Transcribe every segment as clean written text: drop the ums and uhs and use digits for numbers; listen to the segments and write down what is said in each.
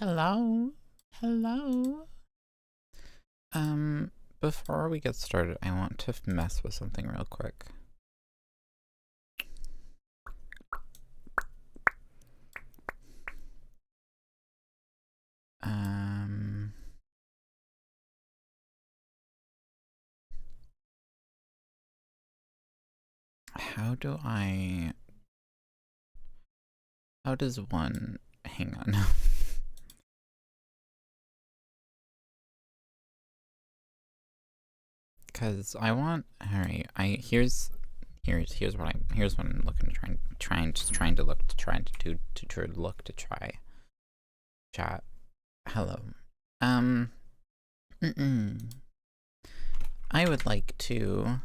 Hello? Hello? Before we get started, I want to mess with something real quick. How does one, hang on. Cause I want, alright, here's what I'm looking to try. Chat. Hello. I would like to,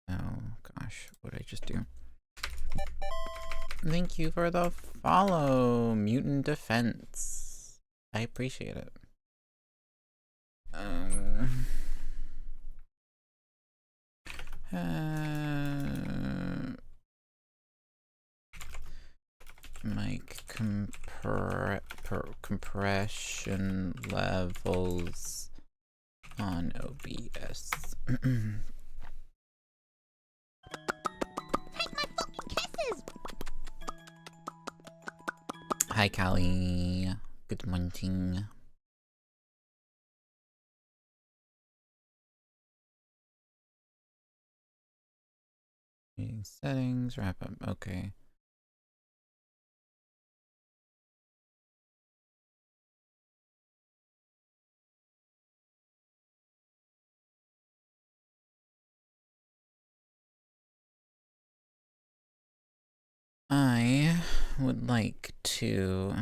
oh gosh, what did I just do? Thank you for the follow, Mutant Defense. I appreciate it. Mic compression levels on OBS. Hi, Kyla. Good morning. Settings, wrap up. Okay. I would like to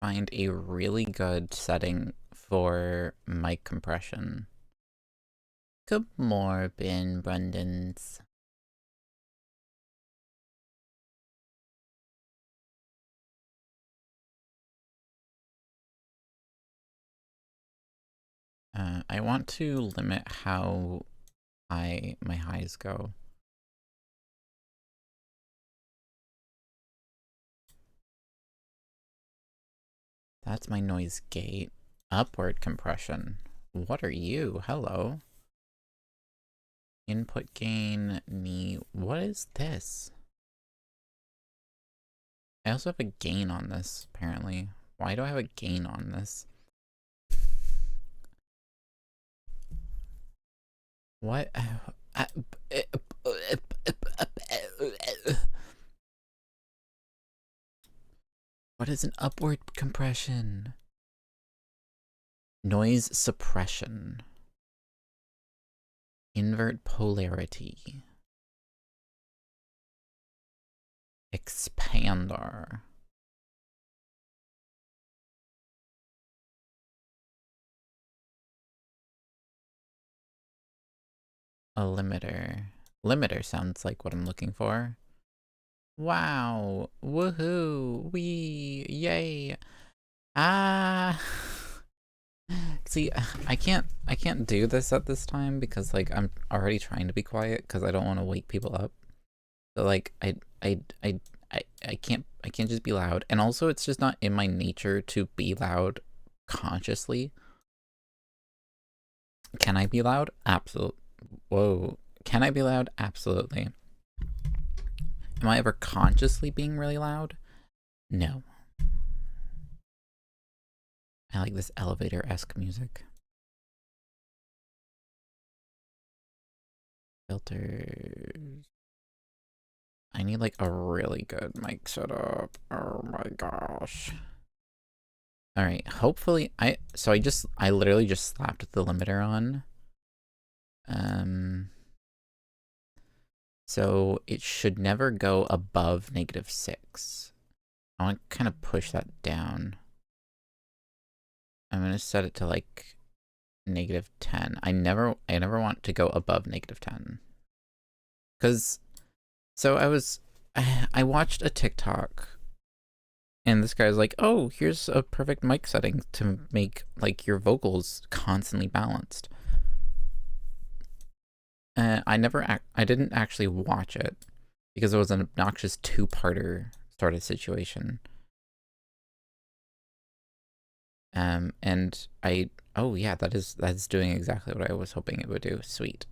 find a really good setting for mic compression. Good morning, Brendans. I want to limit how high my highs go. That's my noise gate. Upward compression. What are you? Hello. Input gain, knee. What is this? I also have a gain on this, apparently. Why do I have a gain on this? What? What is an upward compression? Noise suppression. Invert polarity. Expander. A limiter. Limiter sounds like what I'm looking for. Wow. Woohoo. Wee. Yay. Ah. See, I can't do this at this time because like I'm already trying to be quiet because I don't want to wake people up. So like I can't just be loud. And also it's just not in my nature to be loud consciously. Can I be loud? Absolutely. Whoa. Can I be loud? Absolutely. Am I ever consciously being really loud? No. I like this elevator-esque music. Filters. I need like a really good mic setup. Oh my gosh. All right, hopefully I literally just slapped the limiter on. So it should never go above -6. I want to kind of push that down. I'm going to set it to like -10. I never want to go above -10. Cuz so I watched a TikTok and this guy's like, "Oh, here's a perfect mic setting to make like your vocals constantly balanced." I didn't actually watch it because it was an obnoxious two-parter sort of situation. And oh yeah, that's doing exactly what I was hoping it would do. Sweet.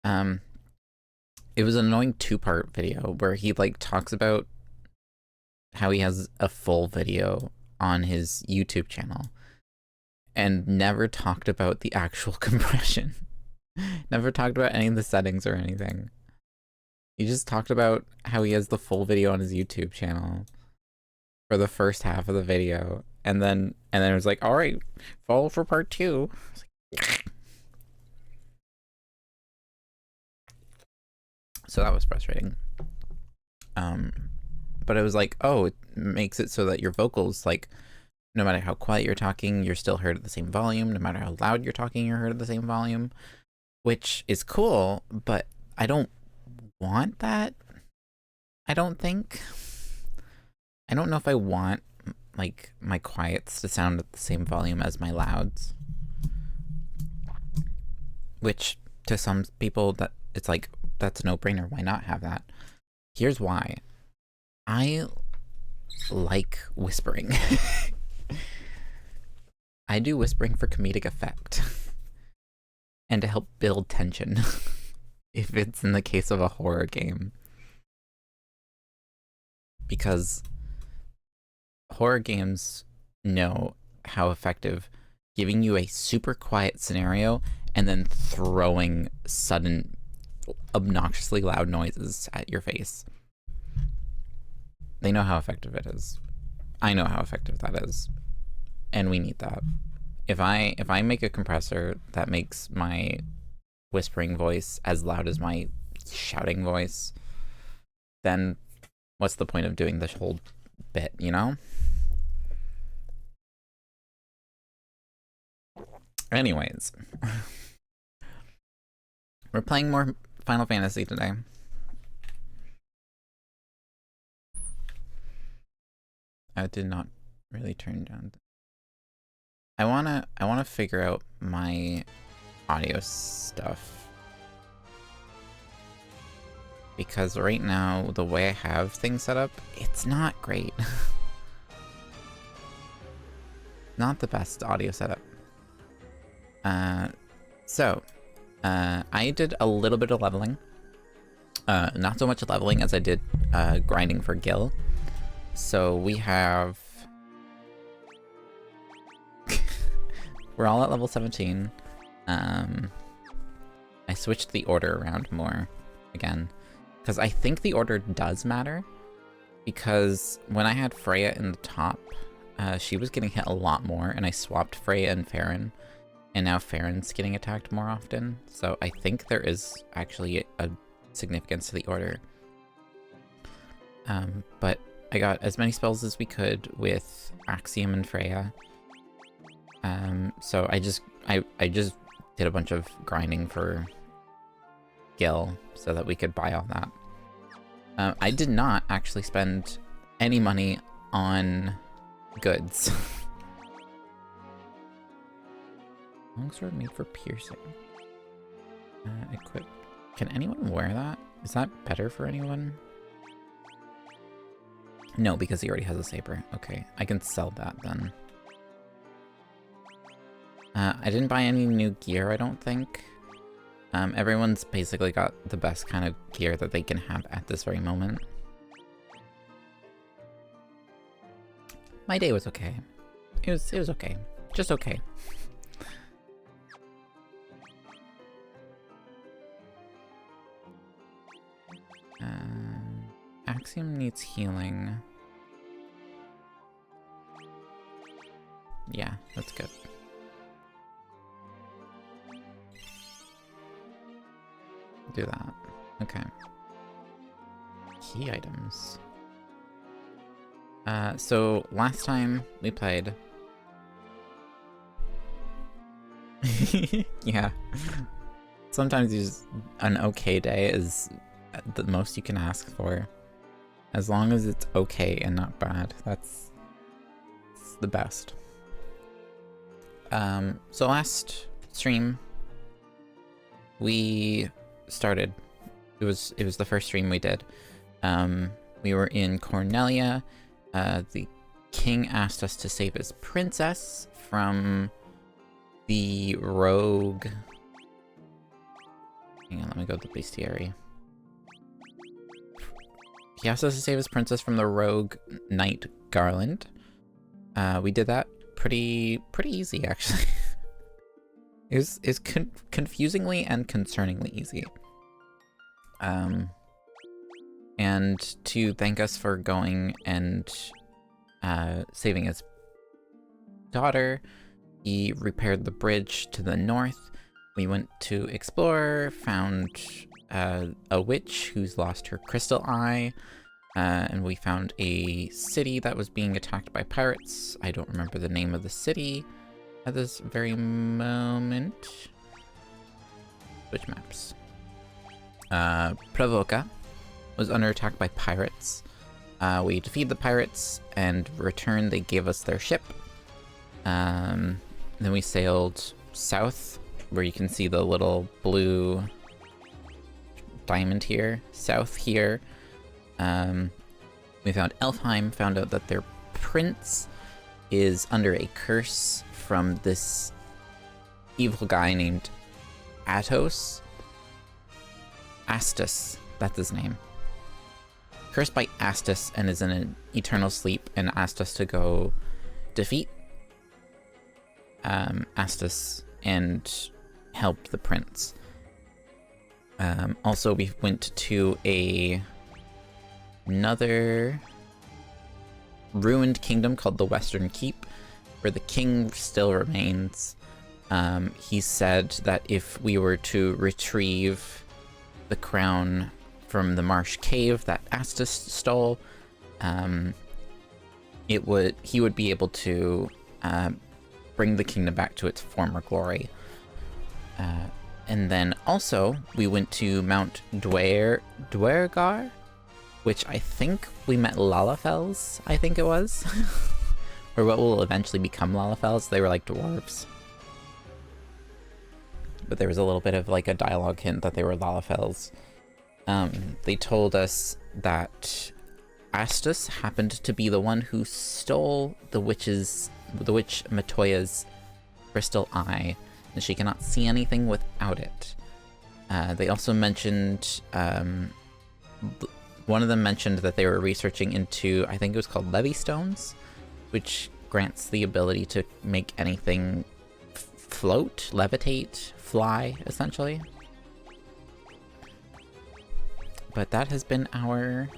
It was an annoying 2-part video where he like talks about how he has a full video on his YouTube channel and never talked about the actual compression. Never talked about any of the settings or anything. He just talked about how he has the full video on his YouTube channel for the first half of the video, and then it was like, all right, follow for part 2. So that was frustrating. But it was like, oh, it makes it so that your vocals, like, no matter how quiet you're talking, you're still heard at the same volume. No matter how loud you're talking, you're heard at the same volume, which is cool, but I don't want that. I don't think. I don't know if I want, like, my quiets to sound at the same volume as my louds. Which, to some people, that it's like, that's a no-brainer. Why not have that? Here's why. I like whispering. I do whispering for comedic effect. And to help build tension. If it's in the case of a horror game. Because horror games know how effective giving you a super quiet scenario and then throwing sudden, obnoxiously loud noises at your face. They know how effective it is. I know how effective that is. And we need that. If I make a compressor that makes my whispering voice as loud as my shouting voice, then what's the point of doing this whole bit, you know? Anyways. We're playing more Final Fantasy today. I did not really turn down. I wanna figure out my audio stuff. Because right now, the way I have things set up, it's not great. Not the best audio setup. I did a little bit of leveling. Not so much leveling as I did grinding for Gil. So we have... We're all at level 17. I switched the order around more again. Because I think the order does matter. Because when I had Freya in the top, she was getting hit a lot more, and I swapped Freya and Farron. And now Farron's getting attacked more often. So I think there is actually a significance to the order. But I got as many spells as we could with Axium and Freya. So I just did a bunch of grinding for Gil so that we could buy all that. I did not actually spend any money on goods. Longsword made for piercing. Equip. Can anyone wear that? Is that better for anyone? No, because he already has a saber. Okay, I can sell that then. I didn't buy any new gear, I don't think. Everyone's basically got the best kind of gear that they can have at this very moment. My day was okay. It was okay. Just okay. Axium needs healing. Yeah, that's good. Do that. Okay. Key items. So last time we played... Yeah. Sometimes an okay day is the most you can ask for. As long as it's okay and not bad, it's the best. So last stream, we started. It was the first stream we did. We were in Cornelia. The king asked us to save his princess from the rogue... Hang on, let me go to the bestiary. He asked us to save his princess from the rogue knight Garland. We did that pretty easy, actually. It was confusingly and concerningly easy. And to thank us for going and saving his daughter, he repaired the bridge to the north. We went to explore, found a witch who's lost her crystal eye, and we found a city that was being attacked by pirates. I don't remember the name of the city at this very moment. Switch maps. Pravoka was under attack by pirates. We defeated the pirates, and in return they gave us their ship. Then we sailed south, where you can see the little blue diamond here. South here. We found Elfheim, found out that their prince is under a curse from this evil guy named Astos, that's his name. Cursed by Astos and is in an eternal sleep, and asked us to go defeat Astos and help the prince. Also, we went to another ruined kingdom called the Western Keep, where the king still remains. He said that if we were to retrieve the crown from the marsh cave that Astos stole, he would be able to bring the kingdom back to its former glory. And then also, we went to Mount Dwergar, which I think we met Lalafels, I think it was. Or what will eventually become Lalafels. They were like dwarves. But there was a little bit of like a dialogue hint that they were Lalafels. They told us that Astos happened to be the one who stole the witch Matoya's crystal eye, and she cannot see anything without it. They also mentioned, one of them mentioned that they were researching into, I think it was called Levy Stones, which grants the ability to make anything float, levitate, fly, essentially. But that has been our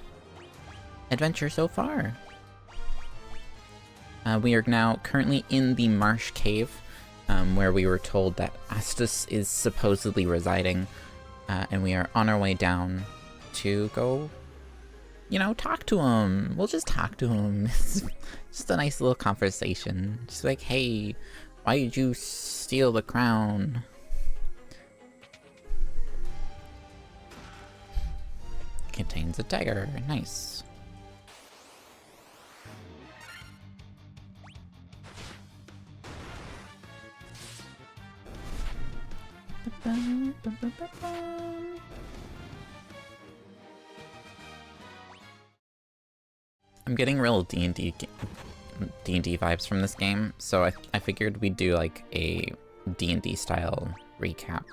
adventure so far. We are now currently in the Marsh Cave, where we were told that Astos is supposedly residing, and we are on our way down to go, you know, talk to him. We'll just talk to him. It's just a nice little conversation. Just like, hey, why did you steal the crown? Contains a dagger. Nice. I'm getting real D&D vibes from this game, so I figured we'd do like a D&D style recap.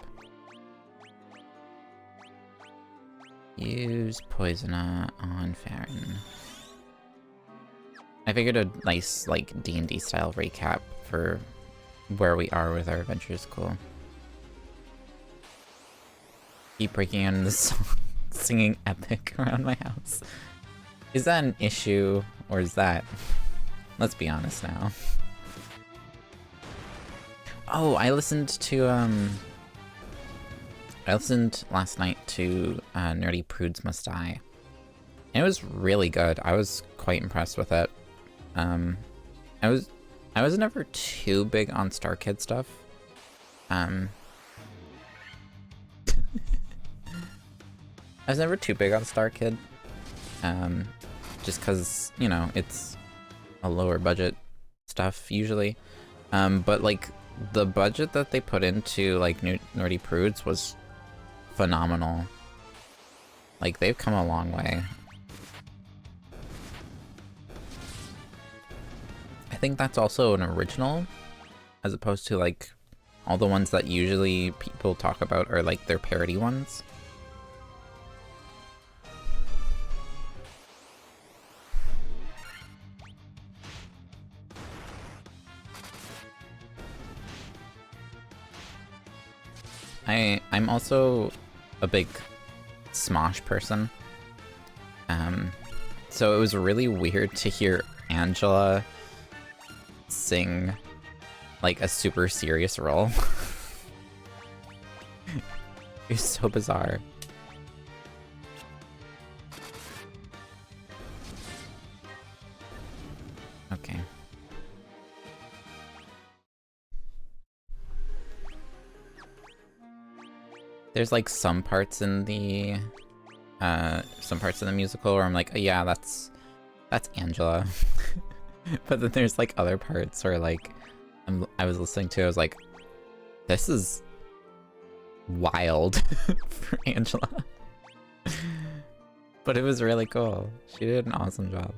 Use Poisoner on Farron. I figured a nice like D&D style recap for where we are with our adventure is cool. Keep breaking into the song, singing epic around my house. Is that an issue, or is that... Let's be honest now. Oh, I listened last night to Nerdy Prudes Must Die. And it was really good. I was quite impressed with it. I was never too big on Star Kid stuff. I was never too big on Star Kid. Just cause, you know, it's a lower budget stuff usually. But like the budget that they put into like Nerdy Prudes was phenomenal. Like they've come a long way. I think that's also an original, as opposed to like all the ones that usually people talk about are like their parody ones. I'm also a big Smosh person. So it was really weird to hear Angela sing like a super serious role. It's so bizarre. Okay. There's like some parts in the musical where I'm like, oh, yeah, that's Angela. But then there's like other parts where like I was listening to, I was like, this is wild for Angela. But it was really cool. She did an awesome job.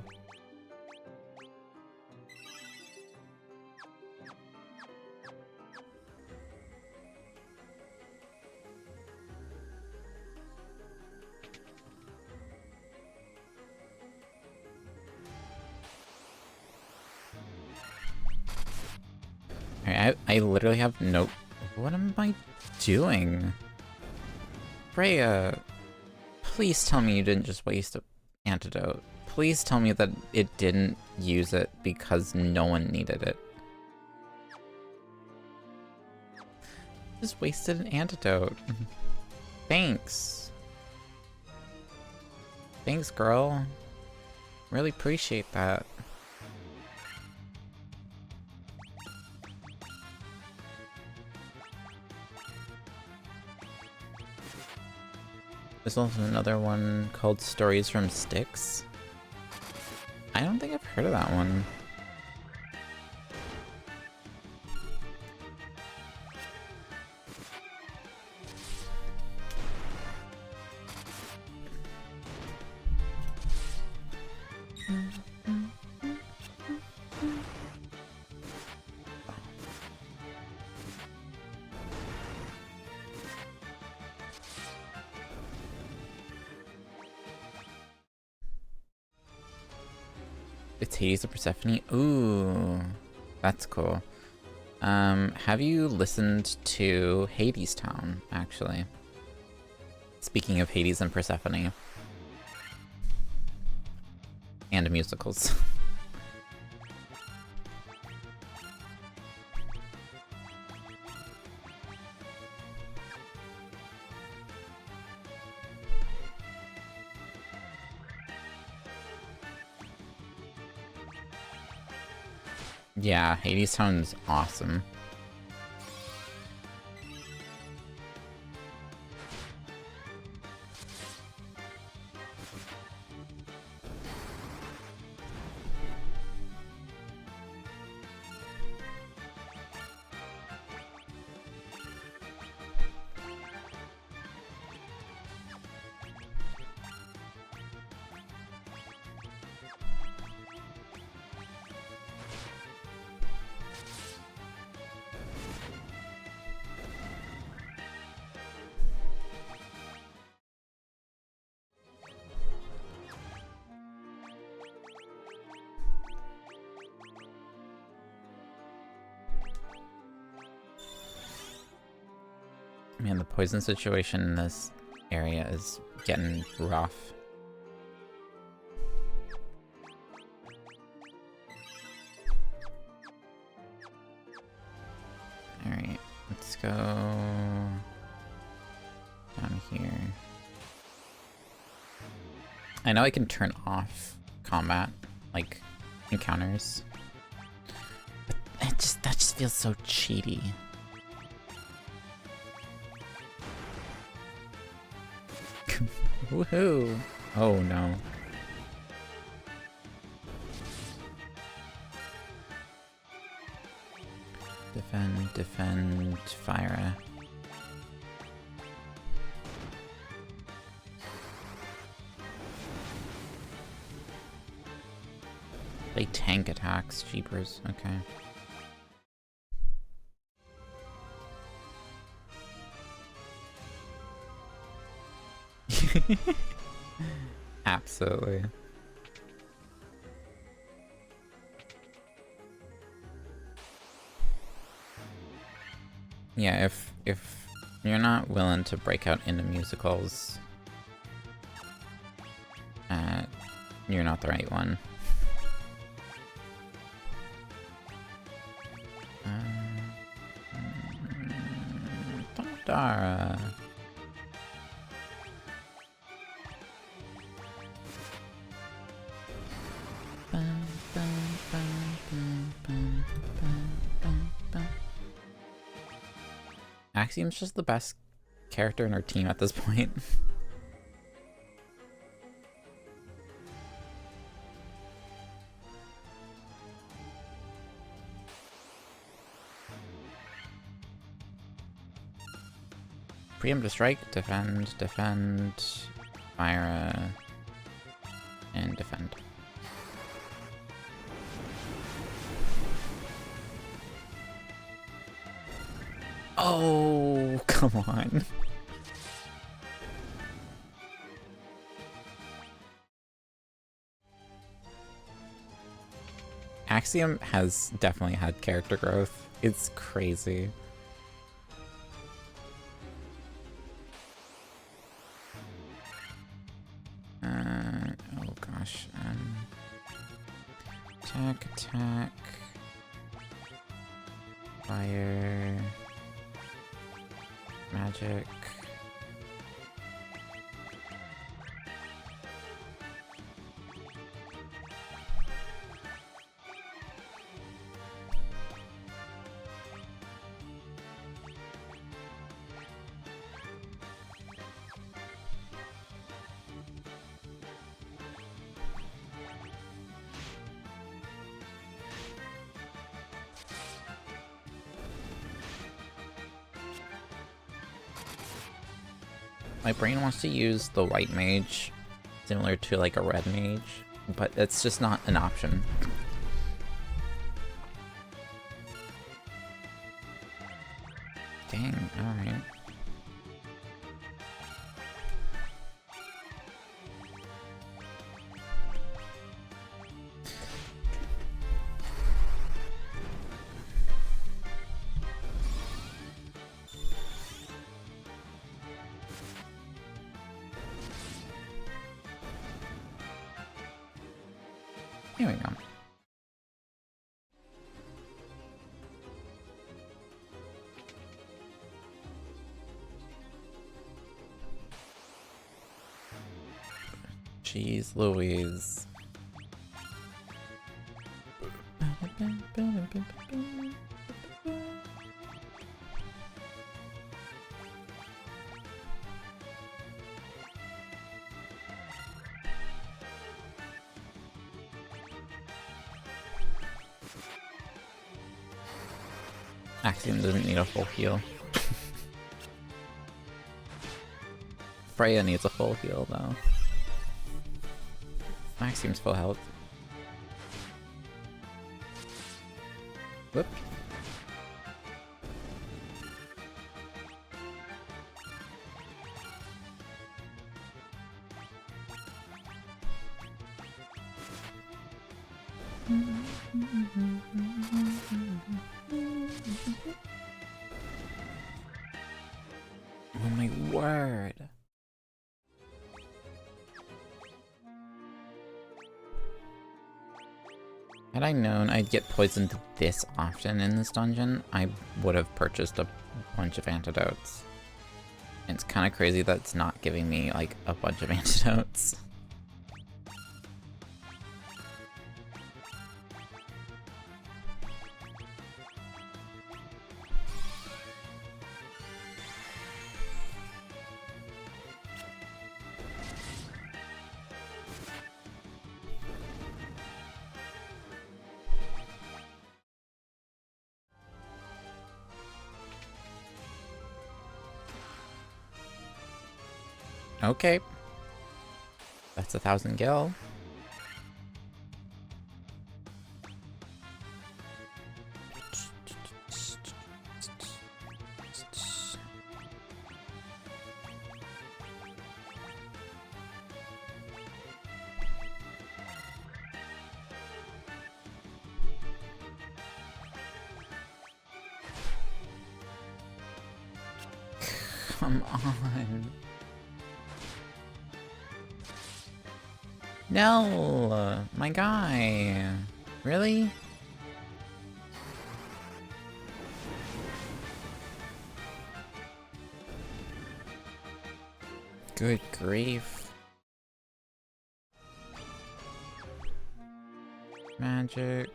Alright, I literally have no... What am I doing? Freya, please tell me you didn't just waste an antidote. Please tell me that it didn't use it because no one needed it. Just wasted an antidote. Thanks. Thanks, girl. Really appreciate that. There's also another one called Stories from Styx. I don't think I've heard of that one. It's Hades and Persephone? Ooh, that's cool. Have you listened to Hades Town, actually? Speaking of Hades and Persephone. And musicals. Yeah, Hades Town is awesome. Man, the poison situation in this area is getting rough. Alright, let's go down here. I know I can turn off combat, like encounters, but that just feels so cheaty. Woohoo! Oh no. Defend, fire. They tank attacks, jeepers. Okay. Absolutely. Yeah, if you're not willing to break out into musicals, you're not the right one. Dara. Axium's just the best character in our team at this point. Preemptive strike, defend, fire, and defend. Oh, come on. Axium has definitely had character growth. It's crazy. Oh gosh. Attack. Fire. Magic. My brain wants to use the white mage, similar to like a red mage, but it's just not an option. Dang, alright. Here we go. Jeez Louise. Axiom doesn't need a full heal. Freya needs a full heal though. Axiom's full health. Whoop. Oh my word. Had I known I'd get poisoned this often in this dungeon, I would have purchased a bunch of antidotes. And it's kind of crazy that it's not giving me like a bunch of antidotes. Okay. That's 1,000 gil. Come on. No! My guy! Really? Good grief. Magic.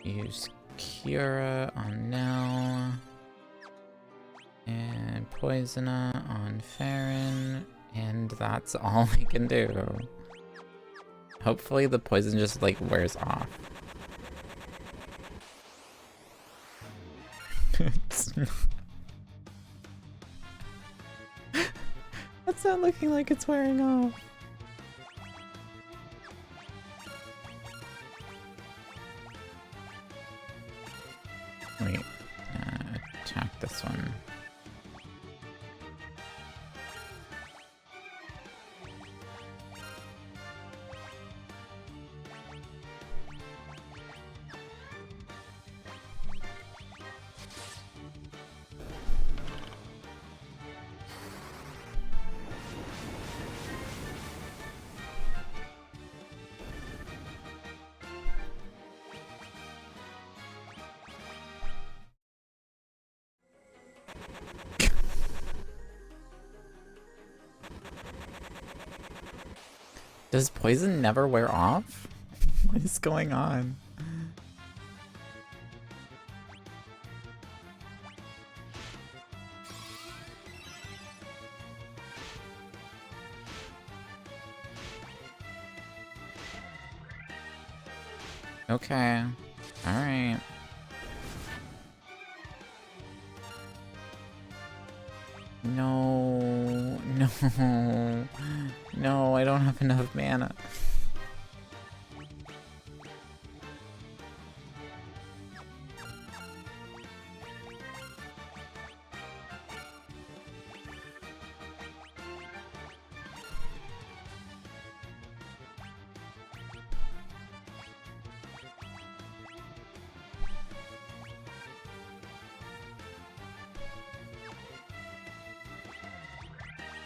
Use Cura on Nell. And Poisona on Farron. And that's all I can do. Hopefully the poison just, like, wears off. It's not... That's not looking like it's wearing off. Wait, attack this one. Does poison never wear off? What is going on? Okay. Alright. No. No. No, I don't have enough mana.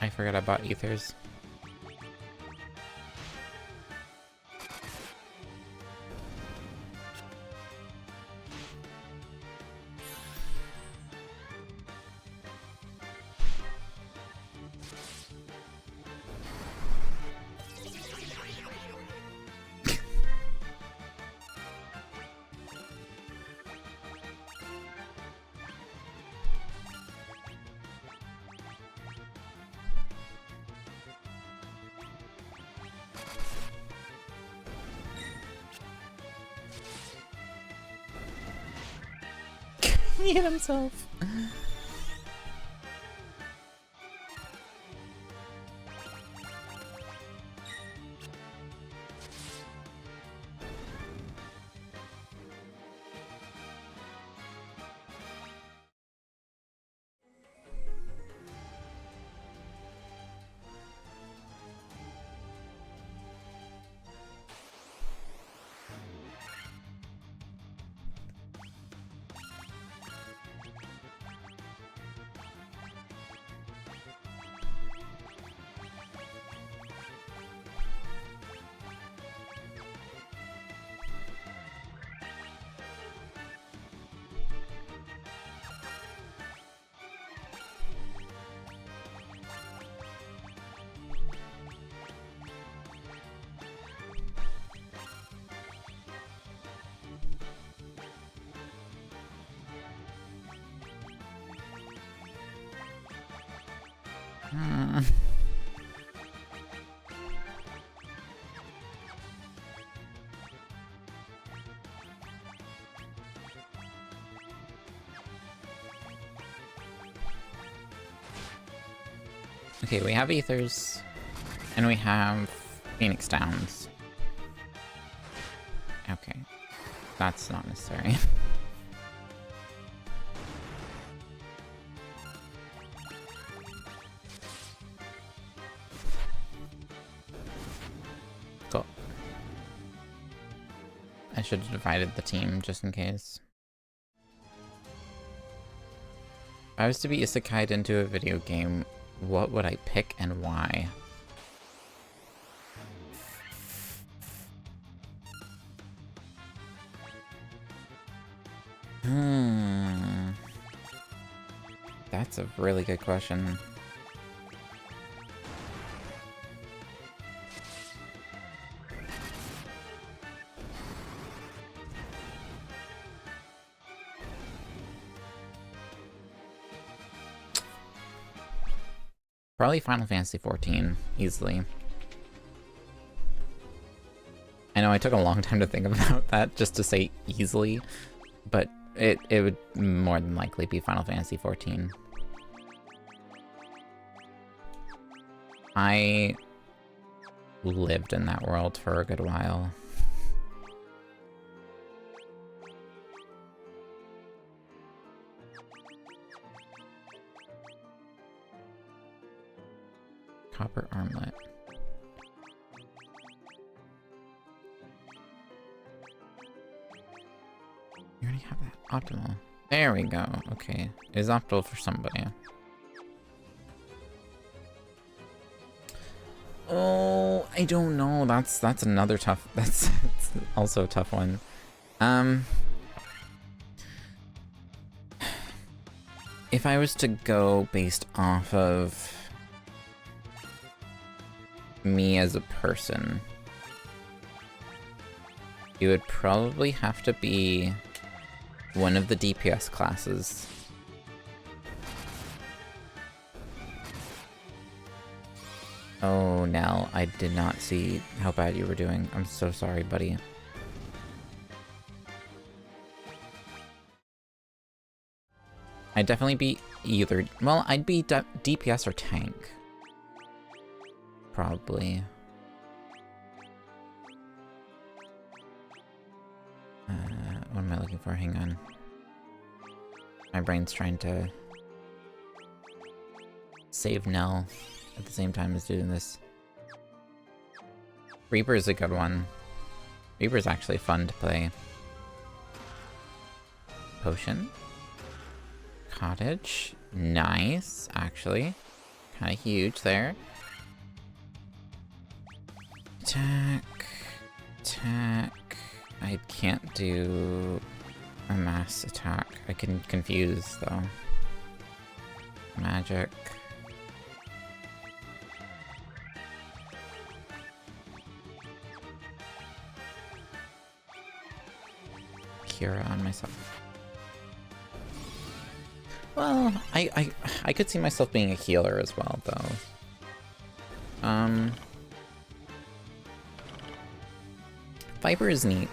I forgot I bought ethers. He hit himself. Okay, we have ethers, and we have Phoenix Downs. Okay, that's not necessary. Cool. I should have divided the team just in case. If I was to be isekai'd into a video game, what would I pick and why? That's a really good question. Probably Final Fantasy XIV, easily. I know I took a long time to think about that, just to say easily, but it would more than likely be Final Fantasy XIV. I lived in that world for a good while. Copper armlet. You already have that. Optimal. There we go. Okay. It is optimal for somebody. Oh, I don't know. That's another tough. That's also a tough one. If I was to go based off of me as a person, it would probably have to be one of the DPS classes. Oh, Nell, I did not see how bad you were doing. I'm so sorry, buddy. I'd definitely be either... Well, I'd be DPS or tank. Probably. What am I looking for? Hang on. My brain's trying to save Nell at the same time as doing this. Reaper is a good one. Reaper's actually fun to play. Potion. Cottage. Nice, actually. Kind of huge there. Attack. Attack. I can't do a mass attack. I can confuse, though. Magic. Cura on myself. Well, I could see myself being a healer as well, though. Viper is neat.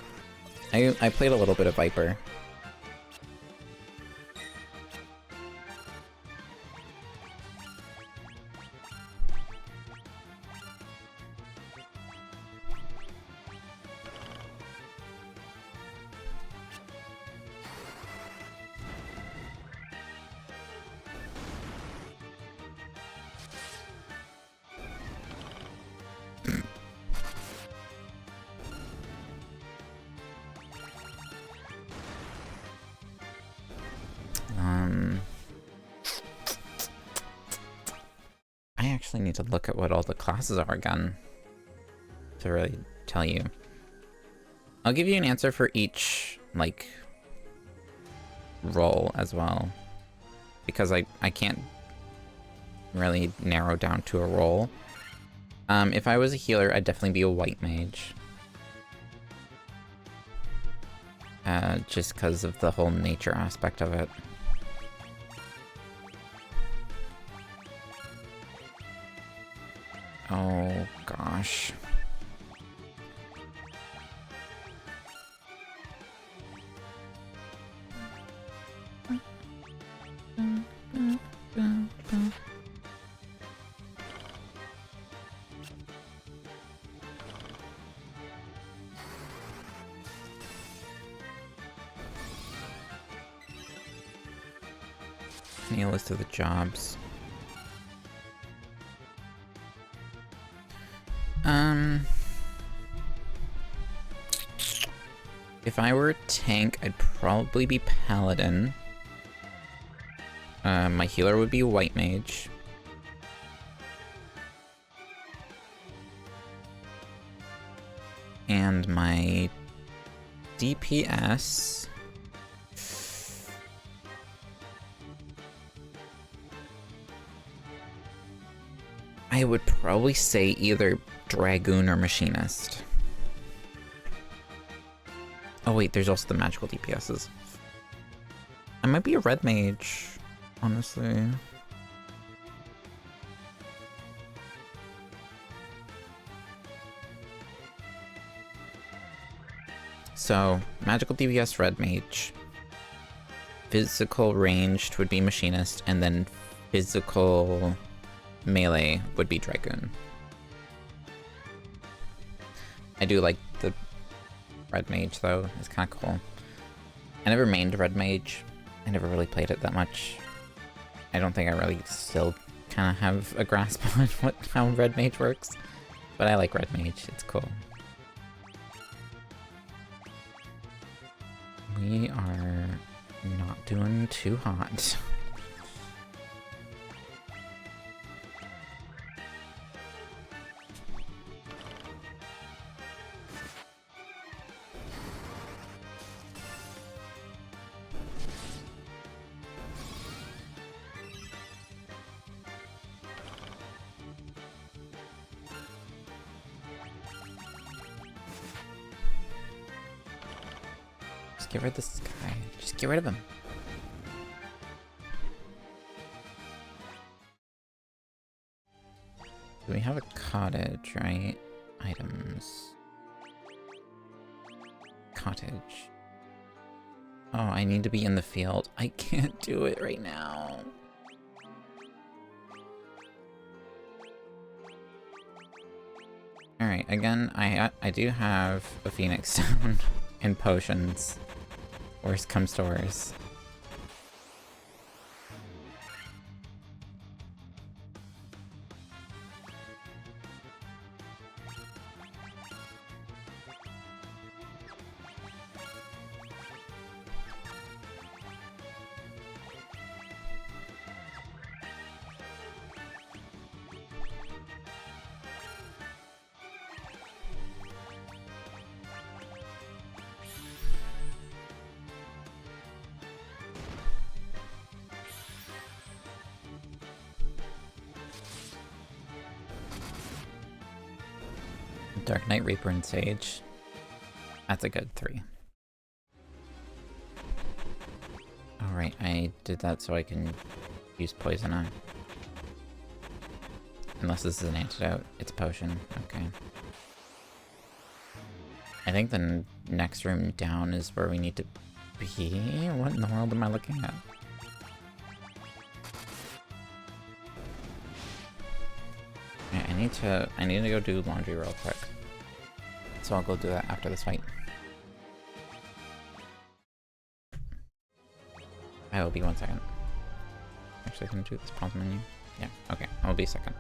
I played a little bit of Viper. I actually need to look at what all the classes are again to really tell you. I'll give you an answer for each, like, role as well, because I can't really narrow down to a role. If I was a healer, I'd definitely be a white mage. Just because of the whole nature aspect of it. Oh, gosh. Need a list of the jobs. If I were a tank, I'd probably be Paladin. My healer would be White Mage. And my DPS... I would probably say either Dragoon or Machinist. Oh wait, there's also the magical DPSs. I might be a Red Mage, honestly. So, magical DPS Red Mage. Physical ranged would be Machinist, and then physical melee would be Dragoon. I do like the Red Mage though, it's kind of cool. I never mained Red Mage. I never really played it that much. I don't think I really still kind of have a grasp on how Red Mage works. But I like Red Mage, it's cool. We are not doing too hot. Get rid of this guy. Just get rid of him. Do we have a cottage, right? Items. Cottage. Oh, I need to be in the field. I can't do it right now. Alright, again, I do have a Phoenix Stone and potions. Worst comes to worst. Dark Knight, Reaper, and Sage. That's a good 3. Alright, I did that so I can use poison on. Unless this is an antidote. It's a potion. Okay. I think the next room down is where we need to be. What in the world am I looking at? Yeah, I need to go do laundry real quick. So I'll go do that after this fight. I will be 1 second. Actually, can I do this pause menu? Yeah, okay, I'll be a second.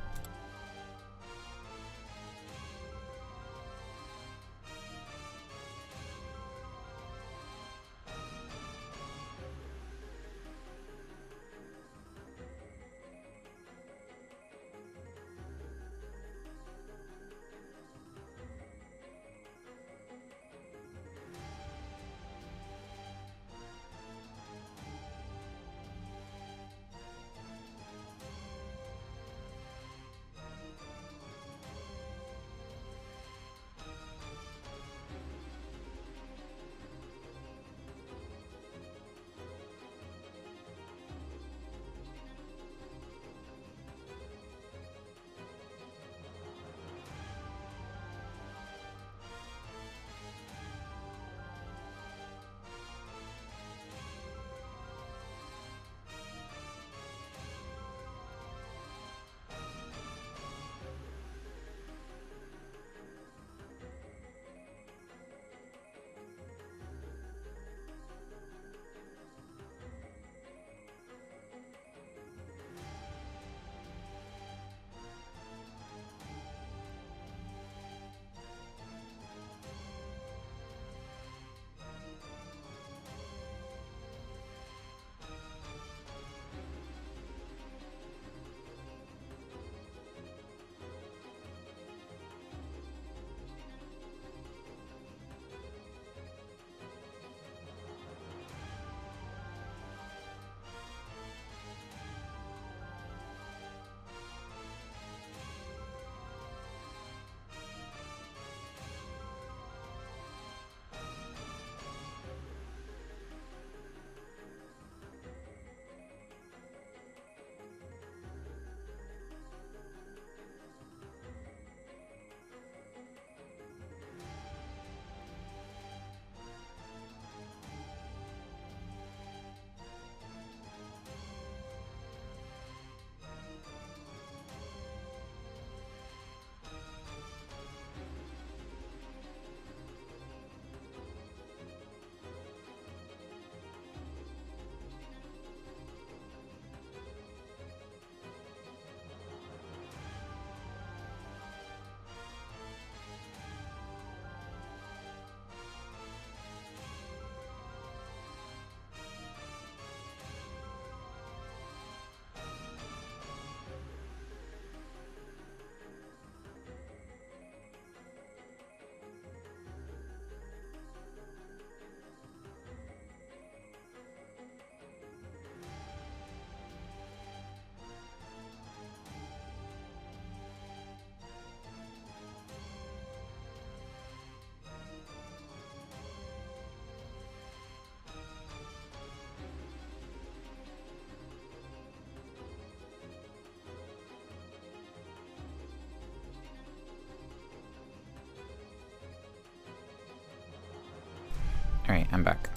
Alright, I'm back.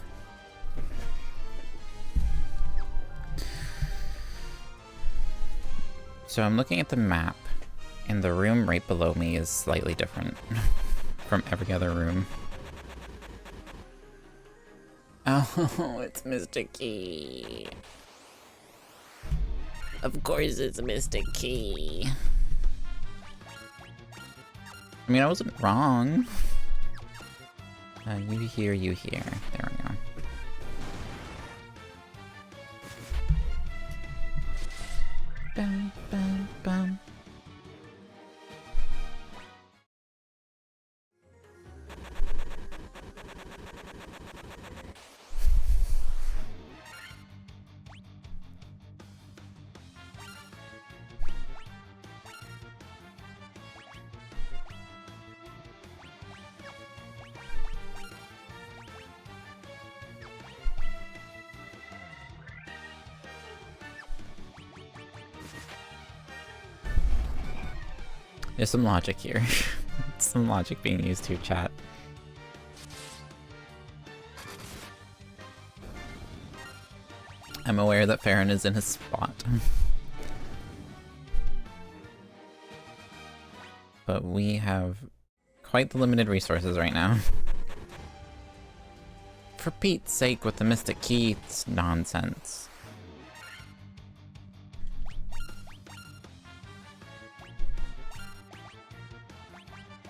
So I'm looking at the map, and the room right below me is slightly different from every other room. Oh, it's Mr. Key. Of course it's Mr. Key. I mean, I wasn't wrong. You here, you here. There we go. Bum, bum, bum. There's some logic here. Some logic being used here, chat. I'm aware that Farron is in his spot. But we have quite the limited resources right now. For Pete's sake with the Mystic Keats nonsense.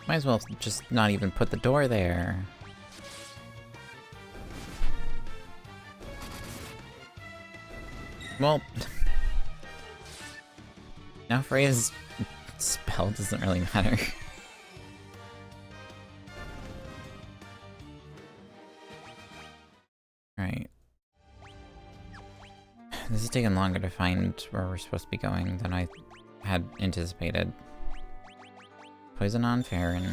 Might as well just not even put the door there. Well, now Freya's spell doesn't really matter. Right. This is taking longer to find where we're supposed to be going than I had anticipated. Poison on Farron.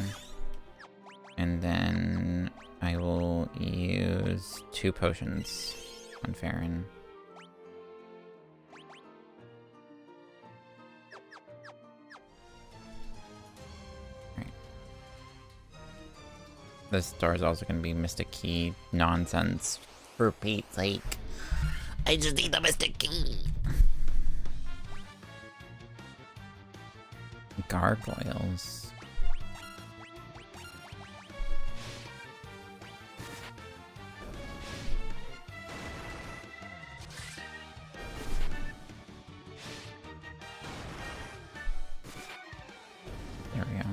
And then I will use 2 potions on Farron. Right. This door is also going to be Mystic Key nonsense. For Pete's sake. I just need the Mystic Key! Gargoyles. There we go.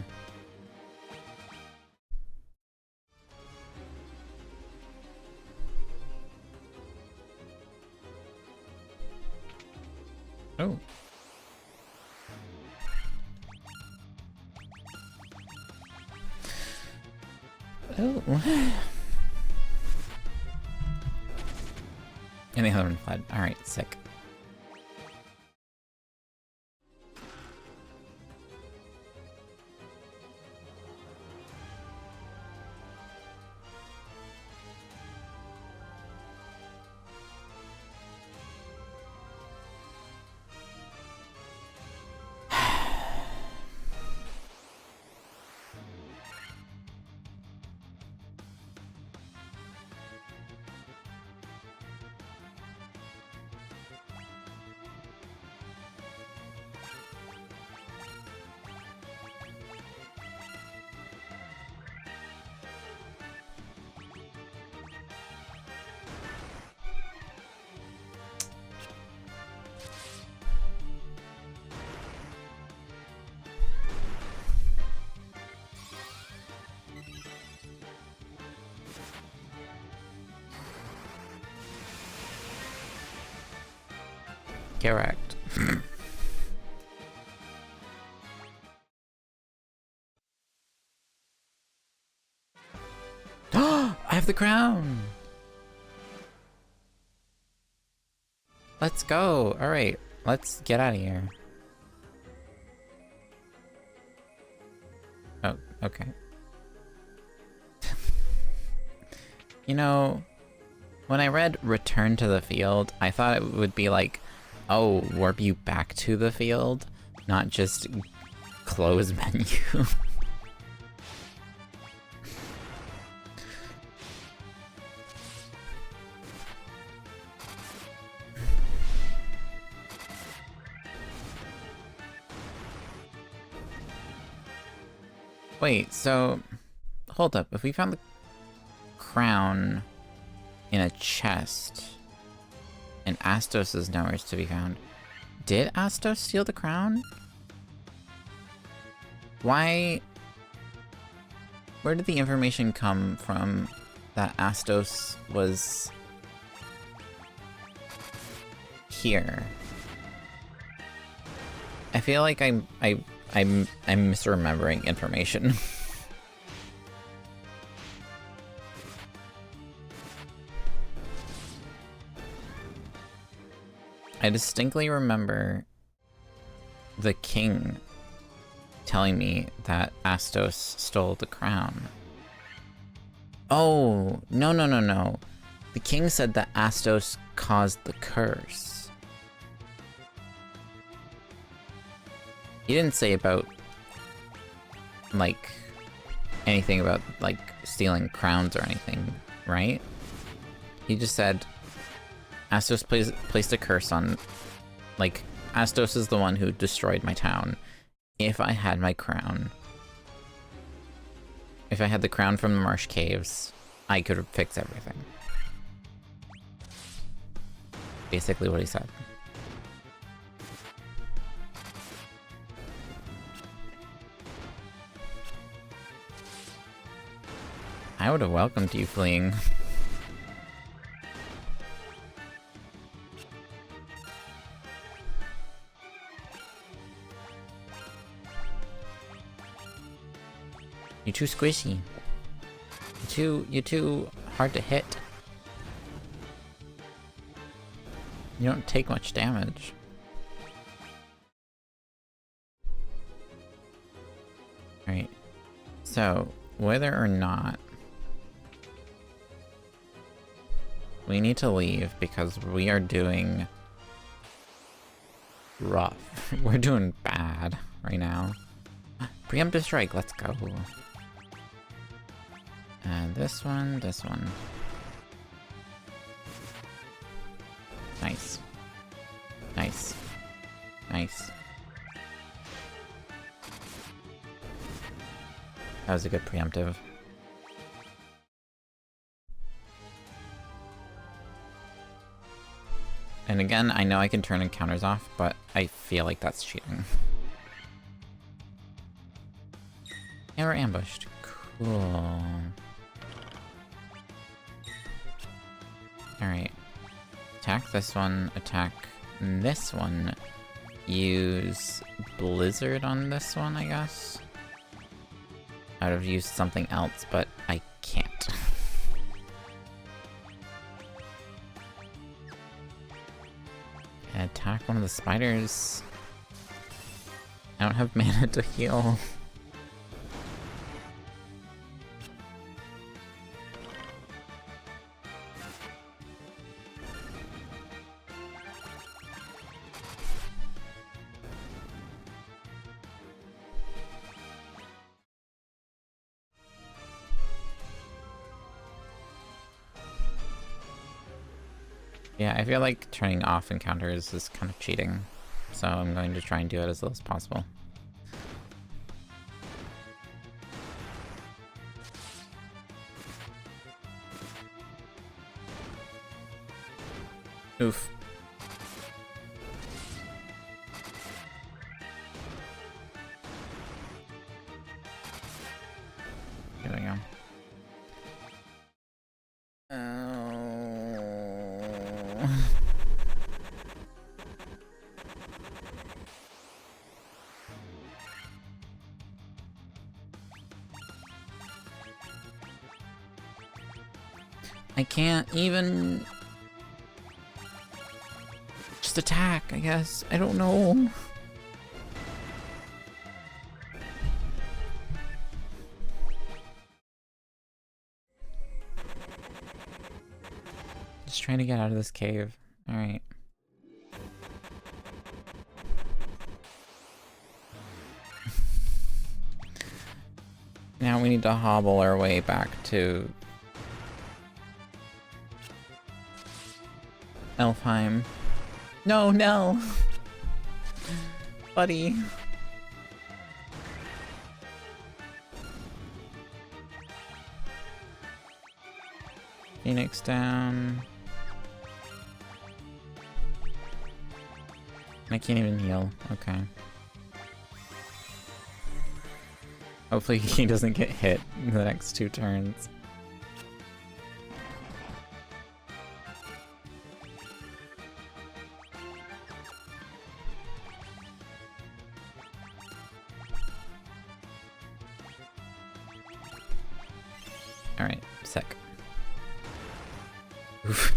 Oh. Oh. And the other one fled. Alright, sick. Correct. I have the crown! Let's go! Alright, let's get out of here. Oh, okay. You know, when I read Return to the Field, I thought it would be like, oh, warp you back to the field, not just close menu. Wait, so... Hold up, if we found the crown in a chest, and Astos is nowhere to be found, did Astos steal the crown? Why... Where did the information come from that Astos was... here? I feel like I'm misremembering information. I distinctly remember the king telling me that Astos stole the crown. Oh, no, no, no, no. The king said that Astos caused the curse. He didn't say about, like, anything about, like, stealing crowns or anything, right? He just said Astos placed a curse on, like, Astos is the one who destroyed my town. If I had my crown, if I had the crown from the Marsh Caves, I could fix everything. Basically what he said. I would have welcomed you fleeing. You're too squishy. You're too hard to hit. You don't take much damage. Alright. So, whether or not we need to leave because we are doing rough. We're doing bad right now. Preemptive strike, let's go. And this one, this one. Nice. Nice. Nice. That was a good preemptive. And again, I know I can turn encounters off, but I feel like that's cheating. And we're ambushed. Cool. Alright. Attack this one, attack this one. Use Blizzard on this one, I guess. I would have used something else, but I can't. Attack one of the spiders. I don't have mana to heal. Yeah, I feel like turning off encounters is kind of cheating, so I'm going to try and do it as little as possible. Oof. There we go. I can't even... just attack, I guess. I don't know. Just trying to get out of this cave. Alright. Now we need to hobble our way back to Elfheim. No, no! Buddy. Phoenix down. I can't even heal. Okay. Hopefully he doesn't get hit in the next 2 turns. Alright, sick. Oof.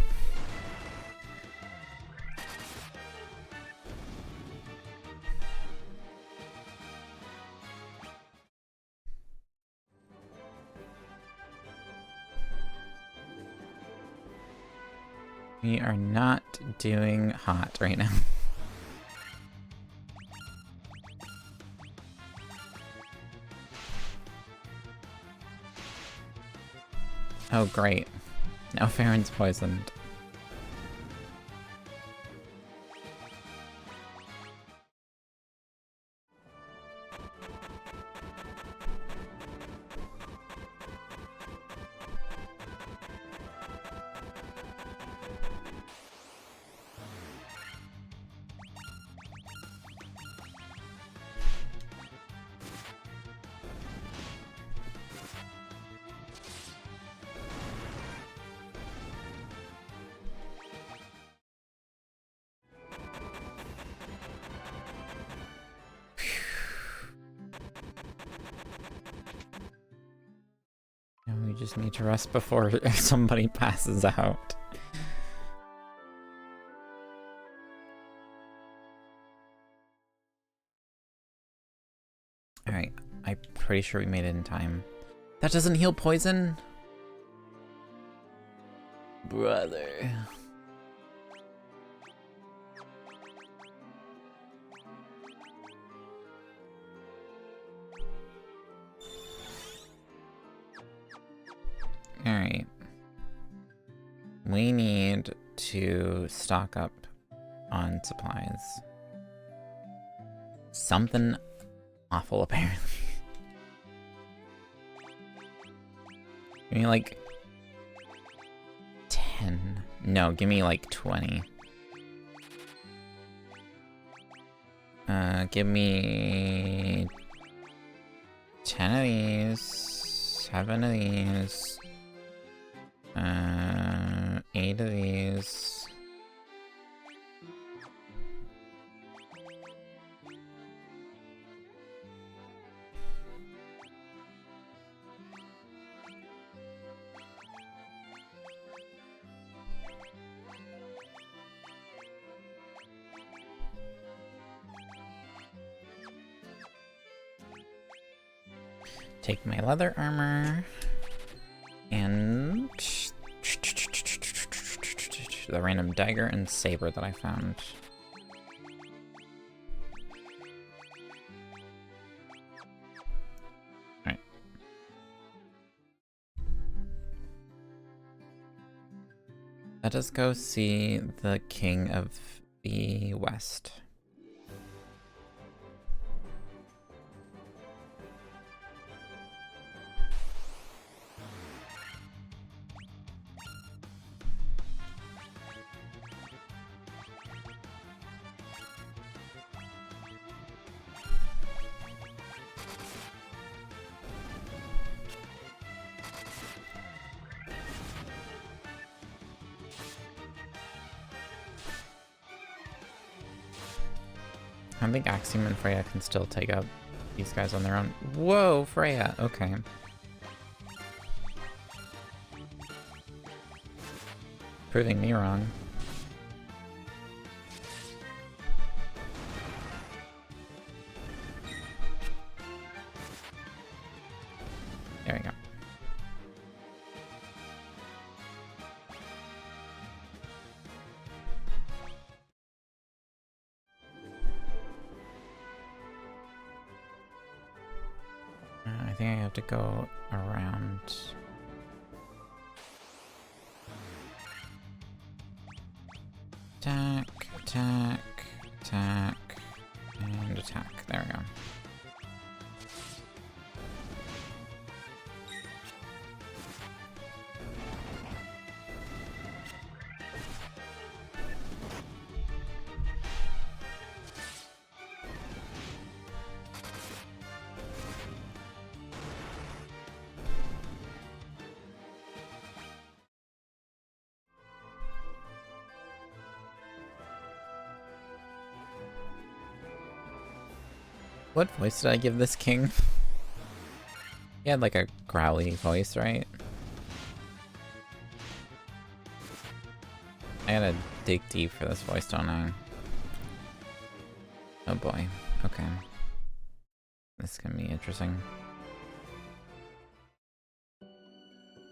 We are not doing hot right now. Oh, great. Now Farron's poisoned. And we just need to rest before somebody passes out. Alright, I'm pretty sure we made it in time. That doesn't heal poison? Brother. Alright. We need to stock up on supplies. Something awful, apparently. Give me like 10. No, give me like 20. Give me 10 of these, 7 of these, 8 of these. Take my leather armor and the random dagger and saber that I found. Alright. Let us go see the King of the West. I think Axium and Freya can still take out these guys on their own. Whoa, Freya! Okay. Proving me wrong. There we go. I think I have to go around. Attack, attack, attack, and attack. There we go. What voice did I give this king? He had like a growly voice, right? I gotta dig deep for this voice, don't I? Oh boy. Okay. This is gonna be interesting.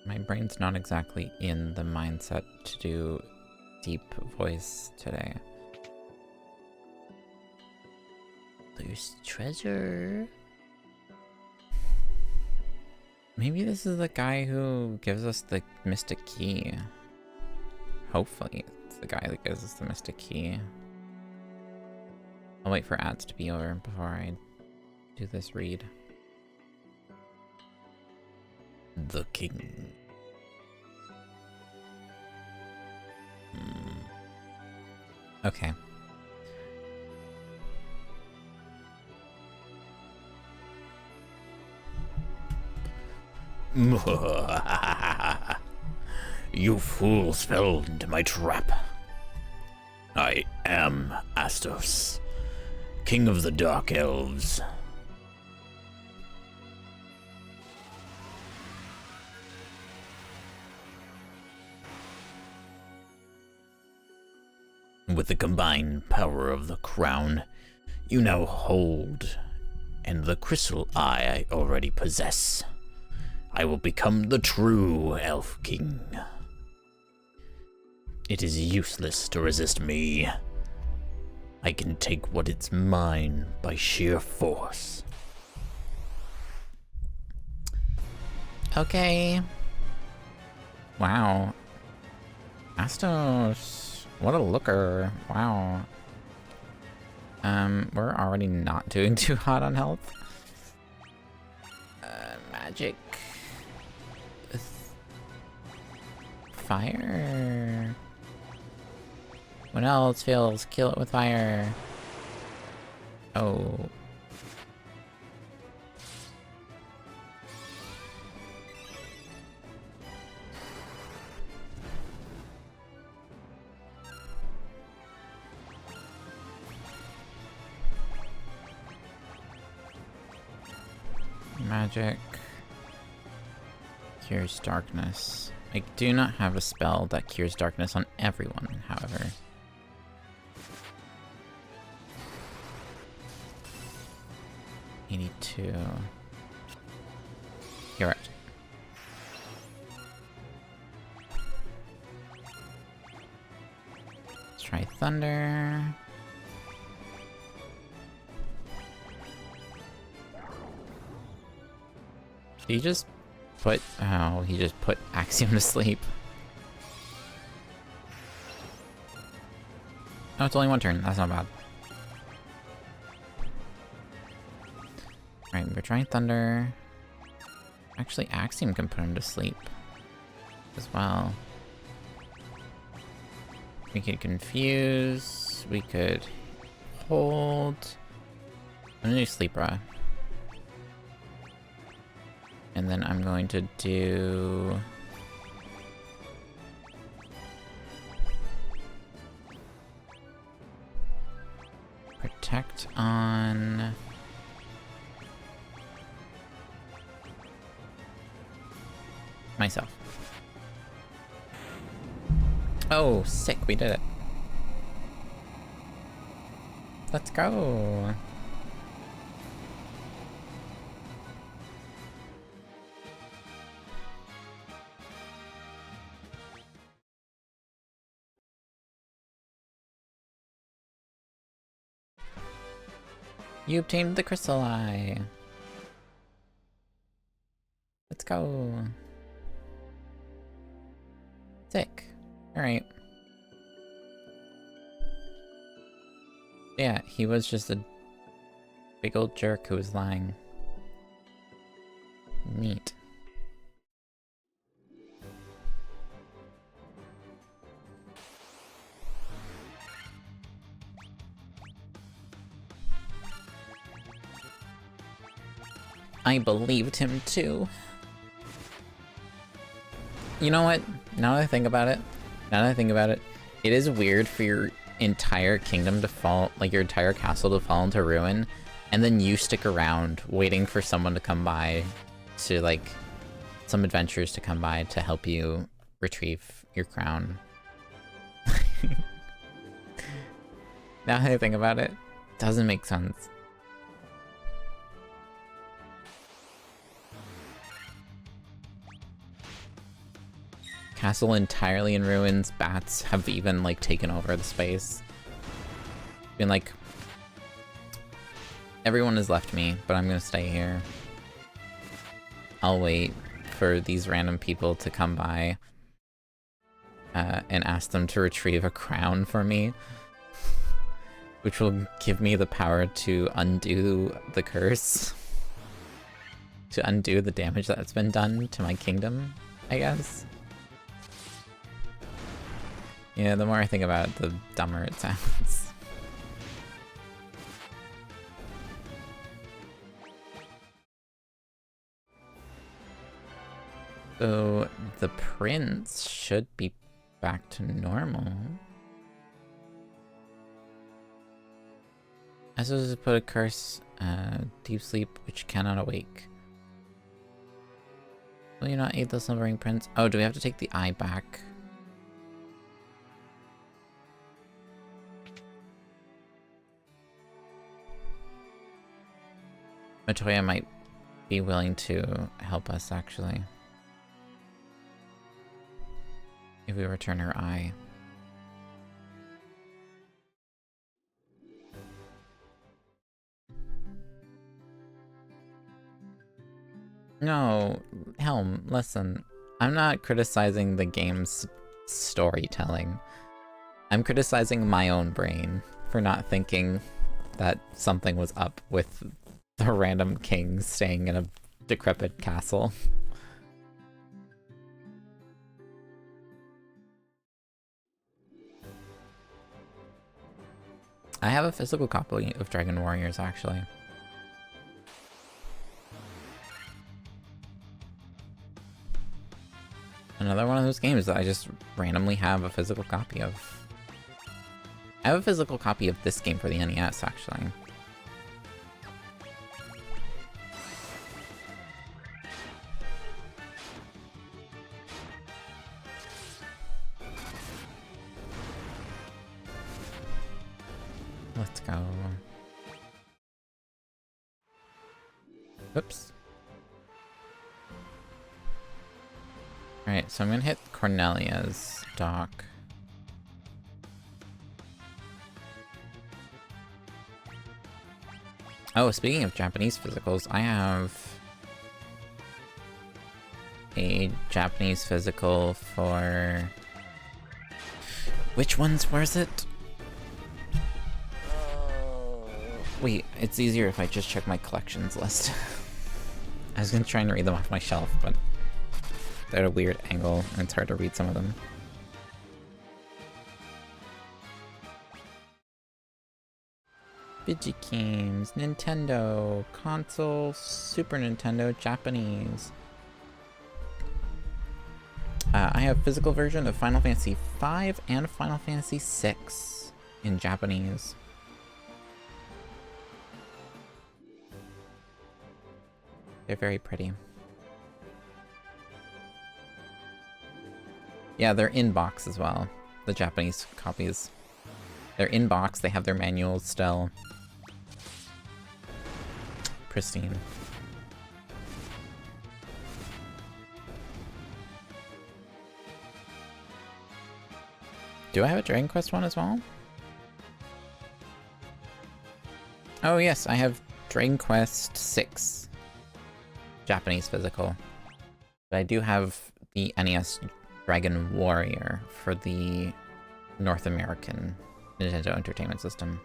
My brain's not exactly in the mindset to do deep voice today. There's treasure. Maybe this is the guy who gives us the mystic key. Hopefully it's the guy that gives us the mystic key. I'll wait for ads to be over before I do this read. The king. Okay. You fools fell into my trap. I am Astos, king of the Dark Elves. With the combined power of the crown you now hold, and the crystal eye I already possess, I will become the true Elf King. It is useless to resist me. I can take what is mine by sheer force. Okay. Wow. Astos. What a looker. Wow. We're already not doing too hot on health. Magic. Fire. What else feels? Kill it with fire. Oh. Magic. Cures darkness. I do not have a spell that cures darkness on everyone, however. $82. You're right. Let's try thunder. Did he just put... Oh, he just put Axium to sleep. Oh, it's only one turn. That's not bad. Alright, we're trying thunder. Actually, Axiom can put him to sleep as well. We could confuse. We could hold. I'm gonna do Sleepra. And then I'm going to do... Protect on... myself. Oh, sick, we did it. Let's go. You obtained the crystal eye. Let's go. Sick. Alright. Yeah, he was just a big old jerk who was lying. Neat. I believed him too. You know what? Now that I think about it, it is weird for your entire kingdom to fall, like your entire castle to fall into ruin, and then you stick around waiting for someone to come by to, like, some adventurers to come by to help you retrieve your crown. Now that I think about it, doesn't make sense. Castle entirely in ruins. Bats have even, like, taken over the space. Been like, everyone has left me, but I'm gonna stay here. I'll wait for these random people to come by and ask them to retrieve a crown for me, which will give me the power to undo the curse, to undo the damage that's been done to my kingdom, I guess. Yeah, the more I think about it, the dumber it sounds. So, the prince should be back to normal. I suppose to put a curse, deep sleep, which cannot awake. Will you not aid the slumbering prince? Oh, do we have to take the eye back? Matoya might be willing to help us, actually. If we return her eye. No, Helm, listen. I'm not criticizing the game's storytelling. I'm criticizing my own brain for not thinking that something was up with the random king staying in a decrepit castle. I have a physical copy of Dragon Warriors, actually. Another one of those games that I just randomly have a physical copy of. I have a physical copy of this game for the NES, actually. Let's go. Oops. Alright, so I'm gonna hit Cornelia's dock. Oh, speaking of Japanese physicals, I have a Japanese physical for... Which one's worth it? Wait, it's easier if I just check my collections list. I was gonna try and read them off my shelf, but they're at a weird angle, and it's hard to read some of them. Video games, Nintendo, console, Super Nintendo, Japanese. I have physical version of Final Fantasy V and Final Fantasy VI in Japanese. They're very pretty. Yeah, they're in box as well. The Japanese copies. They're in box, they have their manuals still. Pristine. Do I have a Dragon Quest one as well? Oh yes, I have Dragon Quest 6. Japanese physical. But I do have the NES Dragon Warrior for the North American Nintendo Entertainment System.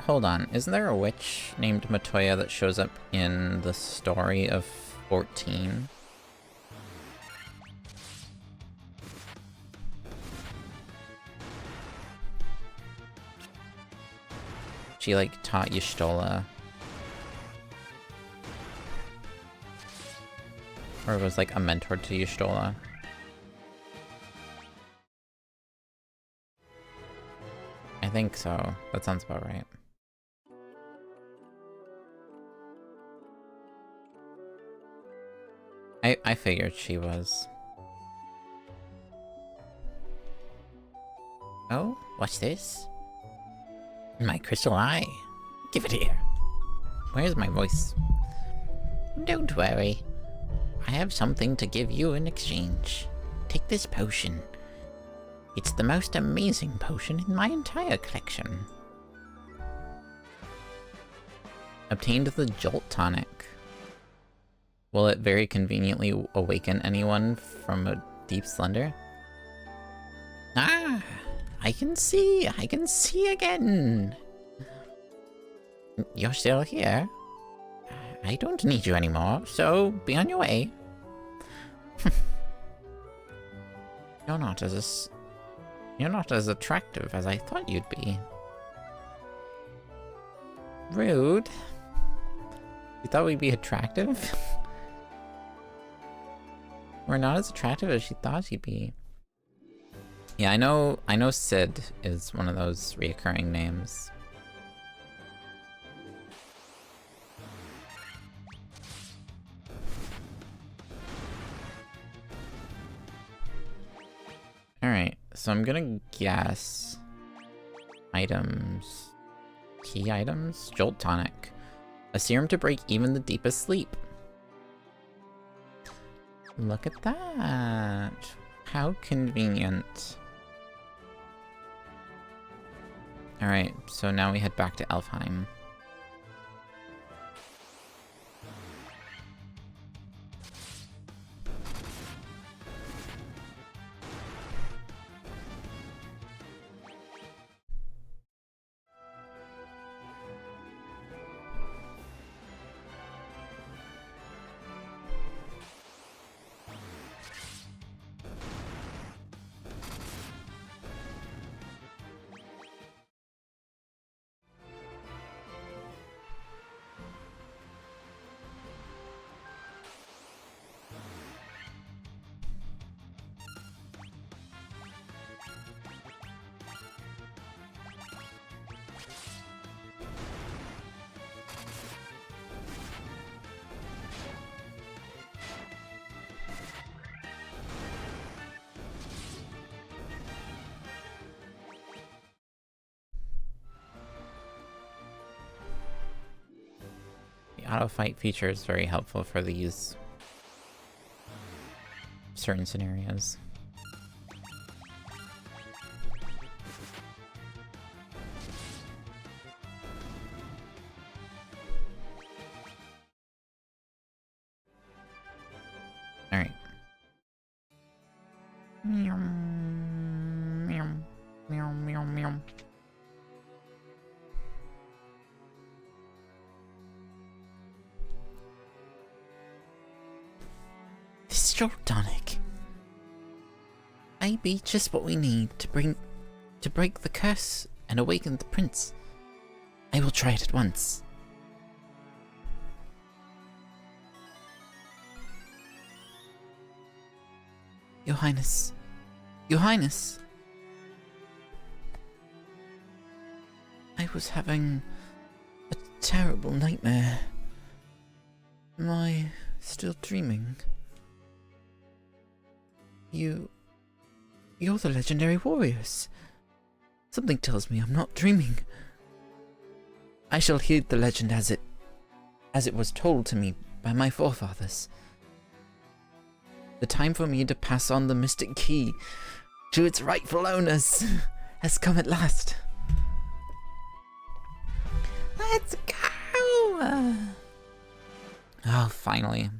Hold on, isn't there a witch named Matoya that shows up in the story of 14? she like taught Y'shtola. Or was like a mentor to Y'shtola. I think so. That sounds about right. I figured she was. Oh, what's this? My crystal eye. Give it here. Where's my voice? Don't worry. I have something to give you in exchange. Take this potion. It's the most amazing potion in my entire collection. Obtained the Jolt Tonic. Will it very conveniently awaken anyone from a deep slumber? Ah! I can see again! You're still here? I don't need you anymore, so be on your way. You're not as attractive as I thought you'd be. Rude. You thought we'd be attractive? We're not as attractive as she thought she'd be. Yeah, I know Sid is one of those reoccurring names. Alright, so I'm gonna guess items. Key items? Jolt Tonic. A serum to break even the deepest sleep. Look at that. How convenient. Alright, so now we head back to Elfheim. The auto fight feature is very helpful for these certain scenarios. Alright. Meow, meow, meow, meow, meow. This is Jolt Tonic. Maybe just what we need to break the curse and awaken the prince. I will try it at once. Your Highness. Your Highness! I was having a terrible nightmare. Am I still dreaming? You're the legendary warriors. Something tells me I'm not dreaming. I shall heed the legend as it was told to me by my forefathers. The time for me to pass on the mystic key to its rightful owners has come at last. Let's go! Oh, finally.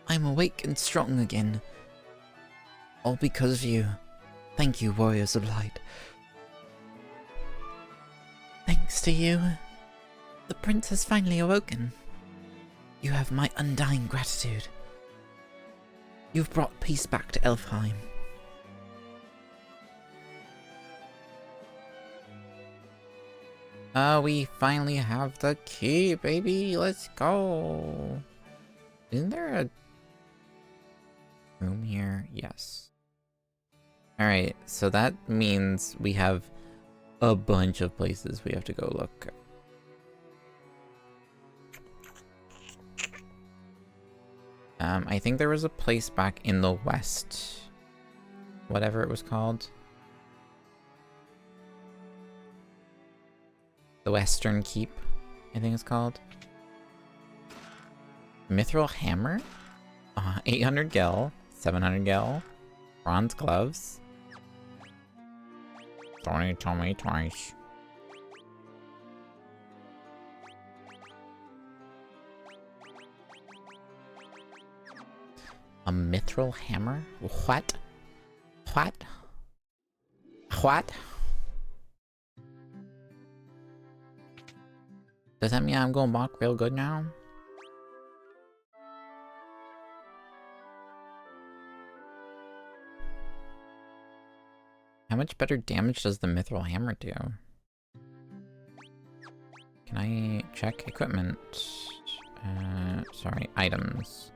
I'm awake and strong again. All because of you. Thank you, Warriors of Light. Thanks to you, the prince has finally awoken. You have my undying gratitude. You've brought peace back to Elfheim. We finally have the key, baby! Let's go! Isn't there a room here? Yes. Alright, so that means we have a bunch of places we have to go look. I think there was a place back in the west. Whatever it was called. The Western Keep, I think it's called. Mithril Hammer? 800 gil, 700 gil, bronze gloves. Don't tell me twice. A mithril hammer? What? What? What? Does that mean I'm going back real good now? How much better damage does the mithril hammer do? Can I check equipment? Sorry, items.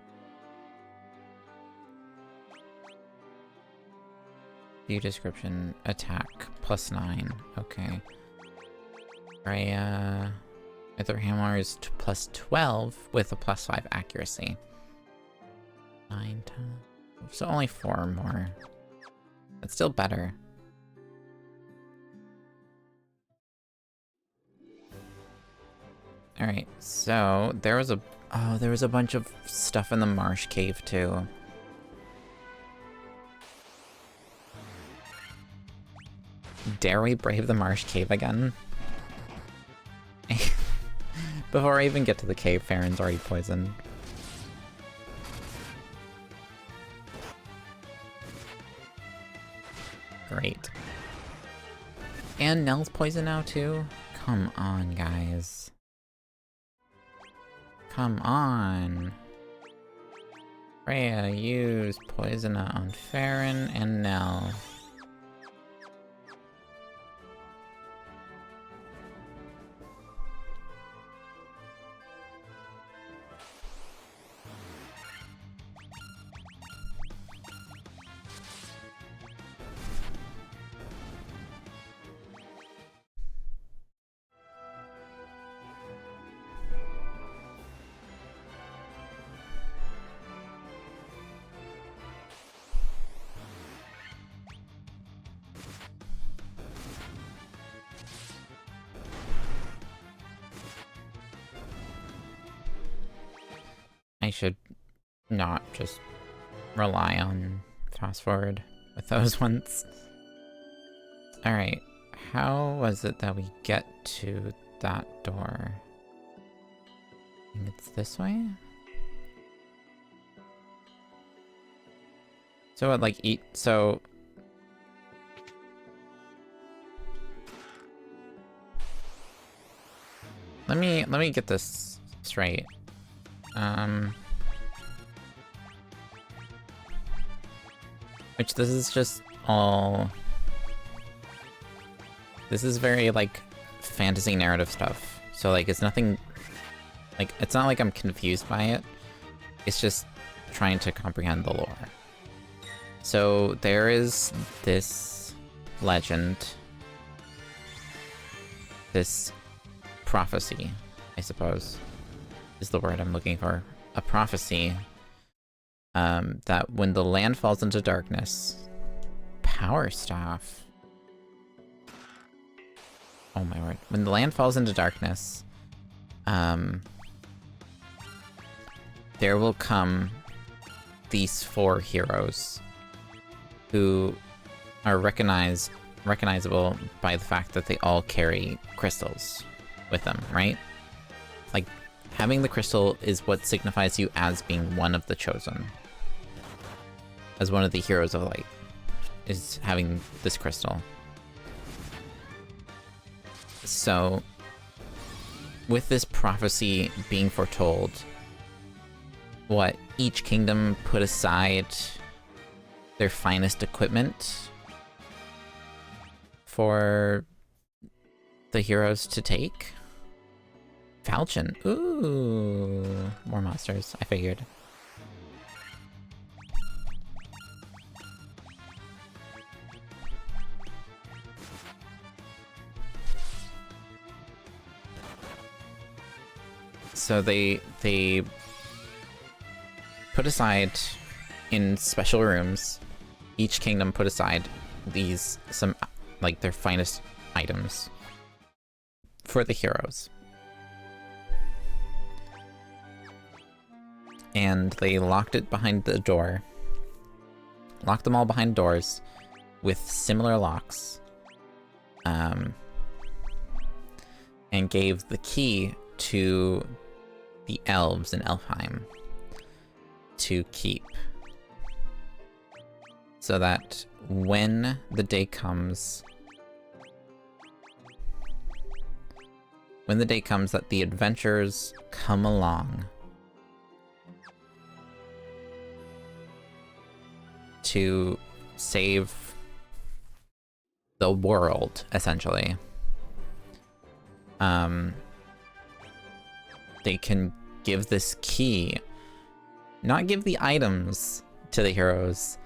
View description, attack, +9, okay. Freya, mithril hammer is +12 with a +5 accuracy. 9, 10, so only 4 more. That's still better. Alright, so there was a bunch of stuff in the marsh cave too. Dare we brave the marsh cave again? Before I even get to the cave, Farron's already poisoned. Great. And Nell's poisoned now too? Come on, guys. Come on. Freya, use poison on Farron and Nell. I should not just rely on fast forward with those ones. Alright, how was it that we get to that door? I think it's this way? So it like so... Let me get this straight. Which this is just all... This is very, like, fantasy narrative stuff. So, like, it's nothing... Like, it's not like I'm confused by it. It's just trying to comprehend the lore. So, there is this legend. This prophecy, I suppose, is the word I'm looking for. A prophecy that when the land falls into darkness, Power Staff. Oh my word. When the land falls into darkness, there will come these 4 heroes who are recognizable by the fact that they all carry crystals with them, right? Like, having the crystal is what signifies you as being one of the chosen. As one of the heroes of light, is having this crystal. So, with this prophecy being foretold, what each kingdom put aside their finest equipment for the heroes to take. Falchion. Ooh, more monsters, I figured. So they put aside in special rooms, each kingdom put aside some like their finest items for the heroes. And they locked it behind the door. Locked them all behind doors with similar locks. And gave the key to the elves in Elfheim to keep. So that when the day comes... When the day comes that the adventurers come along to save the world, essentially, they can give this key, not give the items to the heroes,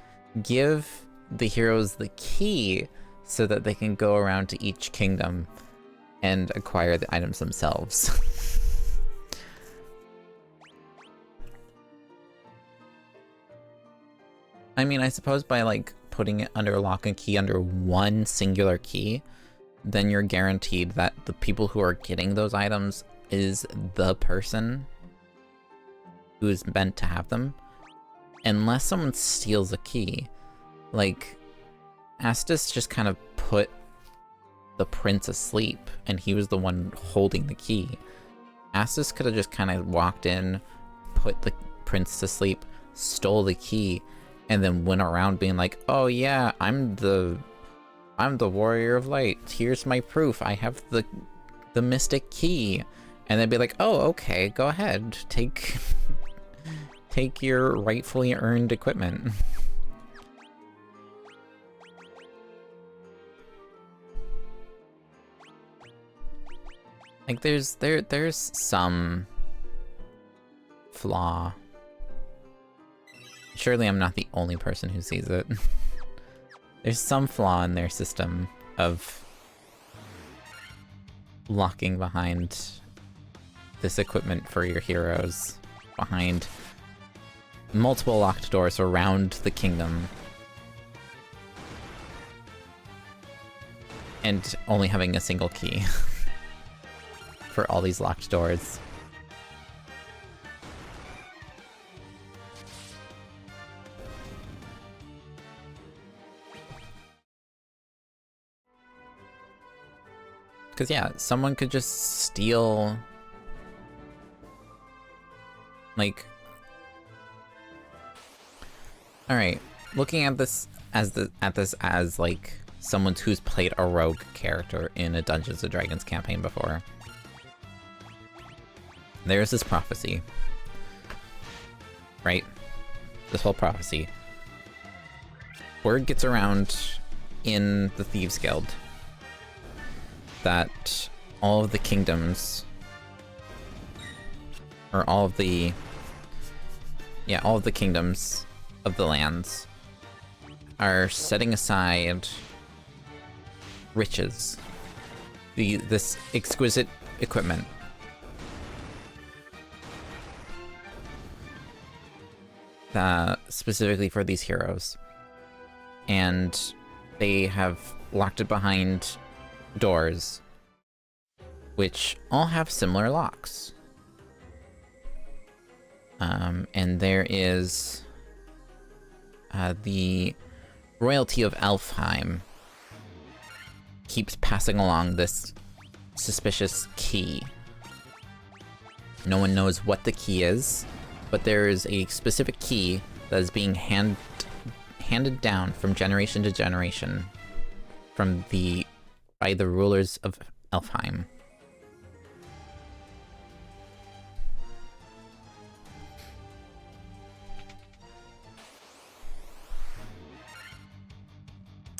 give the heroes the key so that they can go around to each kingdom and acquire the items themselves. I mean, I suppose by, like, putting it under lock and key under one singular key, then you're guaranteed that the people who are getting those items is the person who is meant to have them. Unless someone steals a key. Like, Astus just kind of put the prince asleep, and he was the one holding the key. Astus could have just kind of walked in, put the prince to sleep, stole the key, and then went around being like, oh yeah, I'm the warrior of light. Here's my proof. I have the mystic key. And they'd be like, oh, okay, go ahead. Take your rightfully earned equipment. Like, there's some flaw. Surely I'm not the only person who sees it. There's some flaw in their system of locking behind this equipment for your heroes, behind multiple locked doors around the kingdom, and only having a single key for all these locked doors. Because, yeah, someone could just steal... Like... Alright, looking at this as, like, someone who's played a rogue character in a Dungeons & Dragons campaign before. There's this prophecy. Right? This whole prophecy. Word gets around in the Thieves Guild that all of the kingdoms, or all of the kingdoms of the lands are setting aside riches, this exquisite equipment, specifically for these heroes, and they have locked it behind doors, which all have similar locks. And there is the royalty of Elfheim keeps passing along this suspicious key. No one knows what the key is, but there is a specific key that is being handed down from generation to generation by the rulers of Elfheim.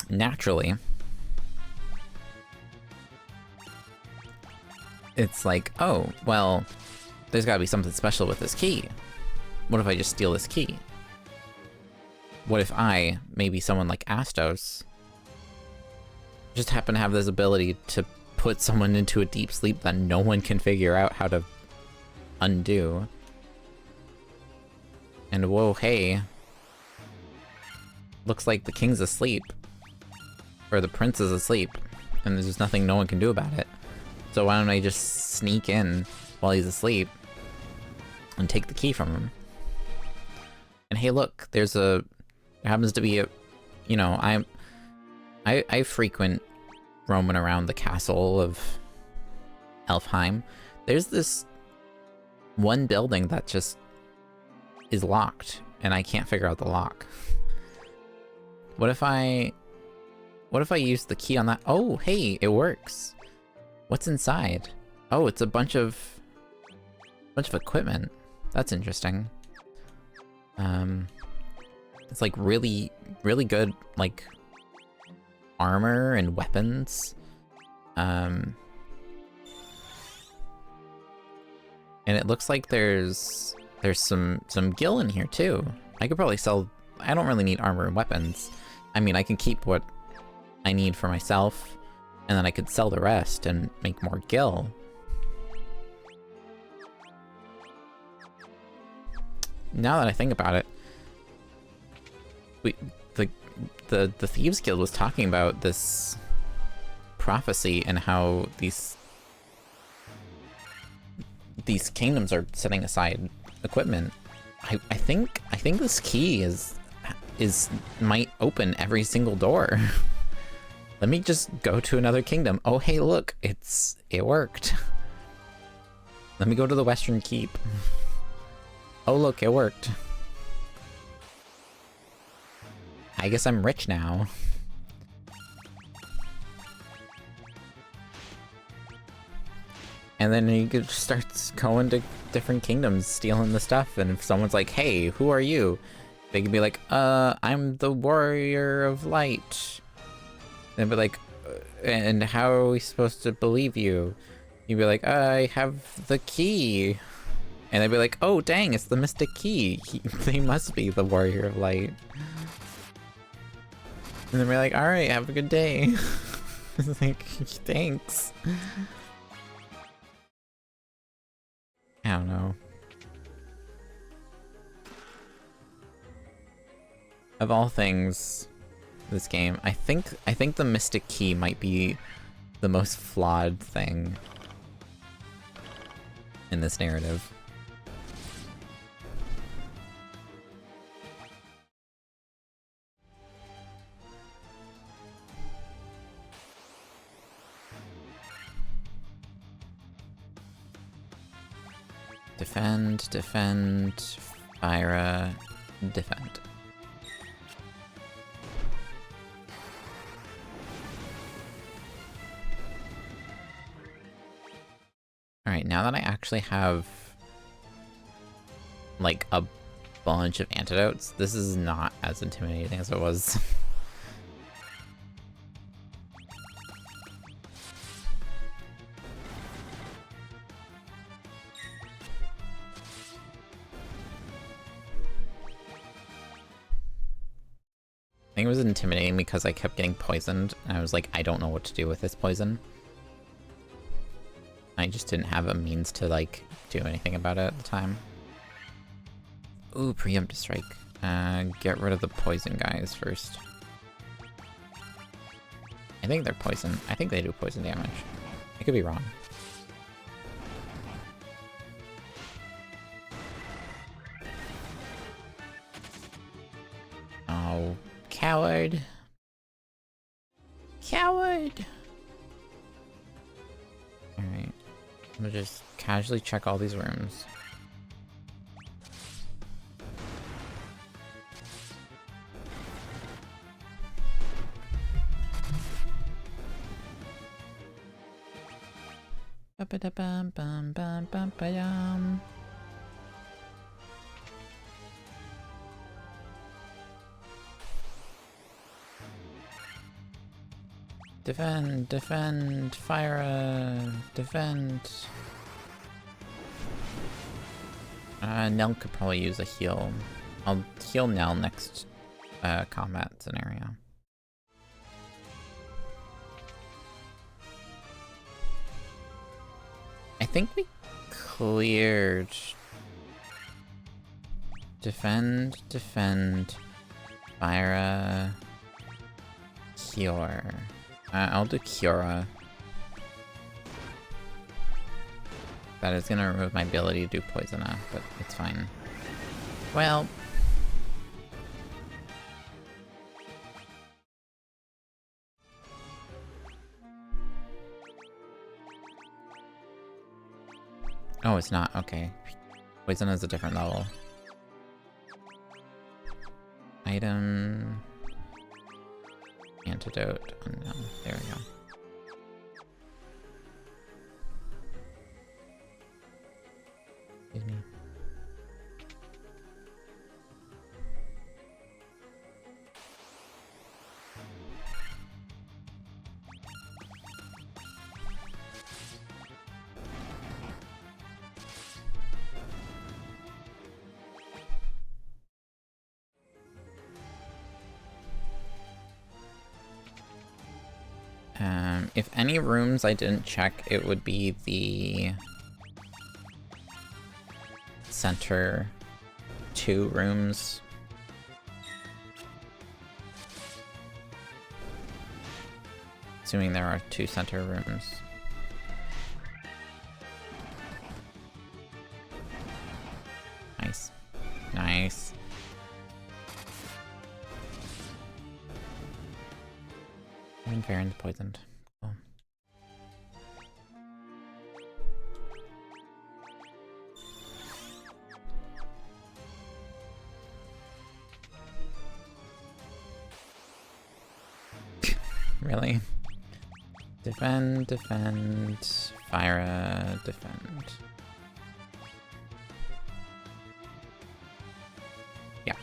Naturally, it's like, oh, well, there's gotta be something special with this key. What if I just steal this key? What if I, maybe someone like Astos, just happen to have this ability to put someone into a deep sleep that no one can figure out how to undo? And whoa, hey. Looks like the king's asleep. Or the prince is asleep. And there's just nothing no one can do about it. So why don't I just sneak in while he's asleep and take the key from him? And hey, look, there happens to be a, you know, I frequent roaming around the castle of Elfheim. There's this one building that just is locked, and I can't figure out the lock. What if I use the key on that? Oh, hey, it works. What's inside? Oh, it's a bunch of equipment. That's interesting. It's like really, really good, like, armor and weapons. And it looks like there's some gil in here too. I could probably sell. I don't really need armor and weapons. I mean, I can keep what I need for myself, and then I could sell the rest and make more gil. Now that I think about it, the Thieves Guild was talking about this prophecy and how these kingdoms are setting aside equipment. I think this key might open every single door. Let me just go to another kingdom. Oh hey, look, it worked. Let me go to the Western Keep. Oh look, it worked. I guess I'm rich now. And then you could start going to different kingdoms, stealing the stuff, and if someone's like, hey, who are you? They could be like, I'm the Warrior of Light. And be like, and how are we supposed to believe you? You'd be like, I have the key. And they'd be like, oh dang, it's the Mystic Key. They must be the Warrior of Light. And then we're like, alright, have a good day. It's like, thanks. I don't know. Of all things, this game, I think the Mystic Key might be the most flawed thing in this narrative. Defend, defend, Fyra, defend. Alright, now that I actually have like a bunch of antidotes, this is not as intimidating as it was. I think it was intimidating because I kept getting poisoned, and I was like, I don't know what to do with this poison. I just didn't have a means to, like, do anything about it at the time. Ooh, preemptive strike. Get rid of the poison guys first. I think they're poison. I think they do poison damage. I could be wrong. Oh, coward. Coward! Alright. I'm gonna just casually check all these rooms. Ba-ba-da-bum-bum-bum-bum-ba-yum. Defend, defend, fire, defend. Nell could probably use a heal. I'll heal Nell next combat scenario. I think we cleared. Defend, defend, fire, cure. I'll do Cura. That is gonna remove my ability to do Poisona, but it's fine. Well... Oh, it's not. Okay. Poison is a different level. Item... Antidote. Oh, no. There we go. Excuse me. If any rooms I didn't check, it would be the center 2 rooms. Assuming there are 2 center rooms. Nice. Nice. Even Varen's poisoned. Cool. Really? Defend, defend, fire, defend. Yeah.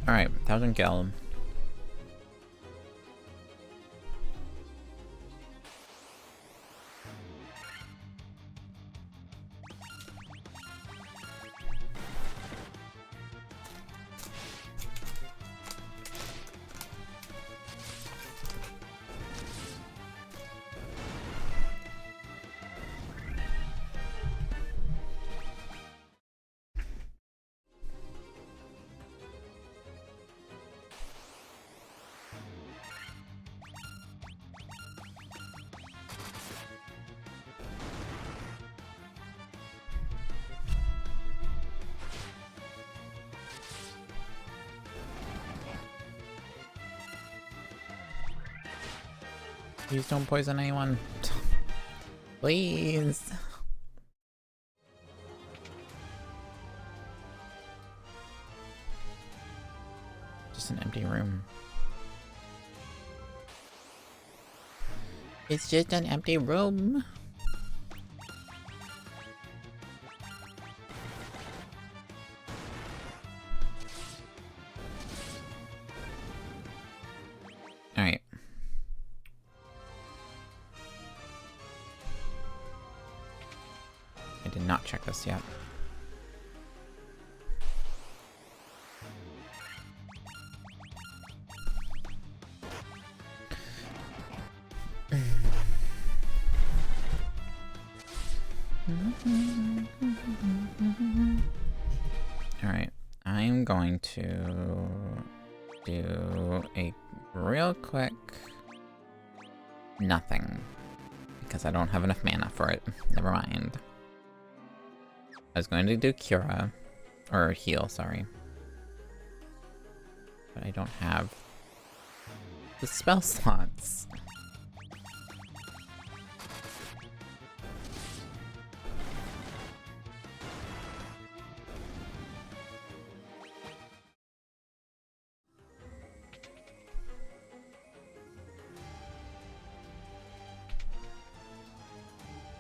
Alright, 1000 gallon. Please don't poison anyone. Please. Just an empty room. It's just an empty room. check this yet. Alright, I'm going to do a real quick nothing, because I don't have enough mana for it. Never mind. I was going to do Cura, or heal, sorry. But I don't have the spell slots.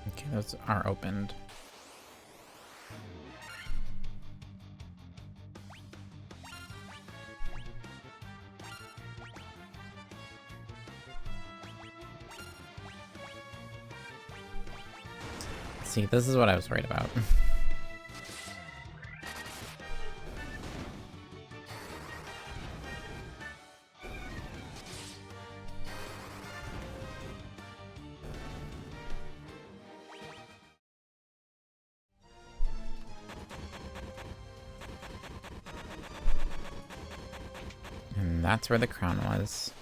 Okay, those are opened. See, this is what I was worried about. And that's where the crown was.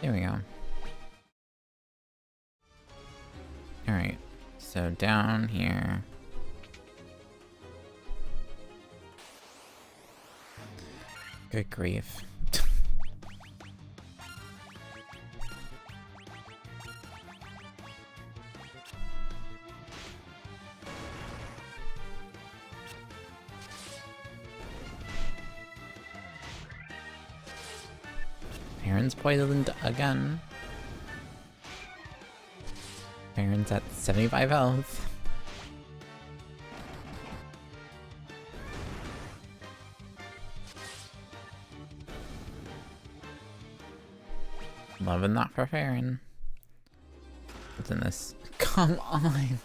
There we go. Alright, so down here. Good grief. Baron's poisoned again. Baron's at 75 health. Loving that for Baron. What's in this? Come on!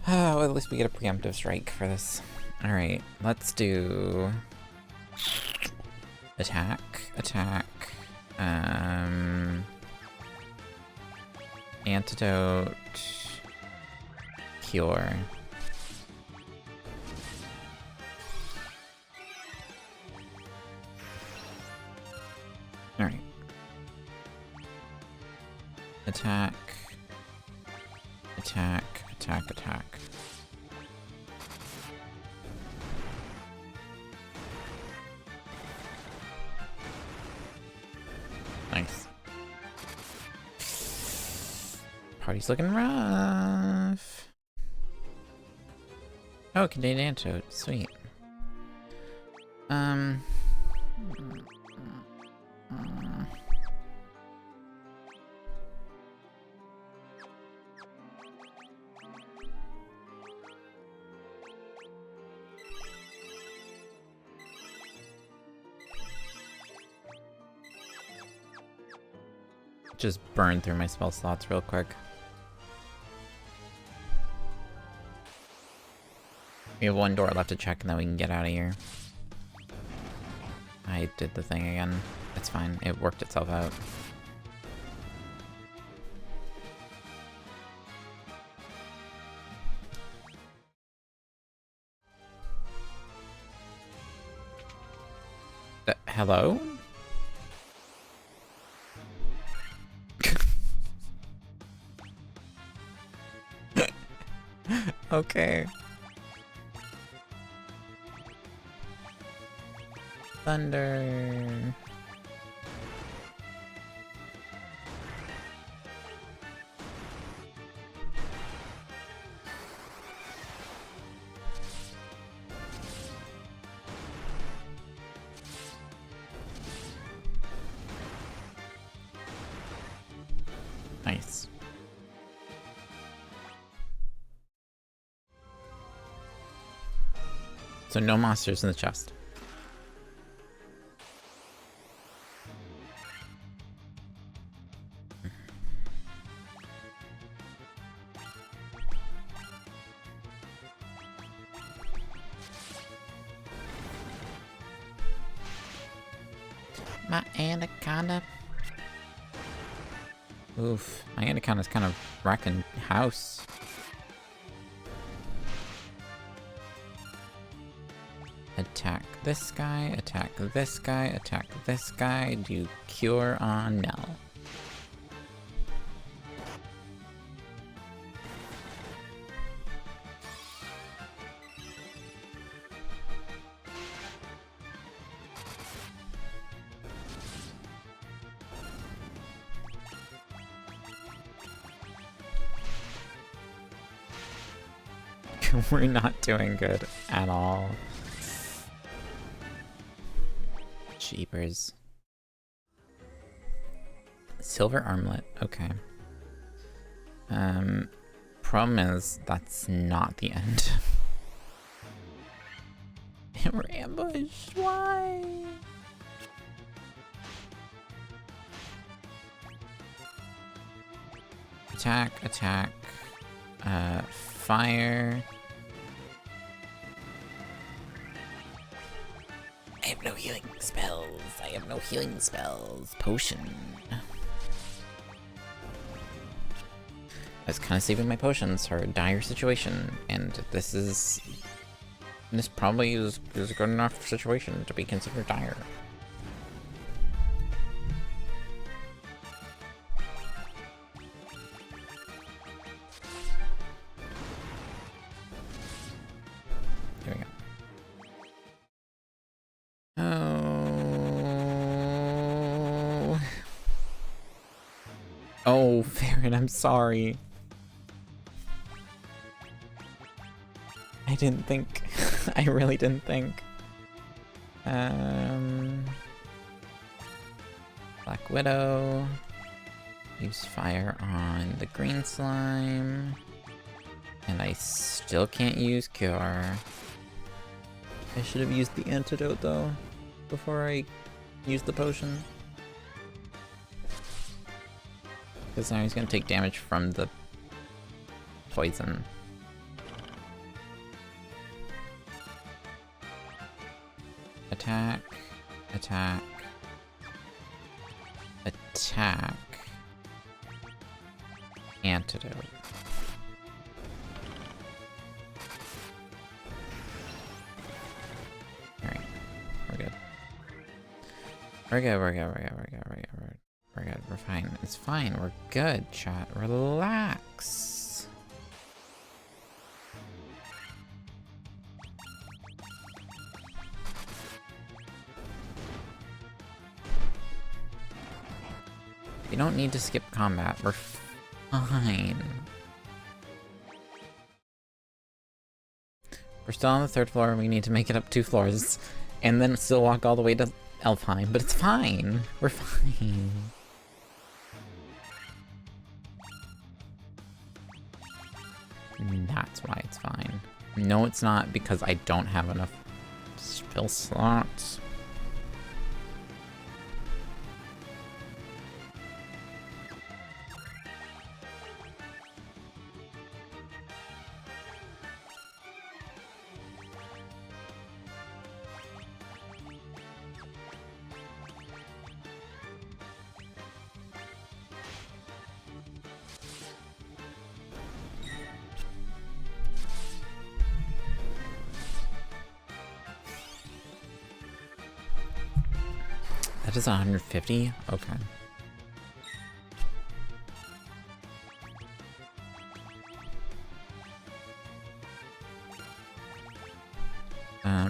Oh, at least we get a preemptive strike for this. Alright, let's do... Attack, attack, antidote, cure. Alright. Attack, attack, attack, attack. Nice. Party's looking rough. Oh, contained antidote. Sweet. Just burn through my spell slots real quick. We have one door left to check and then we can get out of here. I did the thing again. It's fine. It worked itself out. Hello? Okay. Thunder. Nice. So no monsters in the chest. My anaconda. Oof, my anaconda's kind of wrecking house. Attack this guy, attack this guy, attack this guy. Do cure on Nell. We're not doing good at all. Jeepers. Silver armlet, okay. Problem is, that's not the end. We're ambushed, why? Attack, attack. Fire. I have no healing spells. I have no healing spells. Potion. I was kind of saving my potions for a dire situation, and this probably is a good enough situation to be considered dire. There we go. Oh, Farron, I'm sorry. I didn't think. I really didn't think. Black Widow. Use fire on the green slime. And I still can't use cure. I should have used the antidote though, before I used the potion. Because now he's gonna take damage from the poison. Attack, attack, attack, antidote. Alright, we're good. We're good, we're good, we're good, we're good, we're good, we're good, we're fine. It's fine, we're good, chat. Relax. You don't need to skip combat, we're fine. We're still on the 3rd floor and we need to make it up 2 floors. And then still walk all the way to Elfheim, but it's fine. We're fine. That's why it's fine. No, it's not, because I don't have enough spell slots. That is 150? Okay.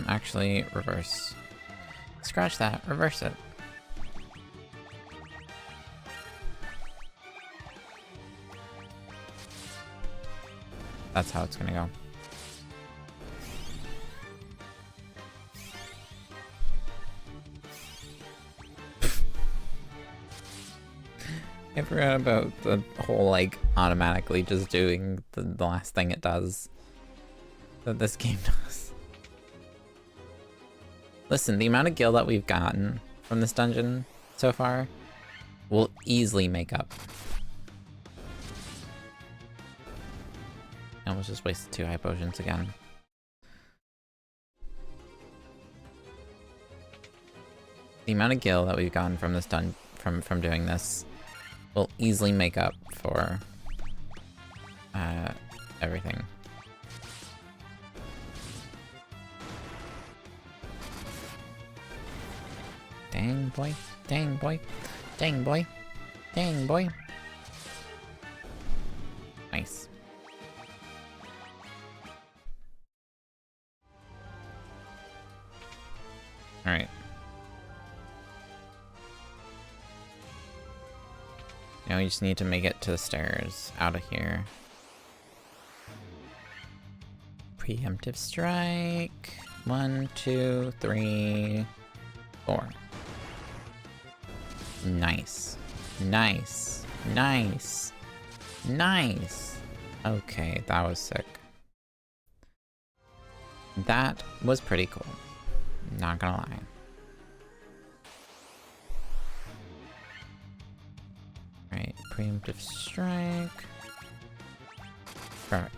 Actually, reverse. Scratch that, reverse it. That's how it's gonna go. I forgot about the whole, like, automatically just doing the last thing it does. That this game does. Listen, the amount of gil that we've gotten from this dungeon so far will easily make up. I almost just wasted 2 high potions again. The amount of gil that we've gotten from this from doing this will easily make up for everything. Dang boy, dang boy, dang boy, dang boy. Nice. Alright. Now we just need to make it to the stairs out of here. Preemptive strike. 1, 2, 3, 4. Nice. Nice. Nice. Nice. Okay, that was sick. That was pretty cool. Not gonna lie. Right, preemptive strike. Perfect.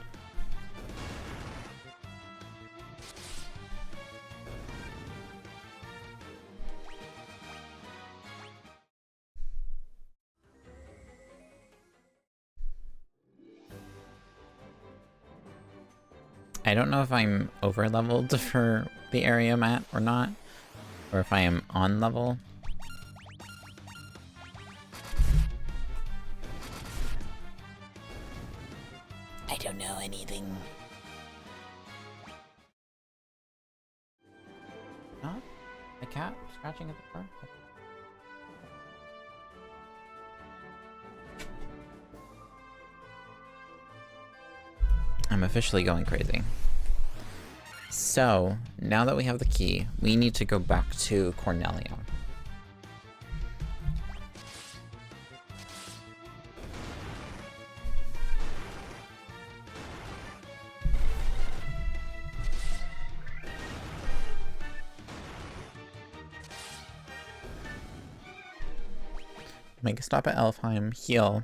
I don't know if I'm over leveled for the area I'm at or not, or if I am on level. I don't know anything. Not a cat scratching at the door. I'm officially going crazy. So, now that we have the key, we need to go back to Cornelia. Make a stop at Elfheim, heal.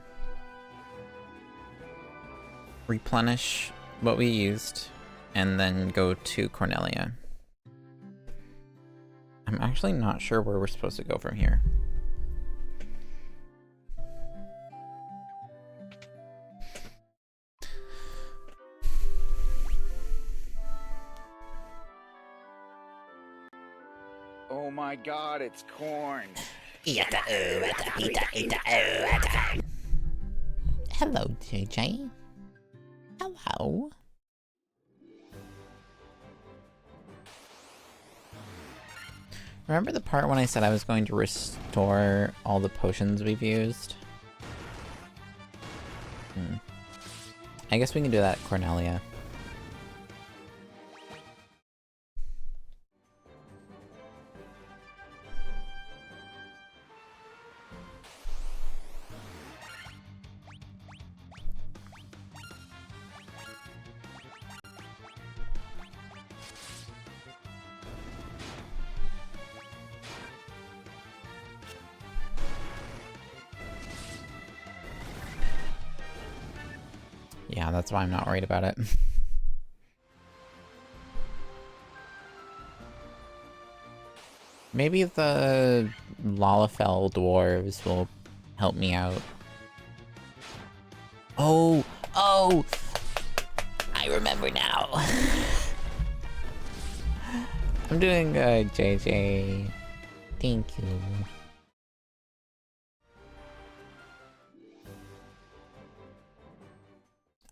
Replenish what we used, and then go to Cornelia. I'm actually not sure where we're supposed to go from here. Oh my god, it's corn. Hello, JJ. Hello. Remember the part when I said I was going to restore all the potions we've used? I guess we can do that at Cornelia. Yeah, that's why I'm not worried about it. Maybe the Lalafell dwarves will help me out. Oh! Oh! I remember now. I'm doing good, JJ. Thank you.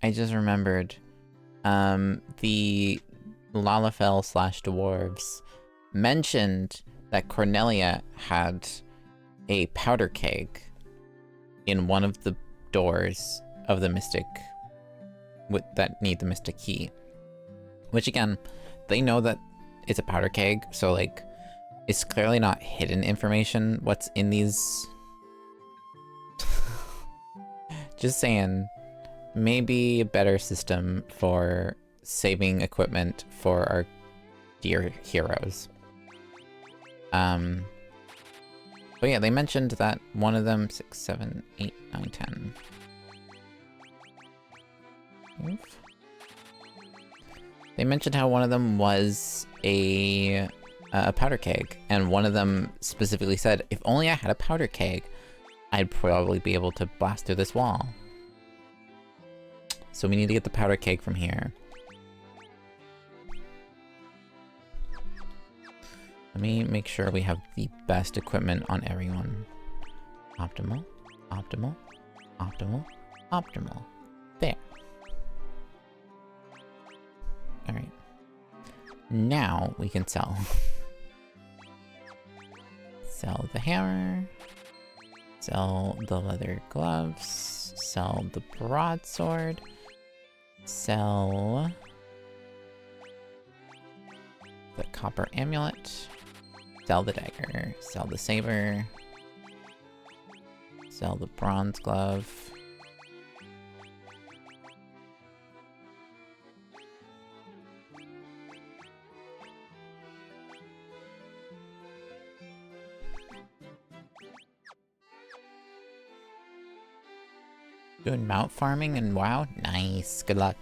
I just remembered, the Lalafell / dwarves mentioned that Cornelia had a powder keg in one of the doors of the Mystic that need the Mystic key. Which again, they know that it's a powder keg, so like, it's clearly not hidden information what's in these Just saying, maybe a better system for saving equipment for our dear heroes. But yeah, they mentioned that one of them, 6, 7, 8, 9, 10. Oof. They mentioned how one of them was a powder keg, and one of them specifically said, if only I had a powder keg, I'd probably be able to blast through this wall. So we need to get the powder keg from here. Let me make sure we have the best equipment on everyone. Optimal, optimal, optimal, optimal. There. Alright. Now we can sell. Sell the hammer. Sell the leather gloves. Sell the broadsword. Sell the copper amulet. Sell the dagger. Sell the saber. Sell the bronze glove. Doing mount farming and WoW? Nice. Good luck.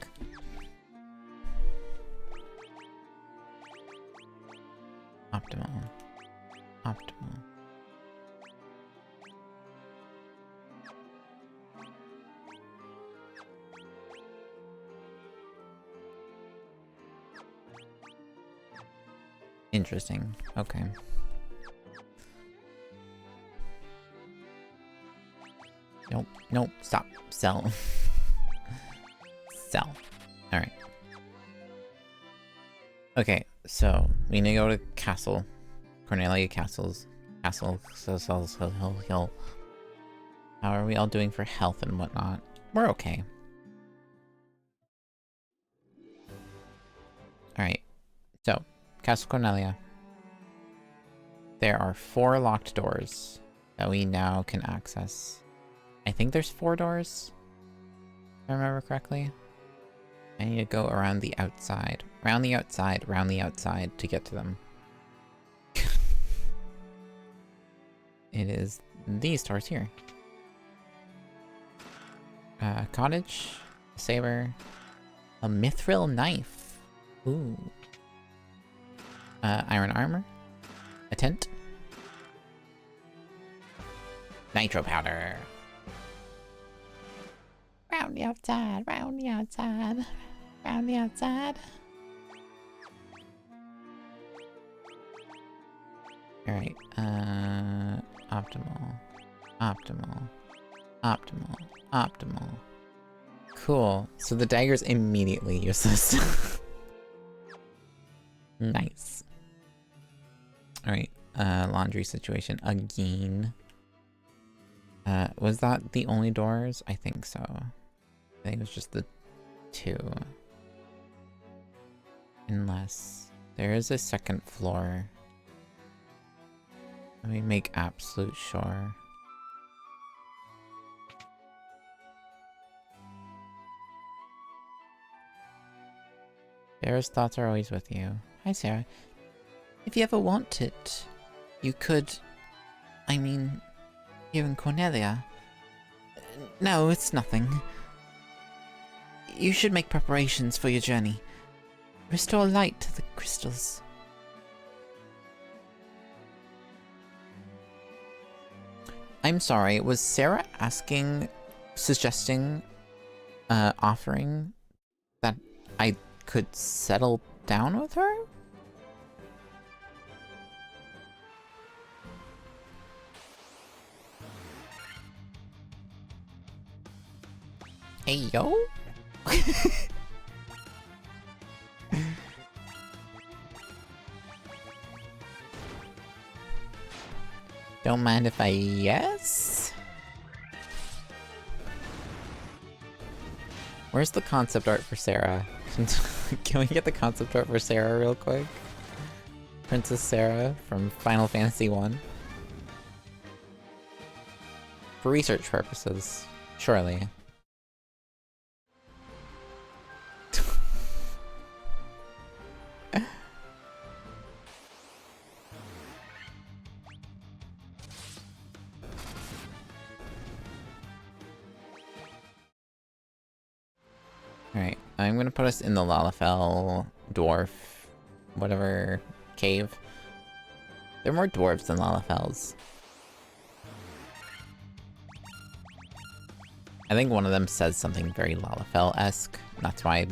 Optimal. Optimal. Interesting. Okay. Nope. Nope. Stop. Sell. Sell. Alright. Okay, so we need to go to Castle. Cornelia Castle's. Castle. Hill. How are we all doing for health and whatnot? We're okay. Alright. So, Castle Cornelia. There are 4 locked doors that we now can access. I think there's 4 doors, if I remember correctly. I need to go around the outside. Round the outside, round the outside to get to them. It is these doors here. Cottage, a saber, a mithril knife. Ooh. Iron armor, a tent, nitro powder. Round the outside, round the outside, round the outside. Alright, optimal, optimal, optimal, optimal. Cool, so the dagger's immediately useless. Nice. Alright, laundry situation again. Was that the only doors? I think so. I think it was just the 2. Unless there is a second floor. Let me make absolute sure. Sarah's thoughts are always with you. Hi, Sarah. If you ever wanted, you could... I mean, here in Cornelia. No, it's nothing. You should make preparations for your journey. Restore light to the crystals. I'm sorry, was Sarah suggesting, offering that I could settle down with her? Hey, yo? Don't mind if I yes? Where's the concept art for Sarah? Can we get the concept art for Sarah real quick? Princess Sarah from Final Fantasy 1. For research purposes, surely. I'm gonna put us in the Lalafell dwarf, whatever, cave. There are more dwarves than Lalafells. I think one of them says something very Lalafell-esque. That's why I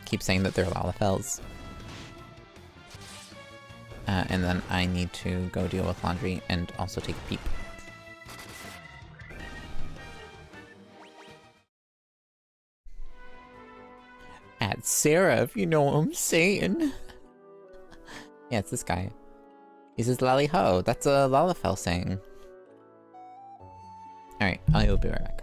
keep saying that they're Lalafells. And then I need to go deal with laundry and also take a peep. At Sarah, if you know what I'm saying. Yeah, it's this guy. He says Lally Ho. That's a Lalafell saying. Alright, I'll be right back.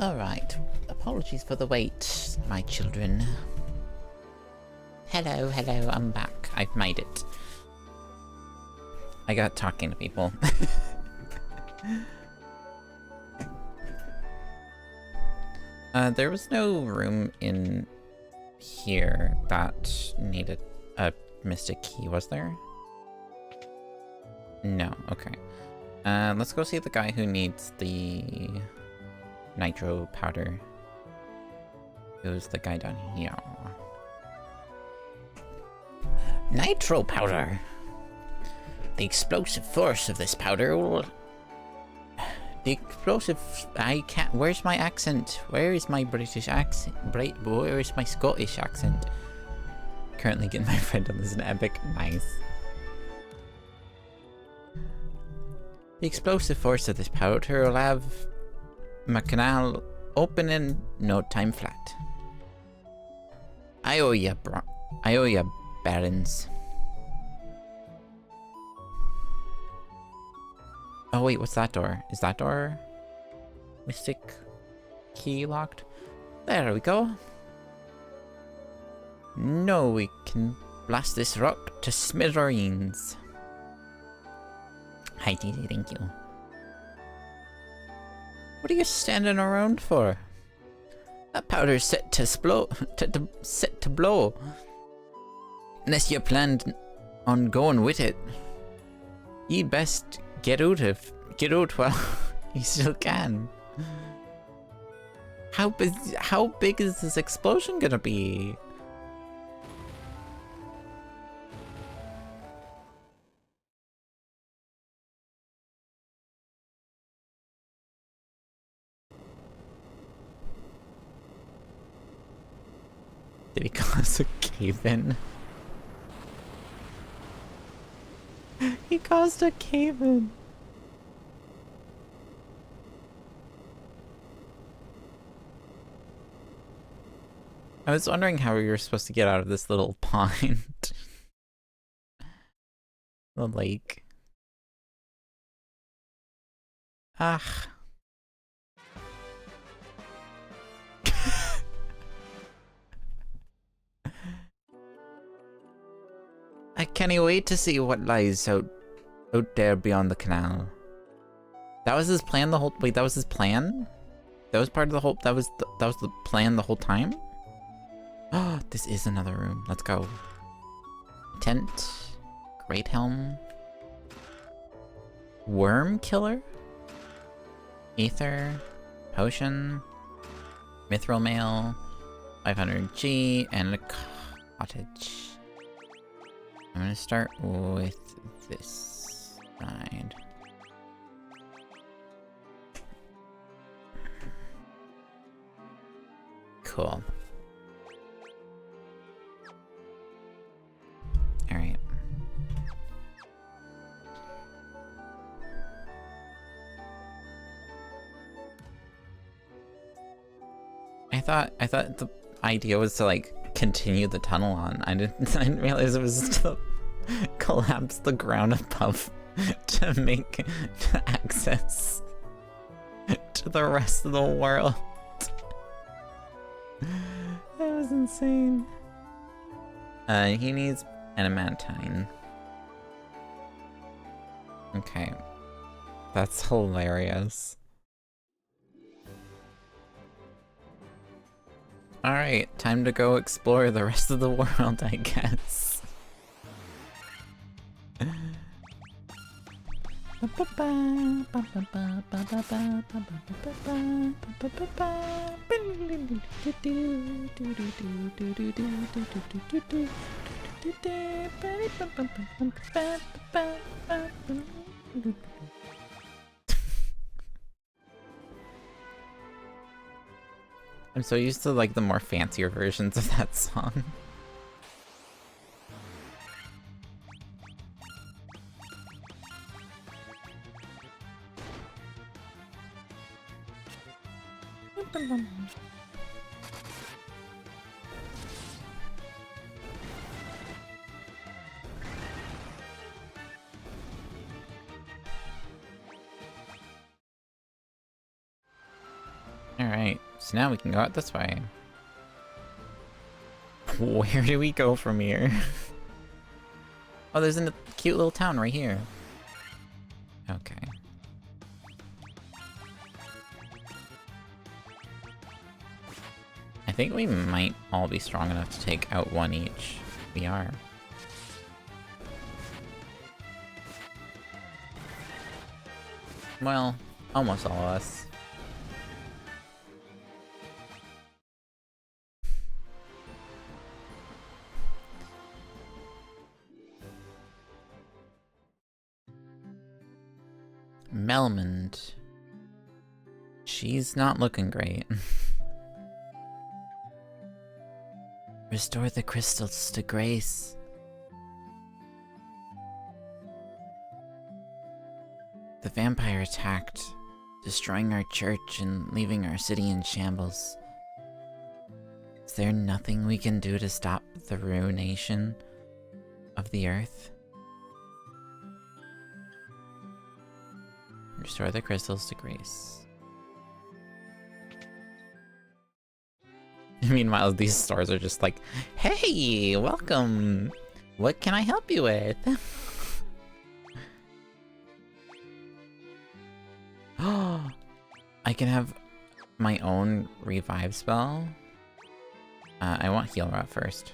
Alright, apologies for the wait, my children. Hello, I'm back. I've made it. I got talking to people. There was no room in here that needed a mystic key, was there? No, okay. Let's go see the guy who needs the nitro powder. Who's the guy down here? Nitro powder! The explosive force of this powder will... The explosive... I can't... Where's my accent? Where is my British accent? Where is my Scottish accent? Currently getting my friend on this epic. Nice. The explosive force of this powder will have my canal open in no time flat. I owe ya, barons. Oh wait, what's that door? Is that door mystic key locked? There we go. No, we can blast this rock to smithereens. Hi, Daisy, thank you. What are you standing around for? That powder's set to set to blow. Unless you planned on going with it. You'd best get out while you still can. How big is this explosion gonna be? Did he cause a cave-in? He caused a cave-in. I was wondering how we were supposed to get out of this little pond. The lake. Ah. I can't wait to see what lies out there beyond the canal. That was his plan the whole— wait, that was his plan? That was part of the whole— that was the plan the whole time? Oh, this is another room. Let's go. Tent. Great Helm. Worm Killer? Ether. Potion. Mithril Mail. 500G. And a cottage. I'm gonna start with this side. Cool. Alright. I thought the idea was to like continue the tunnel on. I didn't realize it was to collapse the ground above to make access to the rest of the world. That was insane. He needs adamantine. Okay. That's hilarious. Alright, time to go explore the rest of the world, I guess. I'm so used to like the more fancier versions of that song. Alright, so now we can go out this way. Where do we go from here? Oh, there's a cute little town right here. Okay. I think we might all be strong enough to take out one each. We are. Well, almost all of us. Melmond. She's not looking great. Restore the crystals to Grace. The vampire attacked, destroying our church and leaving our city in shambles. Is there nothing we can do to stop the ruination of the earth? Restore the crystals to Grace. Meanwhile, these stores are just like, hey, welcome! What can I help you with? Oh, I can have my own revive spell. I want heal rot first.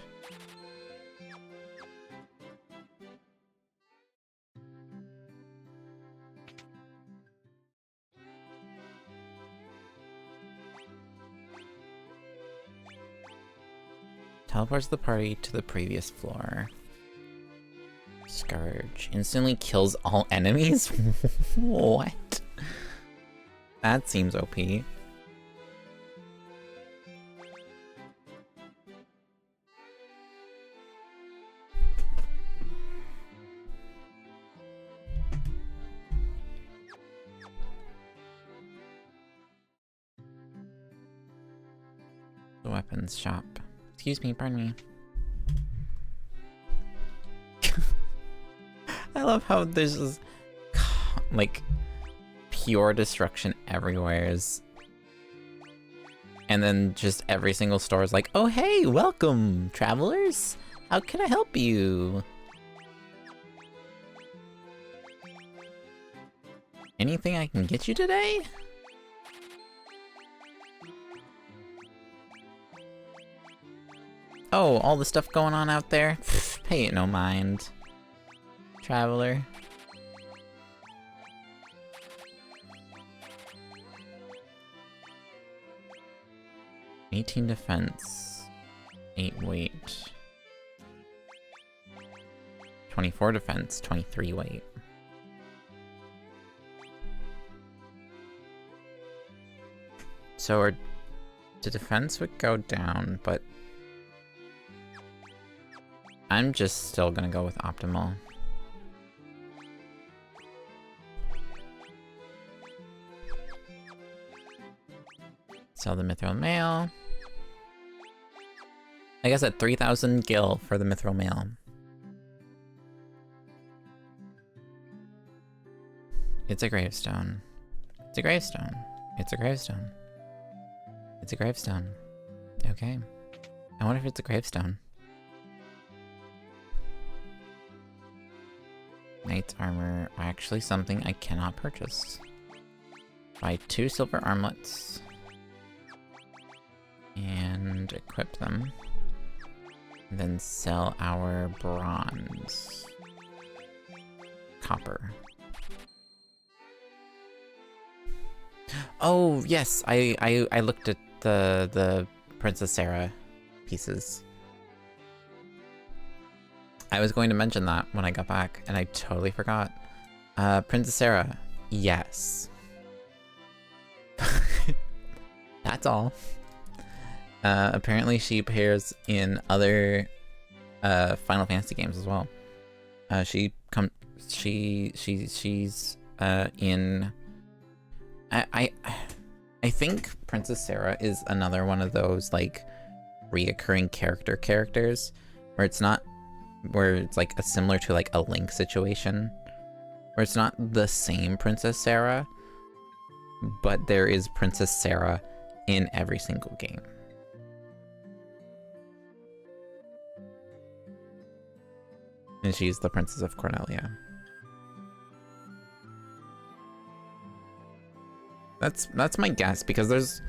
Teleports the party to the previous floor. Scourge. Instantly kills all enemies? What? That seems OP. The weapons shop. Excuse me, pardon me. I love how there's just, like, pure destruction everywhere. And then just every single store is like, oh hey, welcome, travelers! How can I help you? Anything I can get you today? Oh, all the stuff going on out there? Pfft, pay it no mind. Traveler. $18 defense. 8 weight. 24 defense, 23 weight. So the defense would go down, but I'm just still gonna go with optimal. Sell the mithril mail. I guess at 3,000 gil for the mithril mail. It's a gravestone. It's a gravestone. It's a gravestone. It's a gravestone. Okay. I wonder if it's a gravestone. Knight's armor, actually something I cannot purchase. Buy 2 silver armlets. And equip them. And then sell our bronze. Copper. Oh, yes! I looked at the Princess Sarah pieces. I was going to mention that when I got back, and I totally forgot. Princess Sarah, yes. That's all. Apparently she appears in other Final Fantasy games as well. She's in... I think Princess Sarah is another one of those, like, reoccurring characters, where it's not... where it's like similar to like a Link situation, where it's not the same Princess Sarah, but there is Princess Sarah in every single game. And she's the Princess of Cornelia. That's my guess, because there's,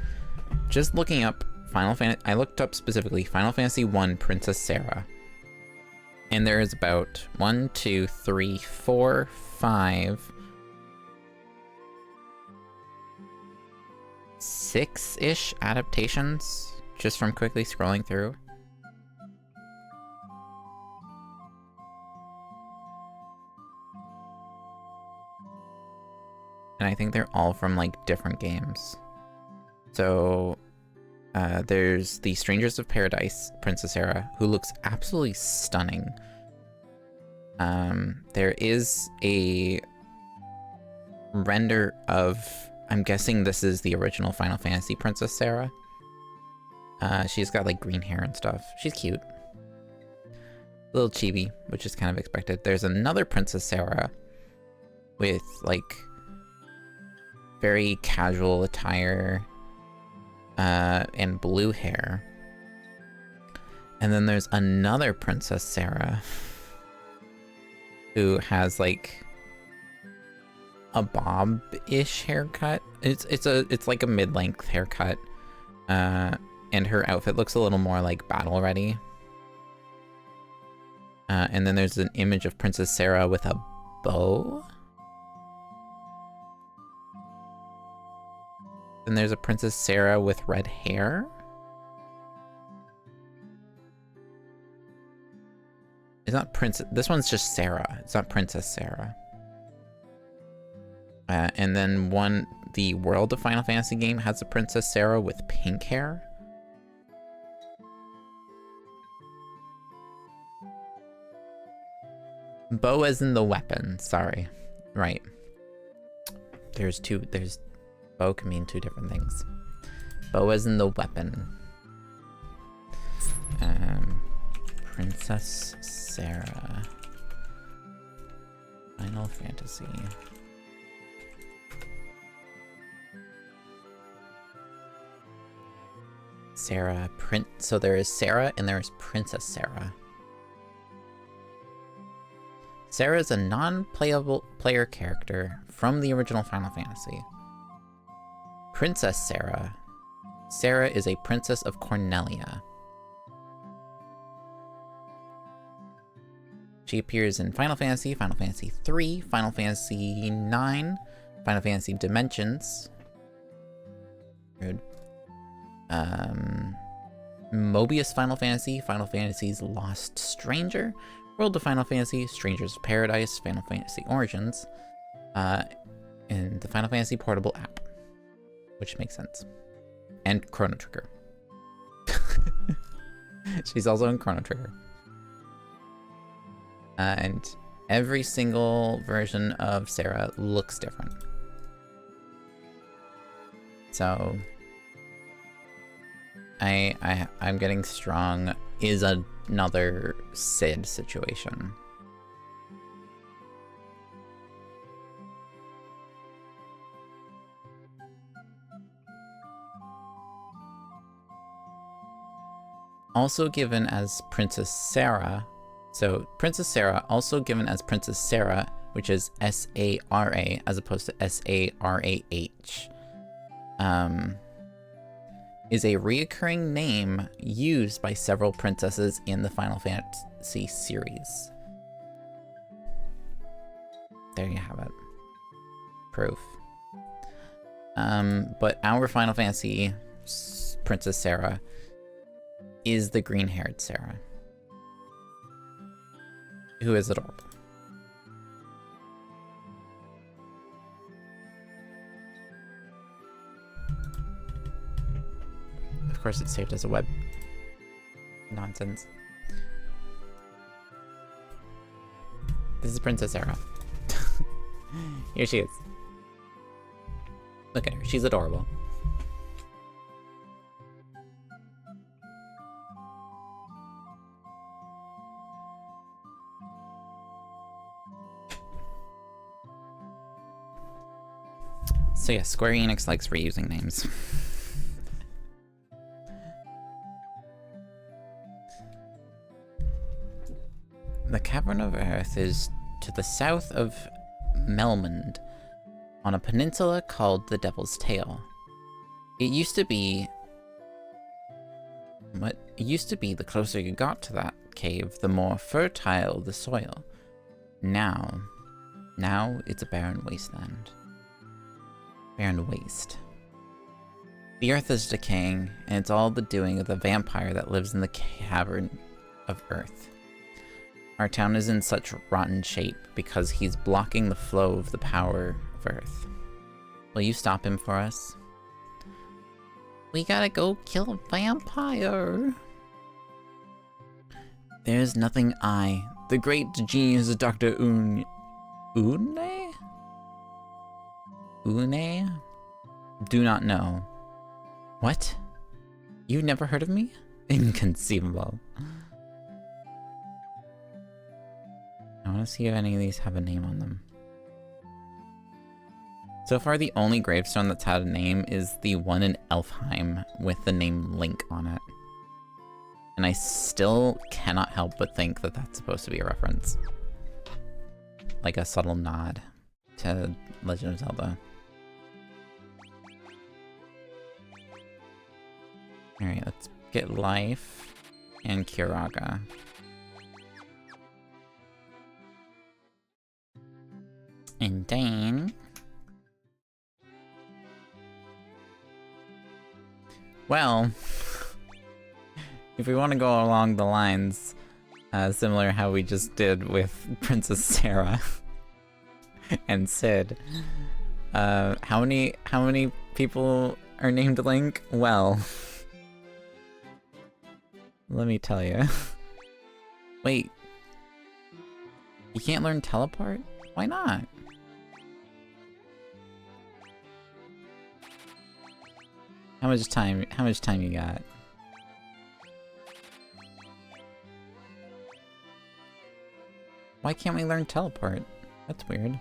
just looking up Final Fantasy, I looked up specifically Final Fantasy 1 Princess Sarah. And there is about 1, 2, 3, 4, 5, 6-ish adaptations, just from quickly scrolling through. And I think they're all from, like, different games. So, there's the Strangers of Paradise Princess Sarah, who looks absolutely stunning. There is a render of, I'm guessing this is the original Final Fantasy Princess Sarah. She's got, like, green hair and stuff. She's cute. A little chibi, which is kind of expected. There's another Princess Sarah with, like, very casual attire, and blue hair. And then there's another Princess Sarah who has, like, a bob-ish haircut. It's like a mid-length haircut. And her outfit looks a little more like battle ready. And then there's an image of Princess Sarah with a bow. Then there's a Princess Sarah with red hair. It's not Princess. This one's just Sarah. It's not Princess Sarah. And then the World of Final Fantasy game has a Princess Sarah with pink hair. Bow as in the weapon. Sorry. Right. There's bow can mean two different things. Bow as in the weapon. Princess Sarah. Final Fantasy. Sarah, so there is Sarah and there is Princess Sarah. Sarah is a non-playable player character from the original Final Fantasy. Princess Sarah. Sarah is a princess of Cornelia. She appears in Final Fantasy, Final Fantasy III, Final Fantasy IX, Final Fantasy Dimensions. Rude. Mobius Final Fantasy, Final Fantasy's Lost Stranger, World of Final Fantasy, Strangers of Paradise, Final Fantasy Origins, and the Final Fantasy Portable app, which makes sense. And Chrono Trigger. She's also in Chrono Trigger. And every single version of Sarah looks different. So I'm getting strong is another Sid situation. Also given as Princess Sarah, so Princess Sarah, also given as Princess Sarah, which is S-A-R-A as opposed to S-A-R-A-H, is a reoccurring name used by several princesses in the Final Fantasy series. There you have it. Proof. But our Final Fantasy Princess Sarah is the green-haired Sarah, who is adorable. Of course, it's saved as a web. Nonsense. This is Princess Sarah. Here she is. Look at her. She's adorable. So yeah, Square Enix likes reusing names. The Cavern of Earth is to the south of Melmond, on a peninsula called the Devil's Tail. It used to be... the closer you got to that cave, the more fertile the soil. Now it's a barren wasteland. Barren waste. The earth is decaying, and it's all the doing of the vampire that lives in the Cavern of Earth. Our town is in such rotten shape because he's blocking the flow of the power of Earth. Will you stop him for us? We gotta go kill a vampire. There's nothing the great genius Dr. Une? Do not know. What? You never heard of me? Inconceivable. I want to see if any of these have a name on them. So far, the only gravestone that's had a name is the one in Elfheim with the name Link on it. And I still cannot help but think that that's supposed to be a reference. Like a subtle nod to Legend of Zelda. Alright, let's get Life and Kiraga. And Dane. Well, if we want to go along the lines similar how we just did with Princess Sarah and Sid, how many people are named Link? Well, let me tell you. Wait, you can't learn teleport? Why not? How much time you got? Why can't we learn teleport? That's weird.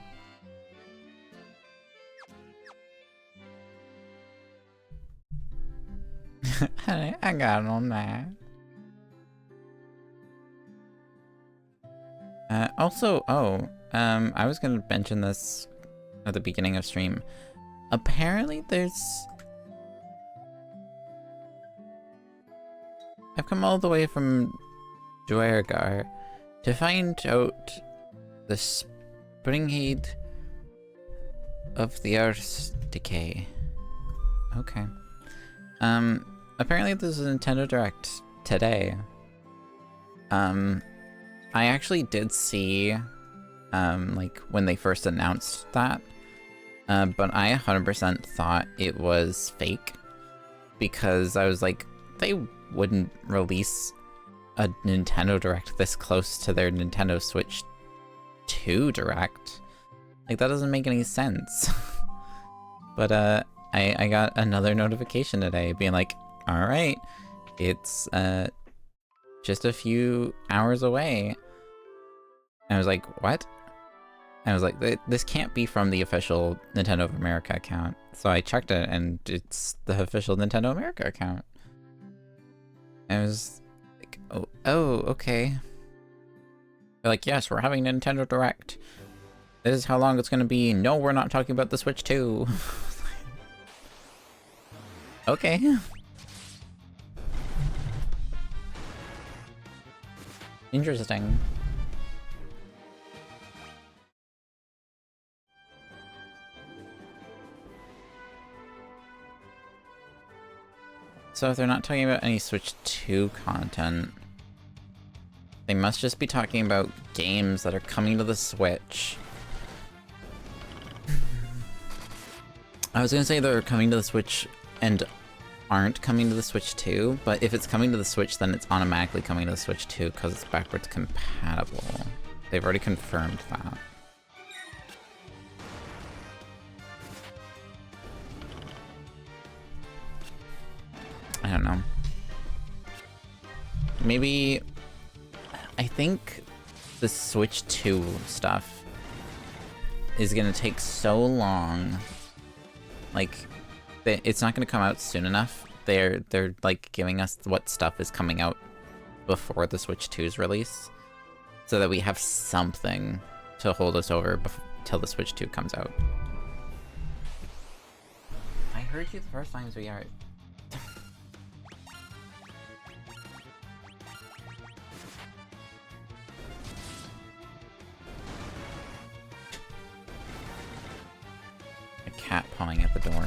I got it on that. Also, I was gonna mention this at the beginning of stream. Apparently I've come all the way from Duergar to find out the springhead of the Earth's decay. Okay. Apparently there's a Nintendo Direct today. I actually did see, like, when they first announced that, but I 100% thought it was fake, because I was like, they wouldn't release a Nintendo Direct this close to their Nintendo Switch 2 Direct. Like, that doesn't make any sense. But, I got another notification today being like, alright, it's, just a few hours away. And I was like, what? And I was like, this can't be from the official Nintendo of America account. So I checked it, and it's the official Nintendo America account. And I was like, oh, okay. They're like, yes, we're having Nintendo Direct. This is how long it's gonna be. No, we're not talking about the Switch 2. Okay. Interesting. So if they're not talking about any Switch 2 content, they must just be talking about games that are coming to the Switch. I was gonna say they're coming to the Switch and aren't coming to the Switch 2, but if it's coming to the Switch, then it's automatically coming to the Switch 2 because it's backwards compatible. They've already confirmed that. I don't know. Maybe... I think the Switch 2 stuff is gonna take so long. Like, it's not gonna come out soon enough. They're like giving us what stuff is coming out before the Switch 2's release. so that we have something to hold us over till the Switch 2 comes out. I heard you the first time, sweetheart. A cat pawing at the door.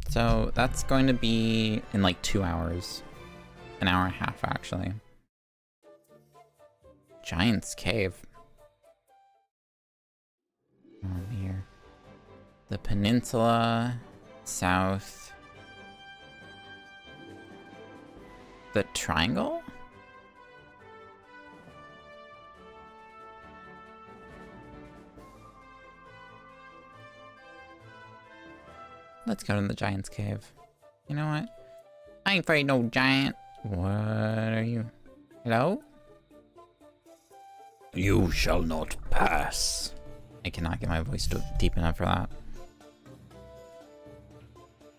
So that's going to be in like 2 hours. An hour and a half, actually. Giant's Cave. Here. The peninsula, south. The triangle? Let's go to the Giant's Cave. You know what? I ain't afraid no giant. What are you? Hello? You shall not pass. I cannot get my voice deep enough for that.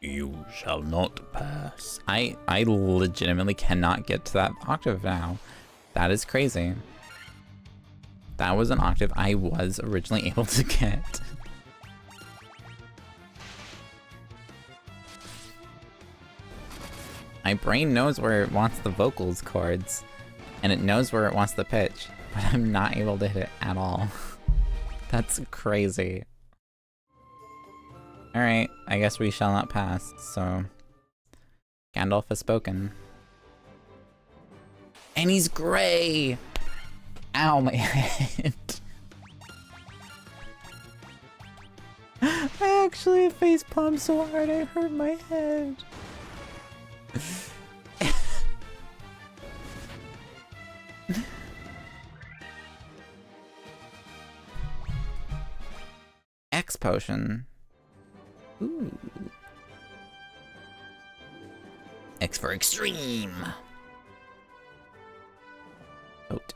You shall not pass. I legitimately cannot get to that octave now. That is crazy. That was an octave I was originally able to get. My brain knows where it wants the vocals chords, and it knows where it wants the pitch, but I'm not able to hit it at all. That's crazy. Alright, I guess we shall not pass, so... Gandalf has spoken. And he's gray! Ow, my head! I actually facepalmed so hard I hurt my head. X potion. Ooh. X for extreme. Oat.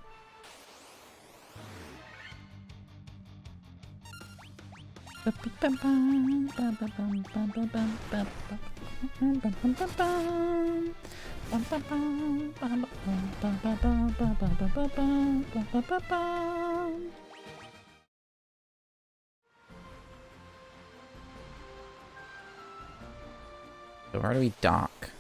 So where do we dock?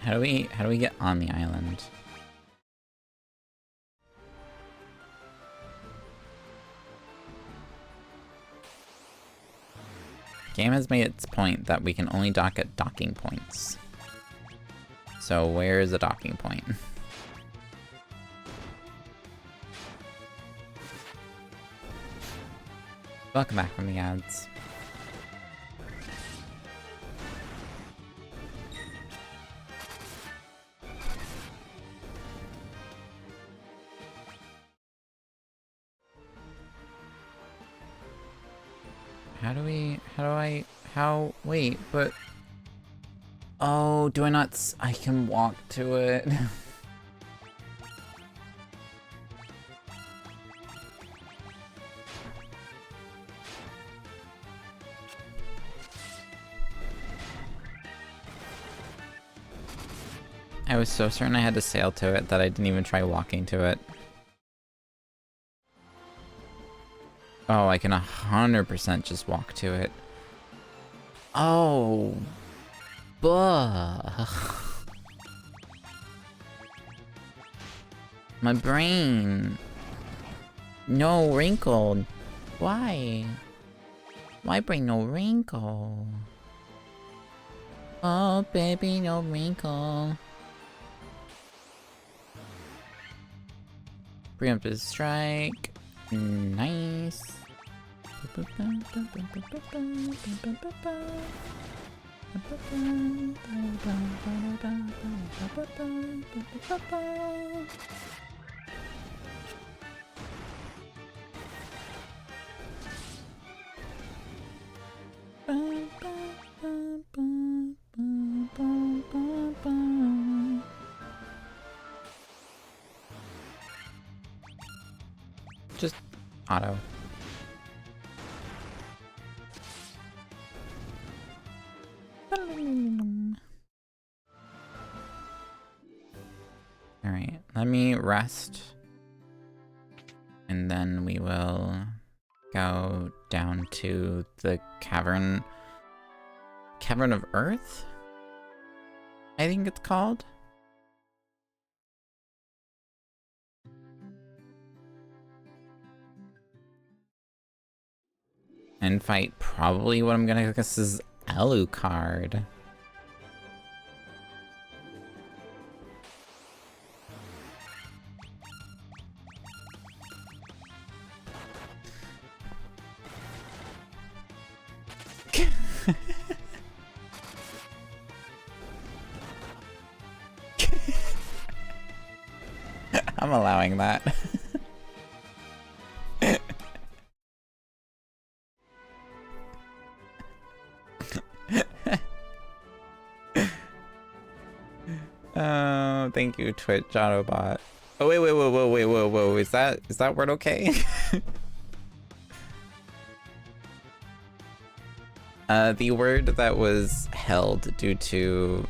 How do we get on the island? Game has made its point that we can only dock at docking points. So where is the docking point? Welcome back from the ads. Wait, but... Oh, do I not I can walk to it. I was so certain I had to sail to it that I didn't even try walking to it. Oh, I can 100% just walk to it. Oh. Buh. My brain. No wrinkle. Why? Why brain no wrinkle? Oh, baby, no wrinkle. Preemptive strike. Nice. Just auto. Alright, let me rest. And then we will go down to the cavern. Cavern of Earth? I think it's called. And fight probably what I'm gonna guess is Alucard. I'm allowing that. Oh, thank you, Twitch Autobot. Oh wait, whoa. Is that word okay? The word that was held due to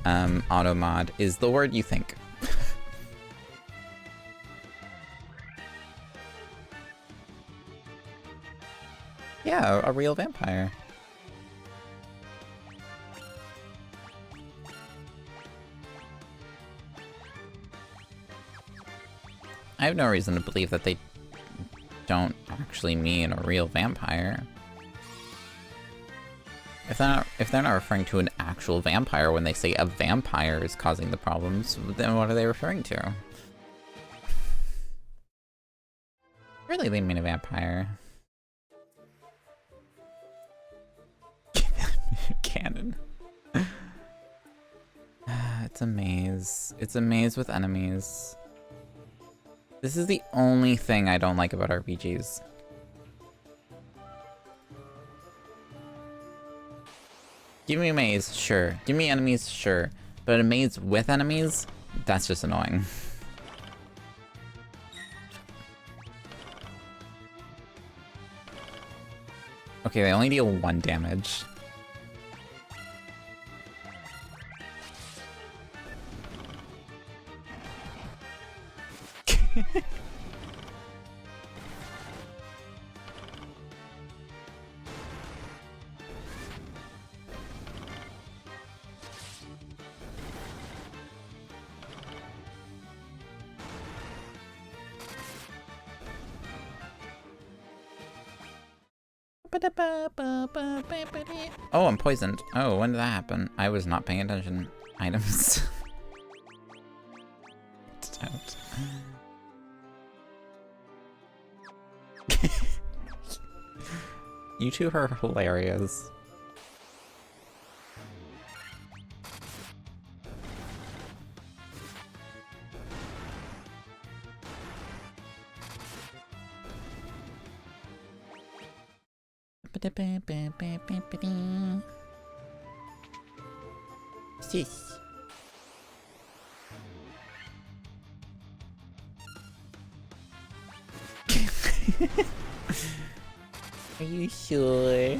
automod is the word you think. Yeah, a real vampire. I have no reason to believe that they don't actually mean a real vampire. If they're not referring to an actual vampire when they say a vampire is causing the problems, then what are they referring to? Really, they mean a vampire. Cannon. It's a maze. It's a maze with enemies. This is the only thing I don't like about RPGs. Give me a maze, sure. Give me enemies, sure. But a maze with enemies? That's just annoying. Okay, they only deal 1 damage. Oh, I'm poisoned. Oh, when did that happen? I was not paying attention. Items. Out. You two are hilarious. Sis. Are you sure?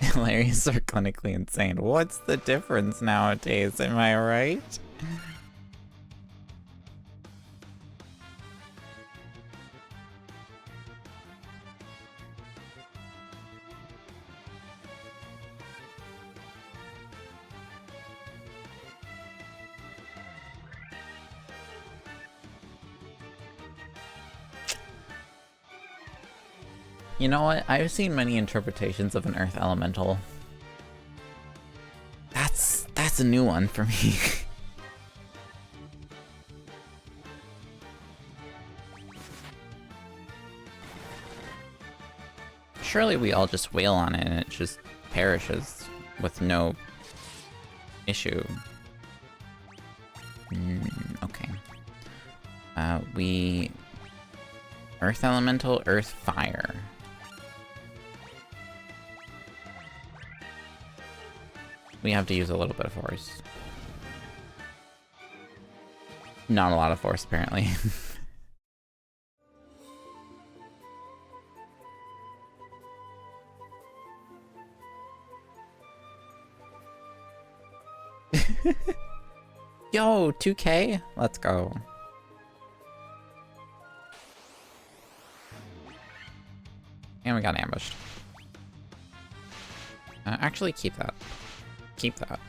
Hilarious or clinically insane. What's the difference nowadays, am I right? You know what? I've seen many interpretations of an earth elemental. That's a new one for me. Surely we all just wail on it and it just perishes with no issue. Okay. We... Earth elemental, earth fire. we have to use a little bit of force. Not a lot of force, apparently. Yo, 2K? Let's go. And we got ambushed. Actually, keep that. Keep that.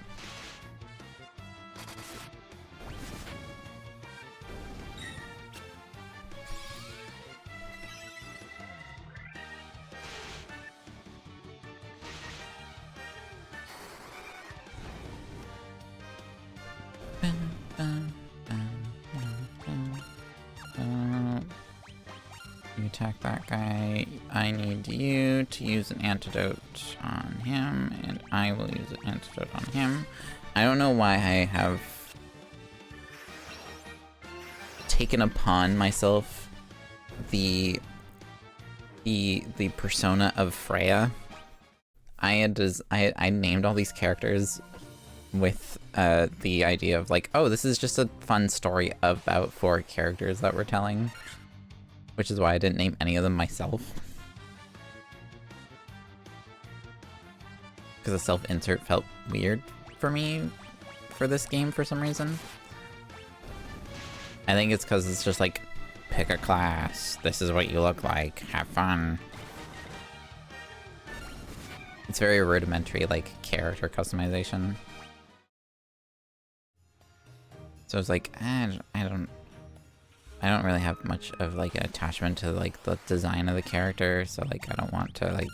You attack that guy. I need you to use an antidote on him, and I will use an antidote on him. I don't know why I have taken upon myself the persona of Freya. I named all these characters with the idea of like, oh, this is just a fun story about 4 characters that we're telling, which is why I didn't name any of them myself. Because a self-insert felt weird for me for this game for some reason. I think it's because it's just like, pick a class, this is what you look like, have fun. It's very rudimentary, like, character customization. So it's like, I don't really have much of like an attachment to like the design of the character, so like I don't want to like,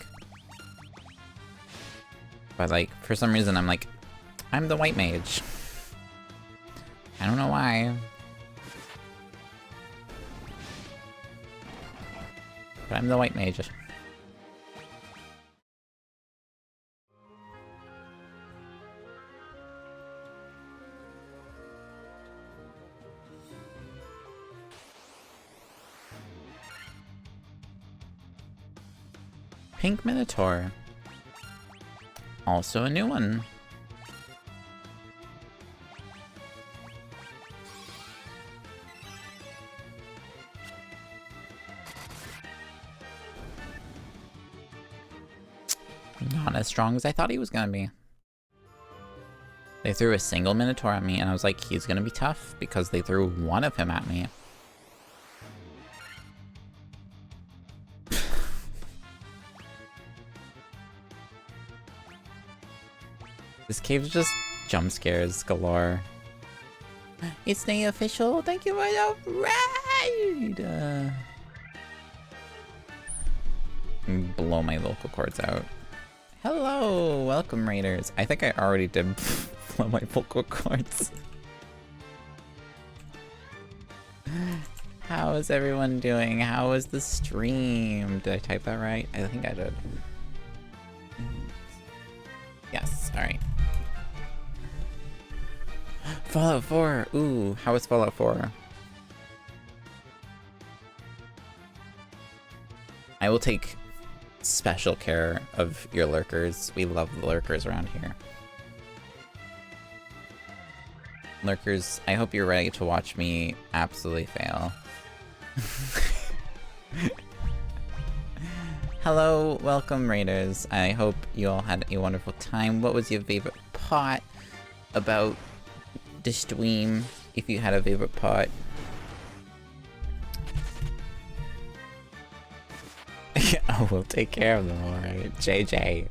but like for some reason I'm like, I'm the white mage. I don't know why, but I'm the white mage. Pink Minotaur. Also a new one. Not as strong as I thought he was gonna be. They threw a single Minotaur at me and I was like, he's gonna be tough because they threw one of him at me. This cave's just jump scares galore. It's the official. Thank you for the ride. Blow my vocal cords out. Hello, welcome raiders. I think I already did blow my vocal cords. How is everyone doing? How was the stream? Did I type that right? I think I did. Yes, alright. Fallout 4! Ooh, how is Fallout 4? I will take special care of your lurkers. We love the lurkers around here. Lurkers, I hope you're ready to watch me absolutely fail. Hello, welcome raiders. I hope you all had a wonderful time. What was your favorite part about the stream, if you had a favorite part? Oh, we'll take care of them, alright. JJ.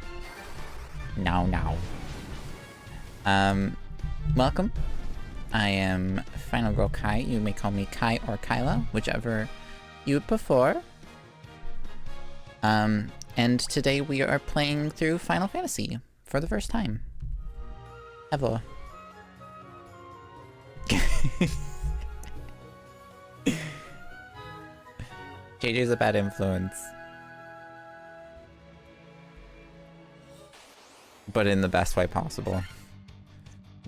Now. Welcome. I am Final Girl Kai. You may call me Kai or Kyla, whichever you would prefer. And today we are playing through Final Fantasy for the first time. Ever. JJ's a bad influence. But in the best way possible.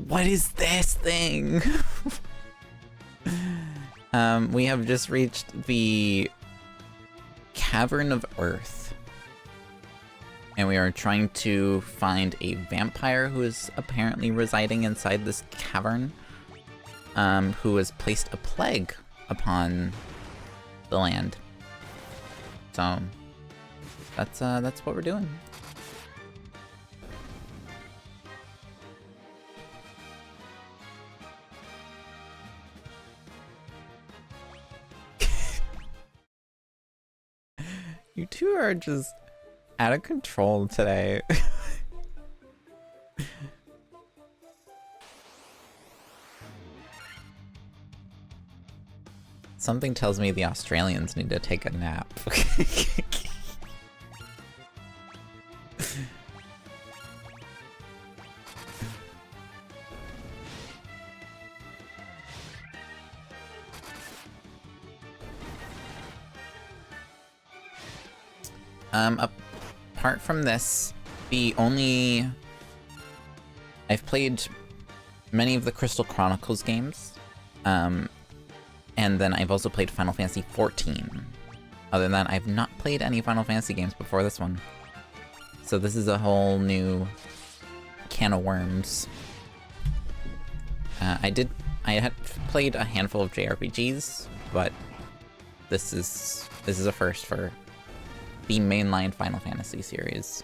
What is this thing? We have just reached the Cavern of Earth. and we are trying to find a vampire who is apparently residing inside this cavern, who has placed a plague upon the land. So that's what we're doing. You two are just out of control today. Something tells me the Australians need to take a nap. Apart from this, I've played many of the Crystal Chronicles games, and then I've also played Final Fantasy XIV. Other than that, I've not played any Final Fantasy games before this one. So this is a whole new can of worms. I had played a handful of JRPGs, but this is a first for the mainline Final Fantasy series.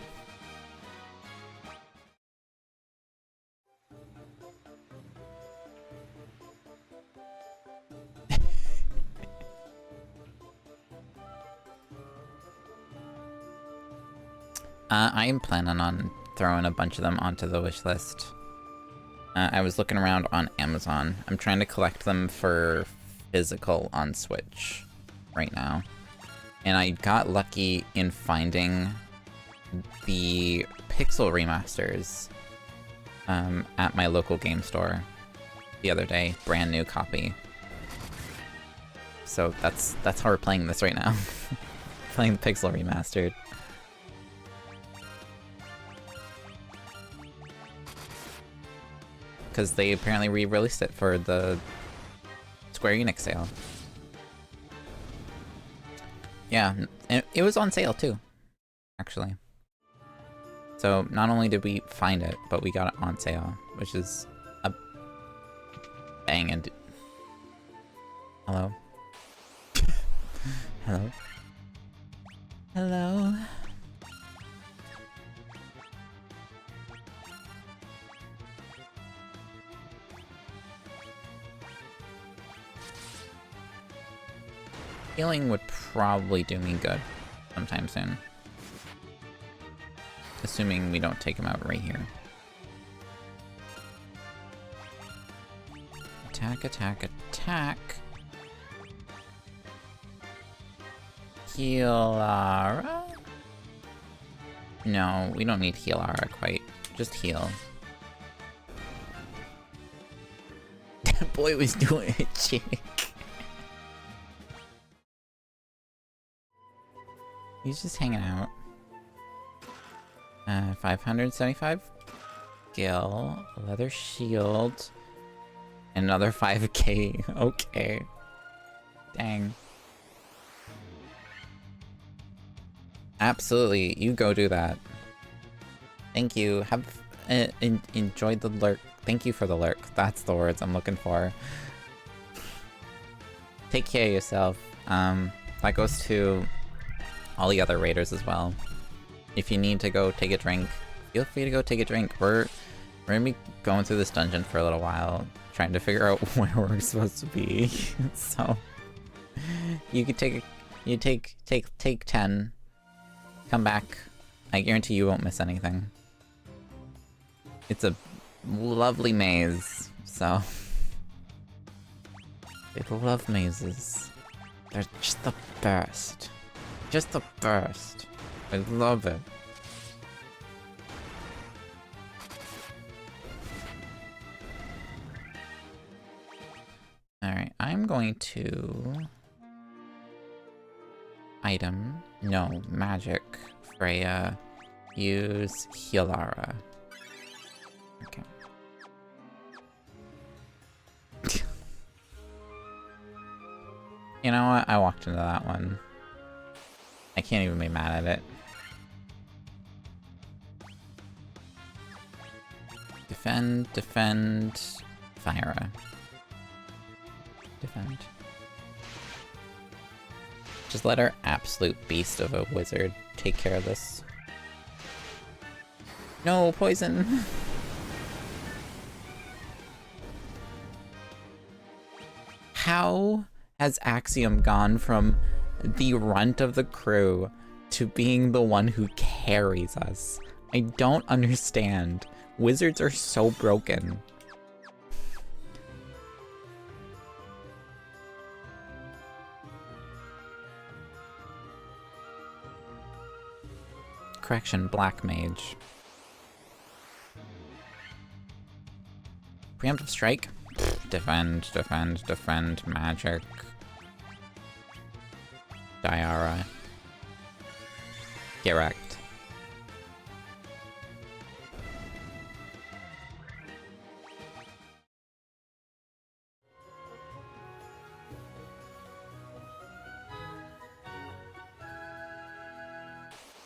I am planning on throwing a bunch of them onto the wish list. I was looking around on Amazon. I'm trying to collect them for physical on Switch right now. And I got lucky in finding the Pixel remasters at my local game store the other day. Brand new copy. So that's how we're playing this right now. Playing the Pixel remastered. Because they apparently re-released it for the Square Enix sale. Yeah, and it was on sale too, actually. So not only did we find it, but we got it on sale, which is a banging. Hello? Hello? Hello? Healing would probably do me good sometime soon. Assuming we don't take him out right here. Attack, attack, attack. Healara? No, we don't need Healara quite. Just heal. That boy was doing a chick. He's just hanging out. 575 gil, leather shield, another 5k. Okay. Dang. Absolutely, you go do that. Thank you. Have enjoyed the lurk. Thank you for the lurk. That's the words I'm looking for. Take care of yourself. That goes to all the other raiders as well. If you need to go take a drink, feel free to go take a drink. We're gonna be going through this dungeon for a little while, trying to figure out where we're supposed to be. So you could take 10, come back. I guarantee you won't miss anything. It's a lovely maze, so I love mazes. They're just the best. Just the best. I love it. Alright, I'm going to... Item. No, magic. Freya. Use Healara. Okay. You know what? I walked into that one. I can't even be mad at it. Defend, defend, Thyra. Defend. Just let our absolute beast of a wizard take care of this. No, poison! How has Axium gone from the runt of the crew to being the one who carries us? I don't understand. Wizards are so broken. Correction, Black Mage. Preemptive Strike? Defend, defend, defend, magic. Diara. Get wrecked.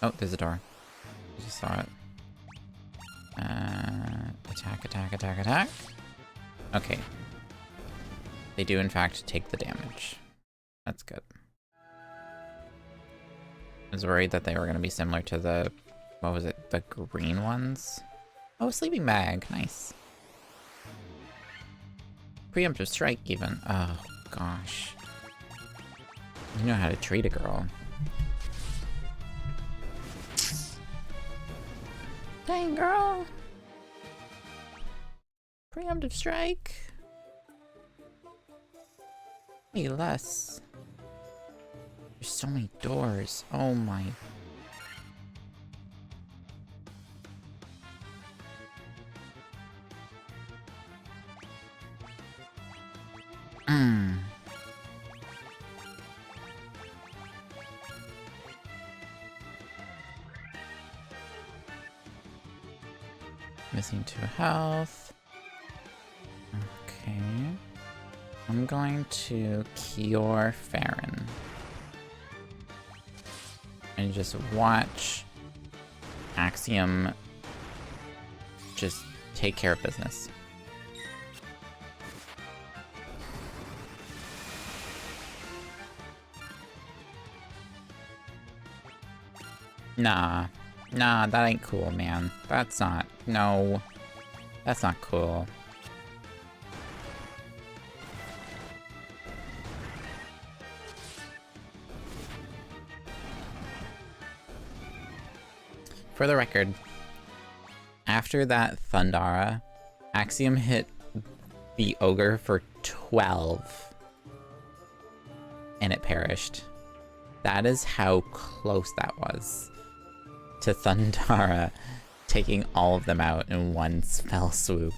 Oh, there's a door. I just saw it. Attack, attack, attack, attack. Okay. They do in fact take the damage. That's good. I was worried that they were going to be similar to the, what was it, the green ones? Oh, sleeping bag, nice. Preemptive strike even. Oh, gosh. You know how to treat a girl. Dang, girl! Preemptive strike! Hey, less. There's so many doors. Oh my. Missing 2 health. Okay. I'm going to cure Farron. And just watch Axium just take care of business. Nah. Nah, that ain't cool, man. That's not... No. That's not cool. For the record, after that Thundara, Axiom hit the ogre for 12 and it perished. That is how close that was to Thundara taking all of them out in one spell swoop.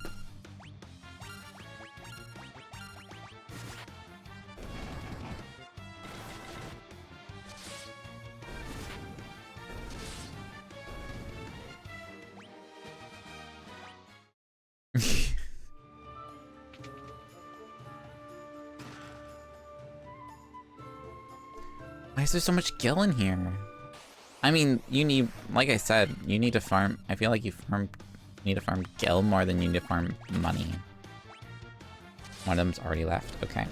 Why is there so much gil in here? I mean, you need, like I said, you need to farm. I feel like you need to farm gil more than you need to farm money. One of them's already left. Okay.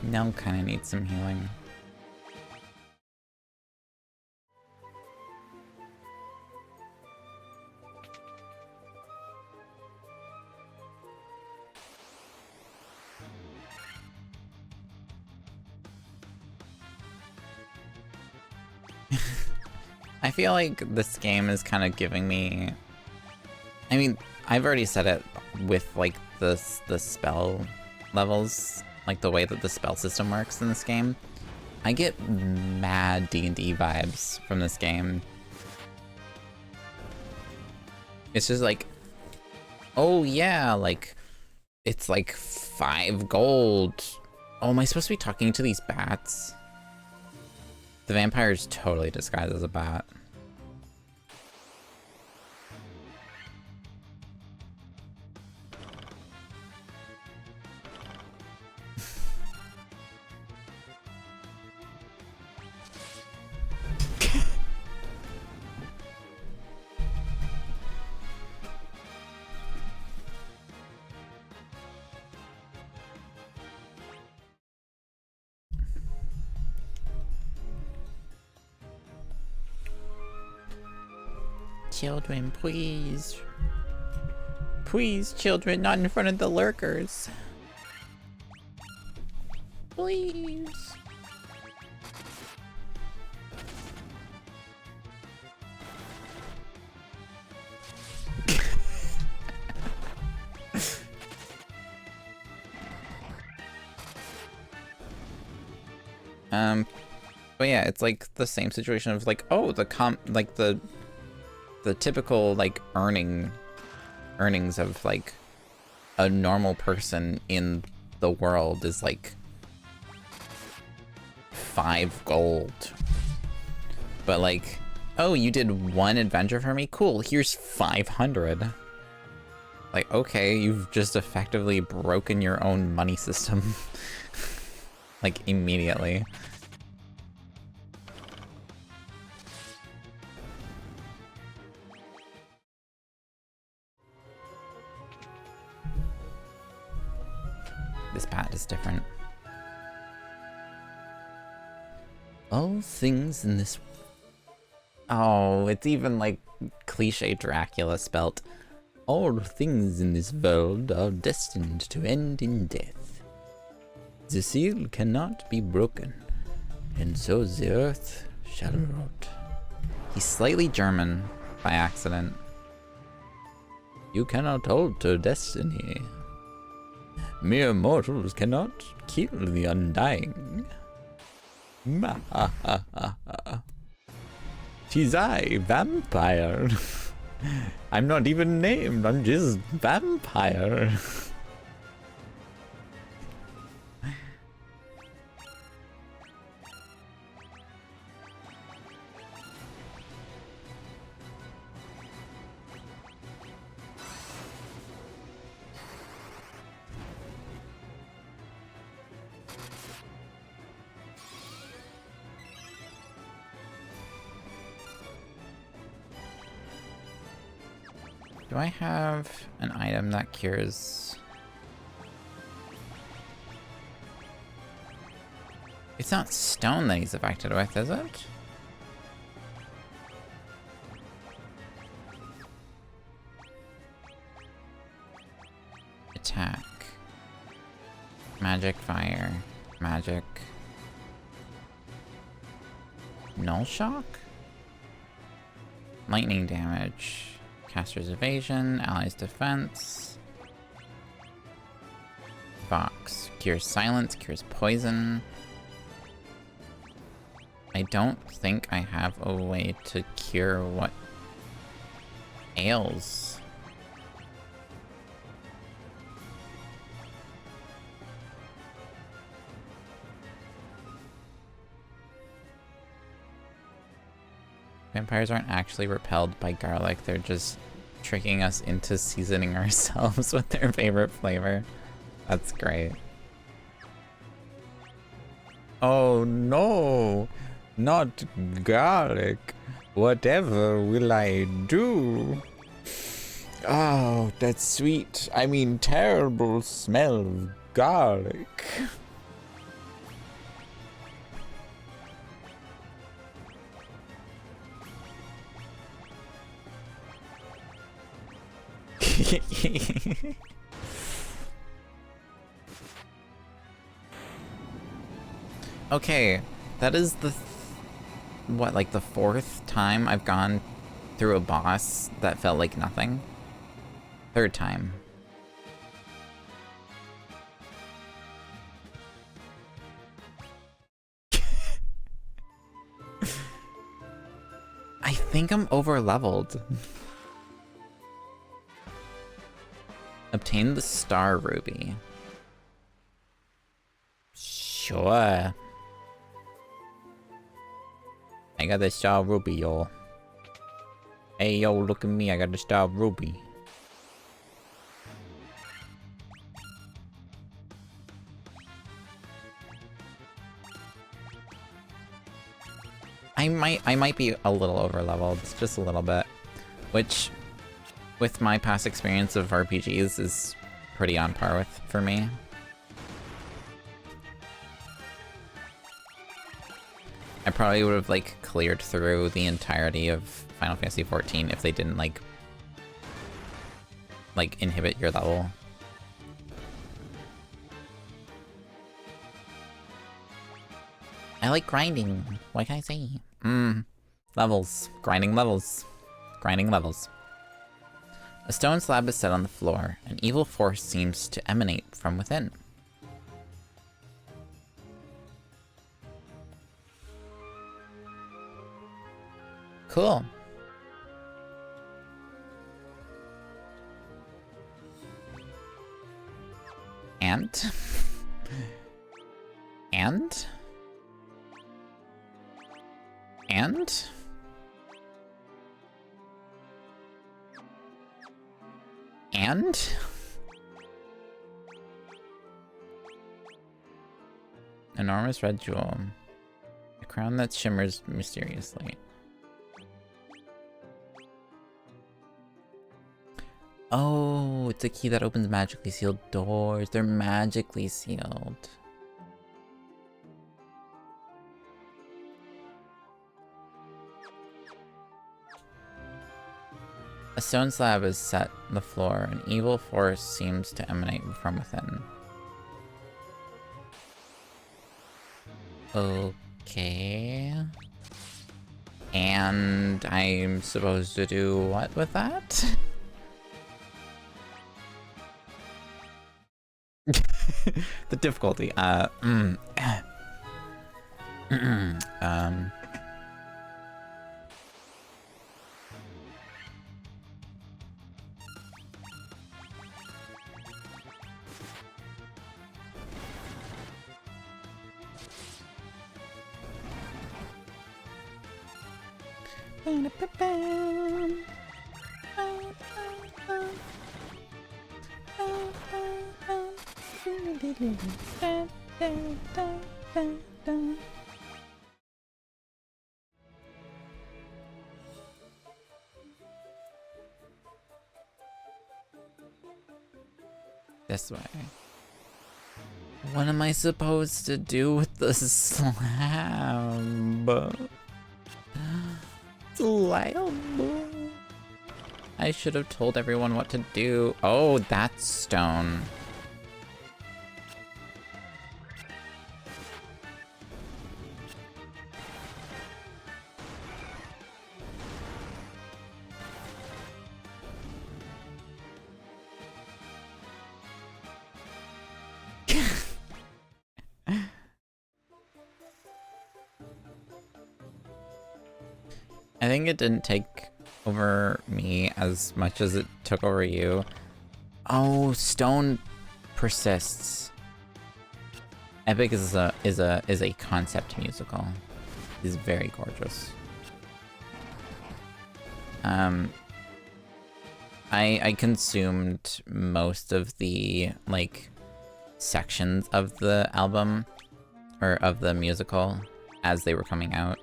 Nell kind of needs some healing. I feel like this game is kind of giving me... I mean, I've already said it with, like, the spell levels, like the way that the spell system works in this game. I get mad D&D vibes from this game. It's just like, Oh yeah, like, it's like 5 gold. Oh, am I supposed to be talking to these bats? The vampire is totally disguised as a bat. Children, please. Please, children, not in front of the lurkers. Please. But yeah, it's like the same situation of like, oh, the typical like earnings of like a normal person in the world is like 5 gold. But like, oh, you did 1 adventure for me? Cool, here's 500. Like, okay, you've just effectively broken your own money system. Like, immediately. This bat is different. All things in this... Oh, it's even like cliche Dracula spelt. All things in this world are destined to end in death. The seal cannot be broken, and so the earth shall rot. He's slightly German by accident. You cannot alter destiny. Mere mortals cannot kill the undying. Tis I, vampire. I'm not even named, I'm just vampire. Do I have an item that cures? It's not stone that he's affected with, is it? Attack. Magic fire. Magic. Null shock? Lightning damage. Caster's evasion, allies defense. Vox. Cures silence, cures poison. I don't think I have a way to cure what ails. Vampires aren't actually repelled by garlic, they're just tricking us into seasoning ourselves with their favorite flavor. That's great. Oh no! Not garlic! Whatever will I do? Oh, that sweet, I mean terrible smell of garlic. Okay, that is the what, like the 4th time I've gone through a boss that felt like nothing? 3rd time. I think I'm over leveled. Obtain the Star Ruby. Sure. I got the Star Ruby, yo. Hey, yo, look at me. I got the Star Ruby. I might be a little over leveled, just a little bit, which, with my past experience of RPGs, is pretty on par with for me. I probably would have like cleared through the entirety of Final Fantasy XIV if they didn't like inhibit your level. I like grinding. What can I say? Levels. Grinding levels. Grinding levels. A stone slab is set on the floor. An evil force seems to emanate from within. Cool. And? And? And? And? Enormous red jewel. A crown that shimmers mysteriously. Oh, it's a key that opens magically sealed doors. They're magically sealed. A stone slab is set on the floor. An evil force seems to emanate from within. Okay. And I'm supposed to do what with that? The difficulty, this way. What am I supposed to do with the slab? Slab. I should have told everyone what to do. Oh, that's stone. I think it didn't take over me as much as it took over you. Oh, stone persists. Epic is a concept musical. It's very gorgeous. I consumed most of the like sections of the album or of the musical as they were coming out.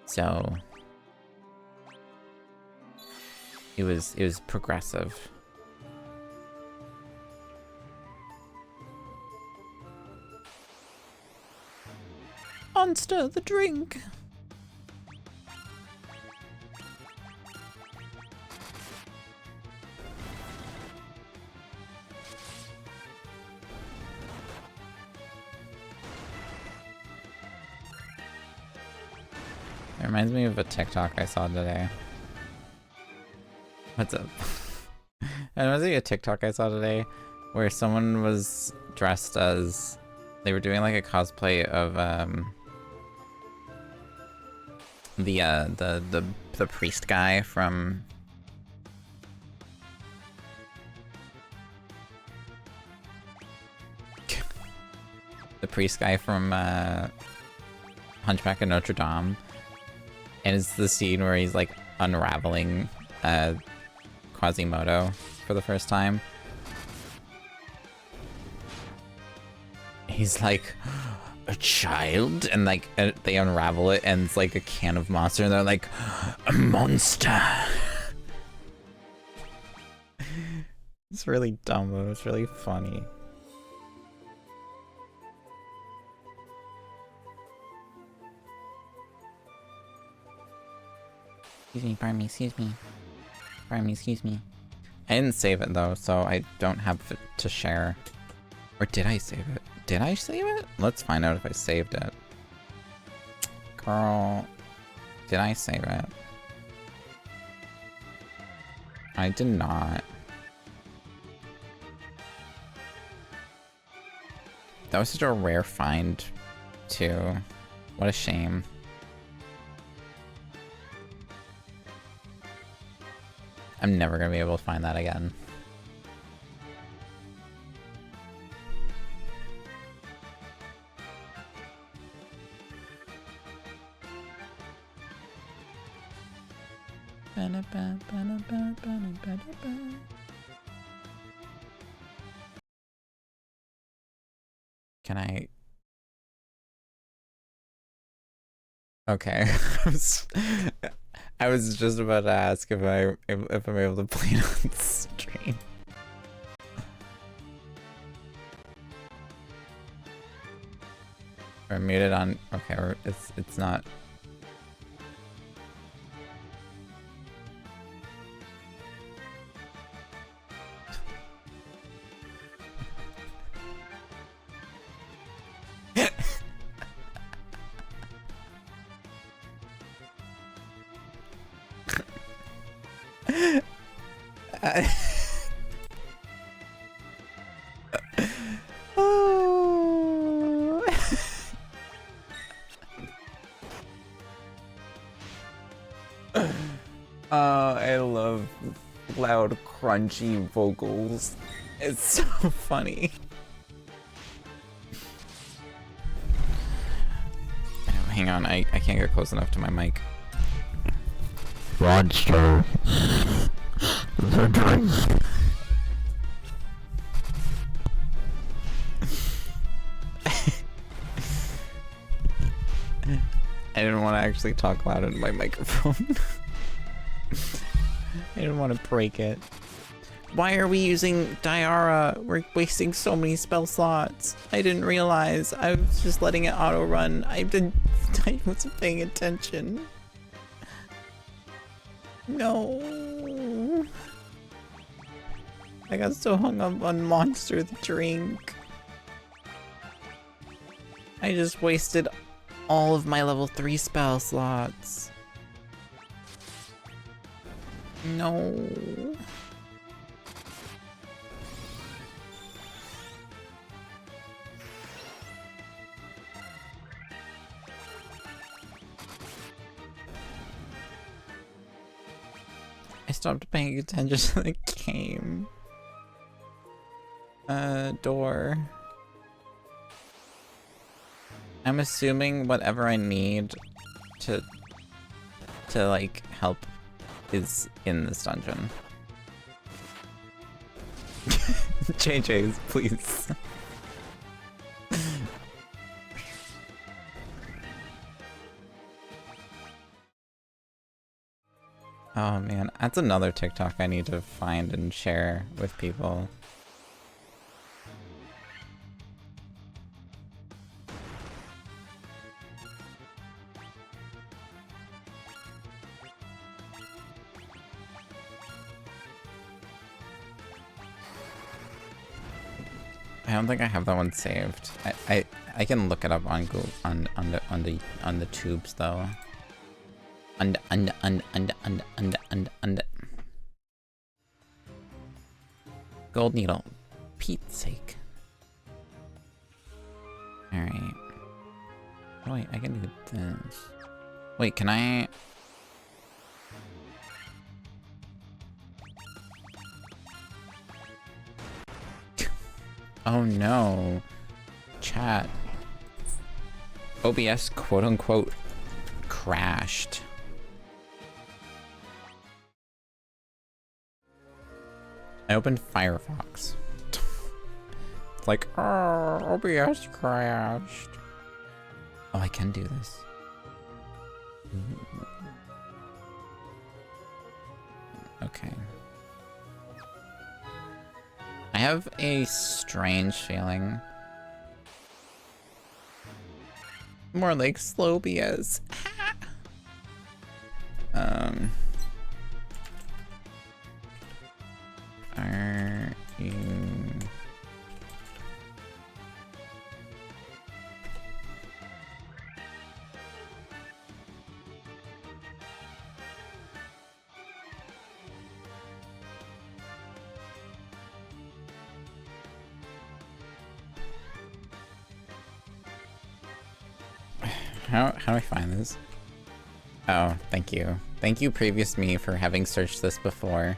So it was progressive. Monster the drink. It reminds me of a TikTok I saw today. What's up? It reminds me of a TikTok I saw today where someone was dressed as... They were doing like a cosplay of the priest guy from the priest guy from Hunchback of Notre Dame, and it's the scene where he's like unraveling Quasimodo for the first time. He's like, a child? And like, they unravel it and it's like a can of monster and they're like, a monster. It's really dumb, but it's really funny. Excuse me, pardon me, excuse me. Pardon me, excuse me. I didn't save it though, so I don't have it to share. Or did I save it? Did I save it? Let's find out if I saved it. Girl, did I save it? I did not. That was such a rare find, too. What a shame. I'm never gonna be able to find that again. Can I? Okay. I was just about to ask if I'm able to play it on stream. Or muted on. Okay, or it's not. I love loud, crunchy vocals. It's so funny. Oh, hang on, I can't get close enough to my mic. Monster. The drink. I didn't want to actually talk loud into my microphone. I didn't want to break it. Why are we using Diara? We're wasting so many spell slots. I didn't realize. I was just letting it auto run. I wasn't paying attention. No. I got so hung up on Monster the Drink. I just wasted all of my level 3 spell slots. No. I stopped paying attention to the game. Door. I'm assuming whatever I need to like help is in this dungeon. JJ's, please. Oh man, that's another TikTok I need to find and share with people. I don't think I have that one saved. I can look it up on Google on the tubes though. Under. Gold needle. Pete's sake. Alright. Oh wait, I can do this. Wait, can I? Oh no. Chat. OBS quote-unquote crashed. I opened Firefox. It's like, oh, OBS crashed. Oh, I can do this. Okay. I have a strange feeling. More like Slobias. Are you... How do I find this? Oh, thank you. Thank you, previous me, for having searched this before.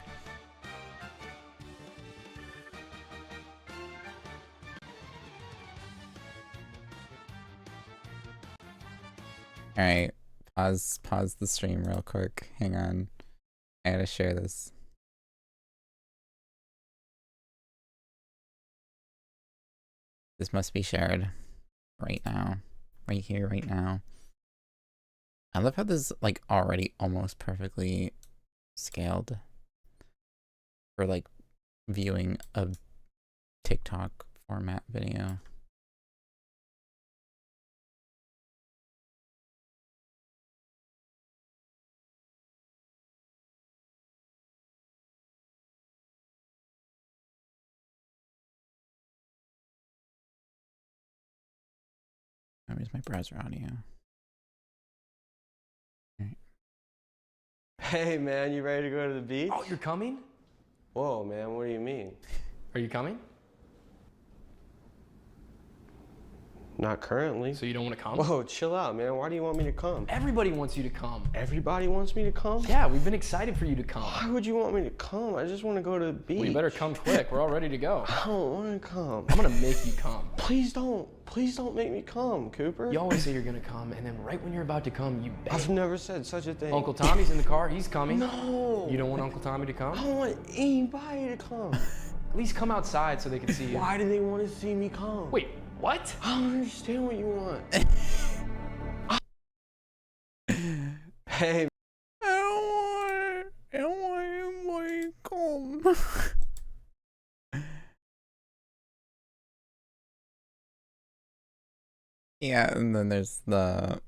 Alright, pause the stream real quick. Hang on. I gotta share this. This must be shared right now. Right here, right now. I love how this is like already almost perfectly scaled for like viewing a TikTok format video. Where's my browser audio? Hey man, you ready to go to the beach? Oh, you're coming? Whoa man, what do you mean? Are you coming? Not currently. So you don't want to come? Whoa, chill out man, why do you want me to come? Everybody wants you to come. Everybody wants me to come? Yeah, we've been excited for you to come. Why would you want me to come? I just want to go to the beach. Well, you better come quick. We're all ready to go. I don't want to come. I'm gonna make you come. Please don't make me come, Cooper. You always say you're gonna come, and then right when you're about to come, you beg. I've never said such a thing. Uncle Tommy's in the car. He's coming. No. You don't want Uncle Tommy to I come? don't want anybody to come. At least come outside so they can see you. Why do they want to see me come? Wait, what? I don't understand what you want. Hey. I don't want anybody to come. Yeah, and then there's the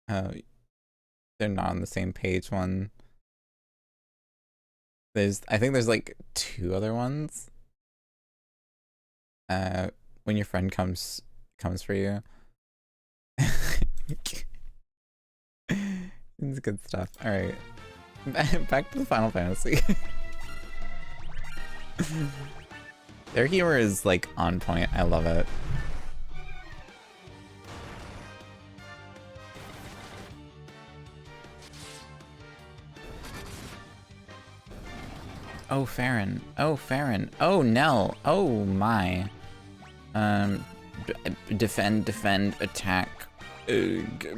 they're not on the same page one. I think there's like 2 other ones. When your friend comes for you. It's good stuff. Alright. Back to the Final Fantasy. Their humor is like on point. I love it. Oh, Farron. Oh, Farron. Oh, Nell. Oh, my. Defend, attack. Healara.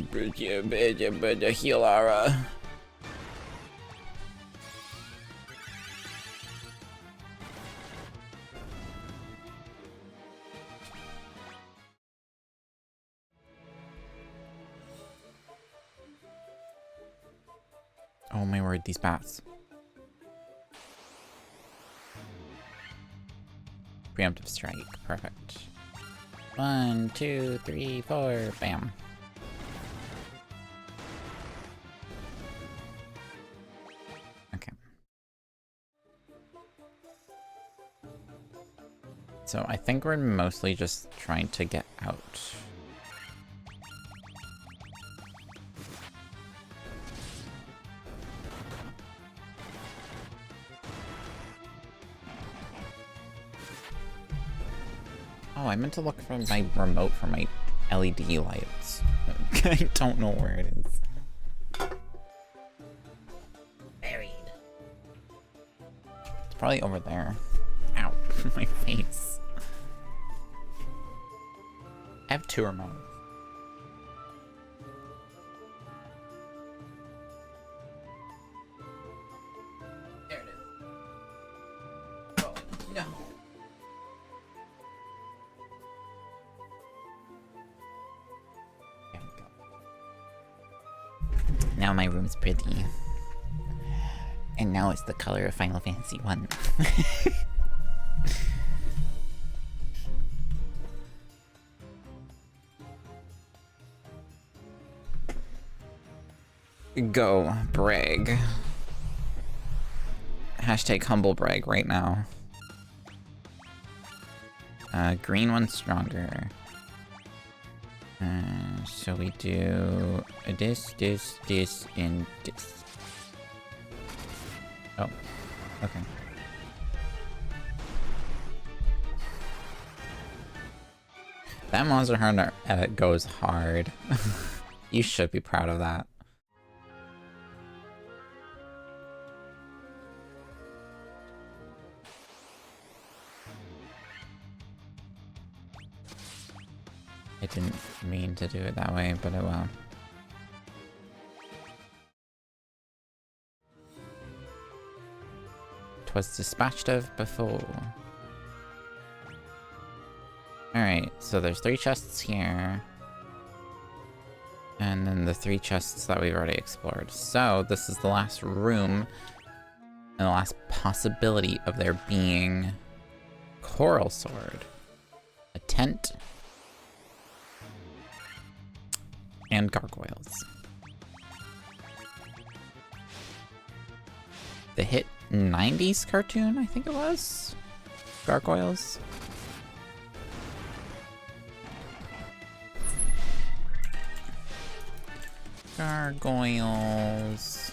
Oh my word, these bats. Preemptive strike, perfect. 1, 2, 3, 4, bam. Okay. So I think we're mostly just trying to get out. Oh, I meant to look for my remote for my LED lights. I don't know where it is. Buried. It's probably over there. Ow, my face. I have 2 remotes. No. There we go. Now my room's pretty. And now it's the color of Final Fantasy 1. Go, brag. Hashtag humble brag right now. Green one's stronger. So we do this, and this. Oh, okay. That Monster Hunter edit goes hard. You should be proud of that. I didn't mean to do it that way, but it will. Twas dispatched of before. Alright, so there's 3 chests here. And then the 3 chests that we've already explored. So this is the last room and the last possibility of there being Coral Sword, a tent, and gargoyles. The hit 90s cartoon, I think it was? Gargoyles? Gargoyles.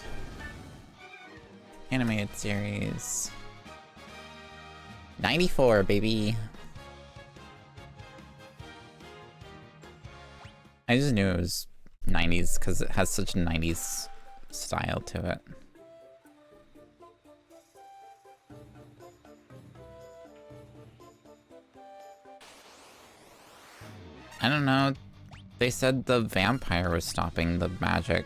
Animated series. 94, baby. I just knew it was 90s because it has such a 90s style to it. I don't know. They said the vampire was stopping the magic.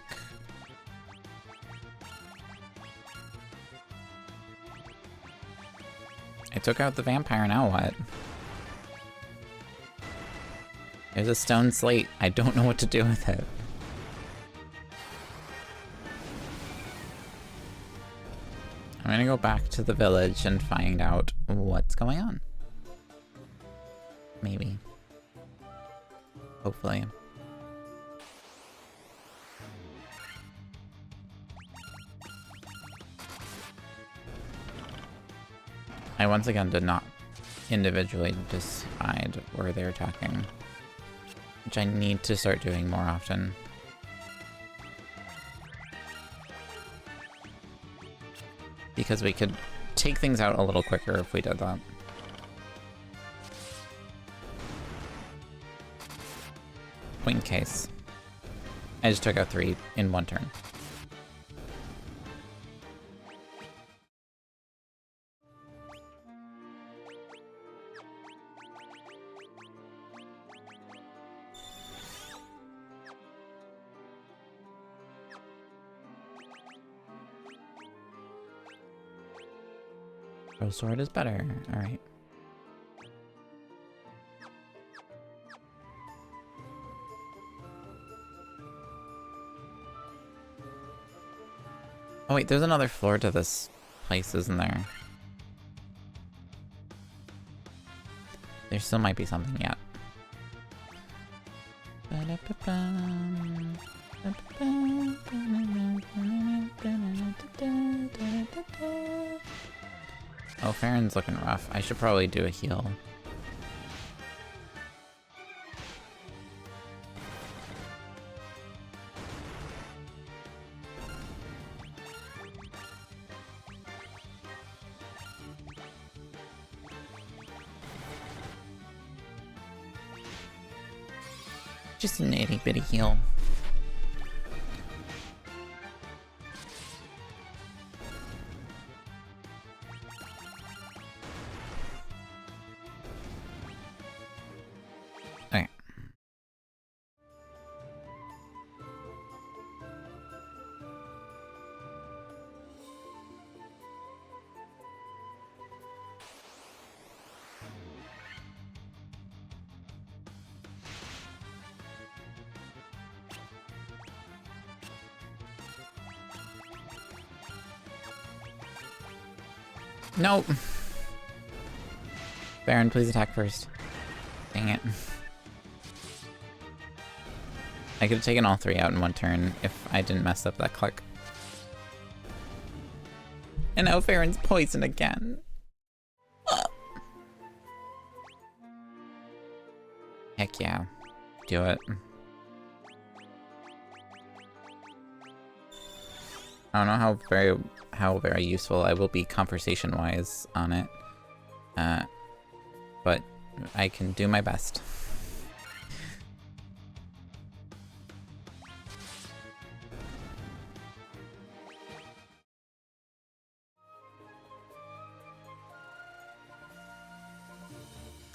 I took out the vampire, now what? There's a stone slate. I don't know what to do with it. I'm gonna go back to the village and find out what's going on. Maybe. Hopefully. I once again did not individually decide where they're attacking, which I need to start doing more often. Because we could take things out a little quicker if we did that. Point in case. I just took out 3 in 1 turn. Pro sword is better. Alright. Oh wait, there's another floor to this place, isn't there? There still might be something yet. Oh, Farron's looking rough. I should probably do a heal. Just an itty-bitty heal. Okay. Nope. Baron, please attack first. Dang it. I could have taken all three out in one turn if I didn't mess up that click. And now Baron's poisoned again. Heck yeah. Do it. I don't know how very useful I will be conversation-wise on it. But I can do my best.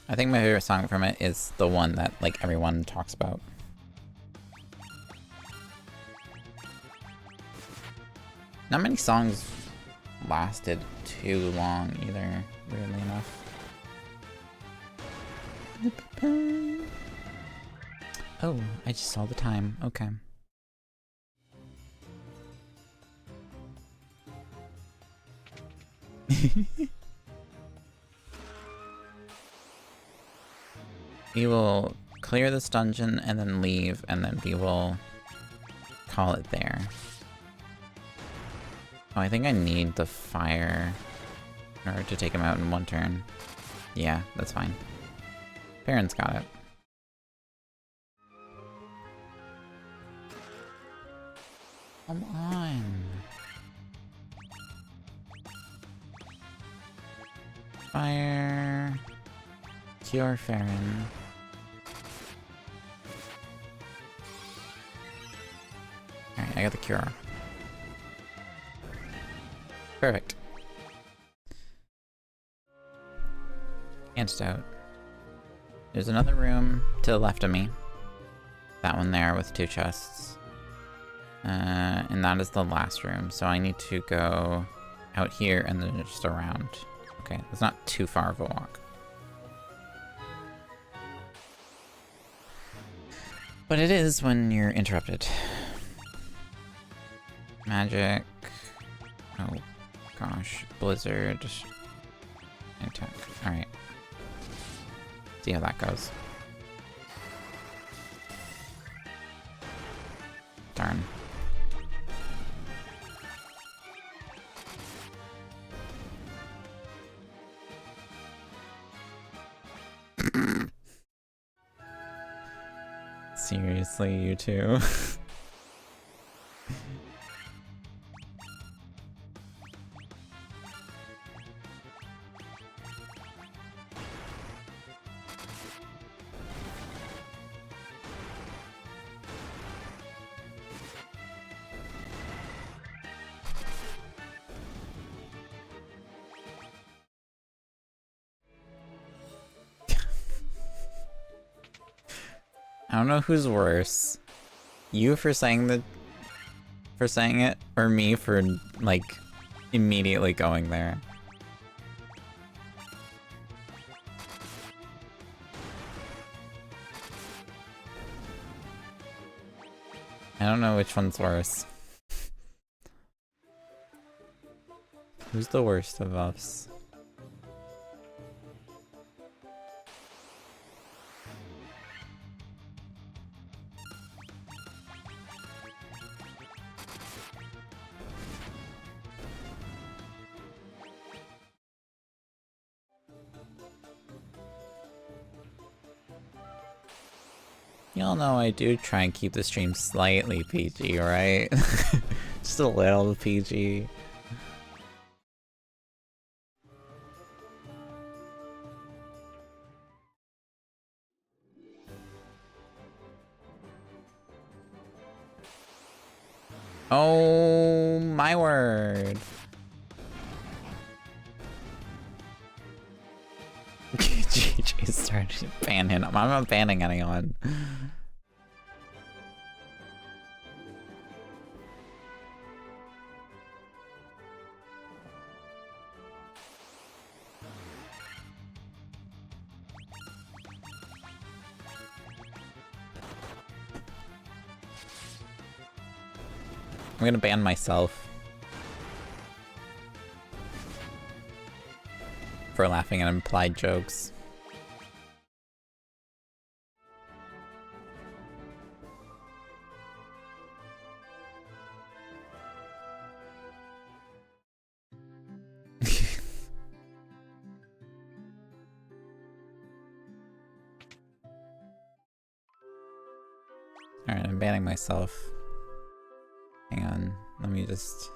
I think my favorite song from it is the one that, like, everyone talks about. Not many songs lasted too long either, weirdly enough. Oh, I just saw the time. Okay. We will clear this dungeon and then leave, and then we will call it there. Oh, I think I need the fire in order to take him out in one turn. Yeah, that's fine. Baron's got it. Come on. Fire. Cure Farron. Alright, I got the cure. Perfect. Antidote. There's another room to the left of me. That one there with 2 chests. And that is the last room, so I need to go out here and then just around. Okay, it's not too far of a walk. But it is when you're interrupted. Magic. Oh gosh, blizzard. Attack. Alright. See how that goes. Darn. Seriously, you two? I don't know who's worse. You for saying it, or me for, like, immediately going there. I don't know which one's worse. Who's the worst of us? Y'all know I do try and keep the stream slightly PG, right? Just a little PG. Oh my word. GG started to ban him. I'm not banning anyone. I'm gonna ban myself. for laughing at implied jokes. Alright, I'm banning myself. Hang on, let me just...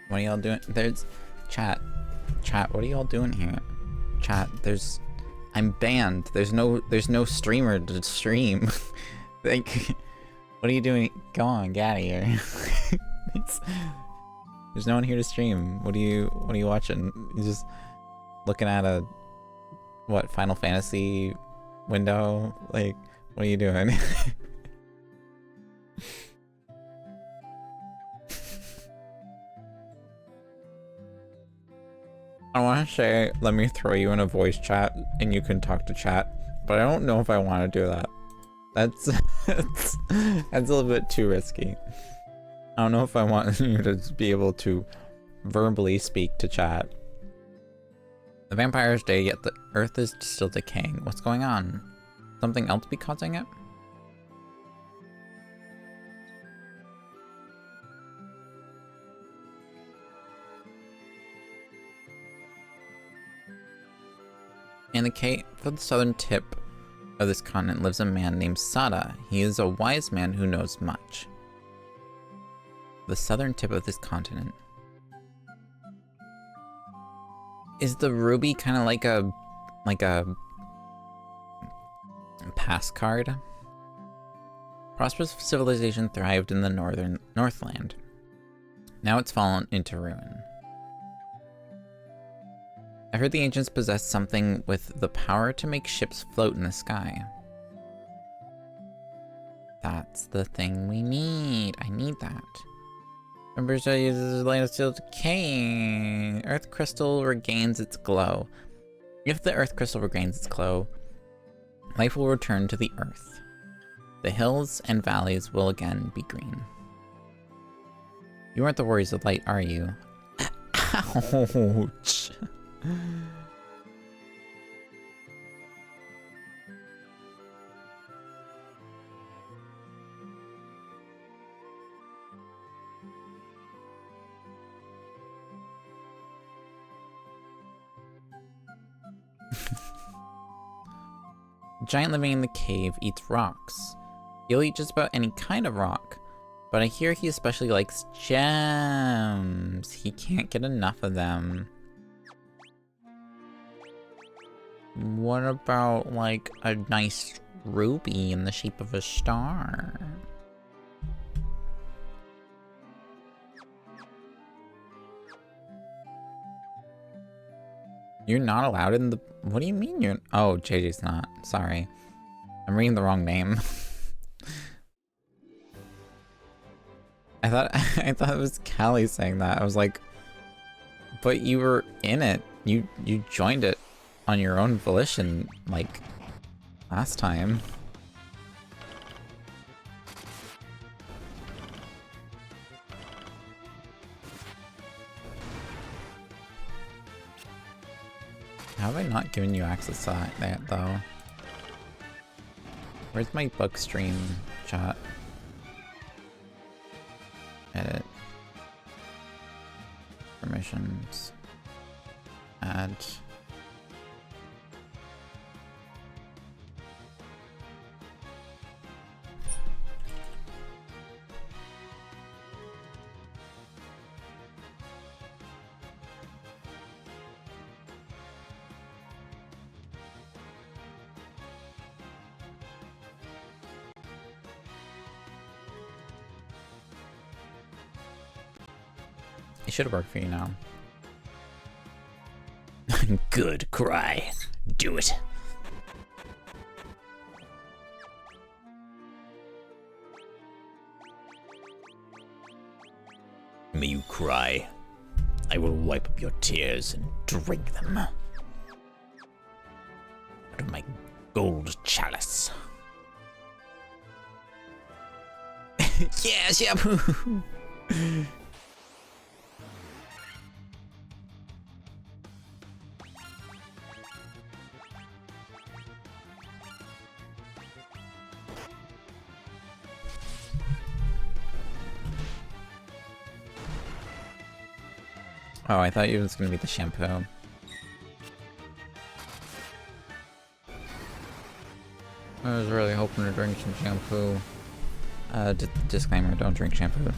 What are y'all doing? There's... Chat. Chat, what are y'all doing here? Chat, there's... I'm banned. There's no streamer to stream. Like... What are you doing? Go on, get out of here. There's no one here to stream. What are you watching? You're just looking at a... What, Final Fantasy window? Like, what are you doing? I want to say, let me throw you in a voice chat and you can talk to chat, but I don't know if I want to do that. That's a little bit too risky. I don't know if I want you to be able to verbally speak to chat. The vampires day, yet the earth is still decaying. What's going on? Something else be causing it? In the cave of the southern tip of this continent lives a man named Sada. He is a wise man who knows much. The southern tip of this continent. Is the ruby kind of like a pass card? Prosperous civilization thrived in the Northland. Now it's fallen into ruin. I heard the ancients possessed something with the power to make ships float in the sky. That's the thing we need. I need that. Remember, so uses the land is still decaying. Earth crystal regains its glow. If the earth crystal regains its glow, life will return to the earth. The hills and valleys will again be green. You aren't the worries of light, are you? Ouch. The giant living in the cave eats rocks. He'll eat just about any kind of rock, but I hear he especially likes gems. He can't get enough of them. What about, like, a nice ruby in the shape of a star? You're not allowed in the... What do you mean you're... Oh, JJ's not. Sorry. I'm reading the wrong name. I thought it was Callie saying that. I was like... But you were in it. You joined it on your own volition, like, last time. How have I not given you access to that, though? Where's my book stream chat? Edit. Permissions. Add. It should have worked for you now. Good cry. Do it. May you cry. I will wipe up your tears and drink them. Out of my gold chalice. Yeah, shampoo! Oh, I thought it was gonna be the shampoo. I was really hoping to drink some shampoo. Disclaimer, don't drink shampoo.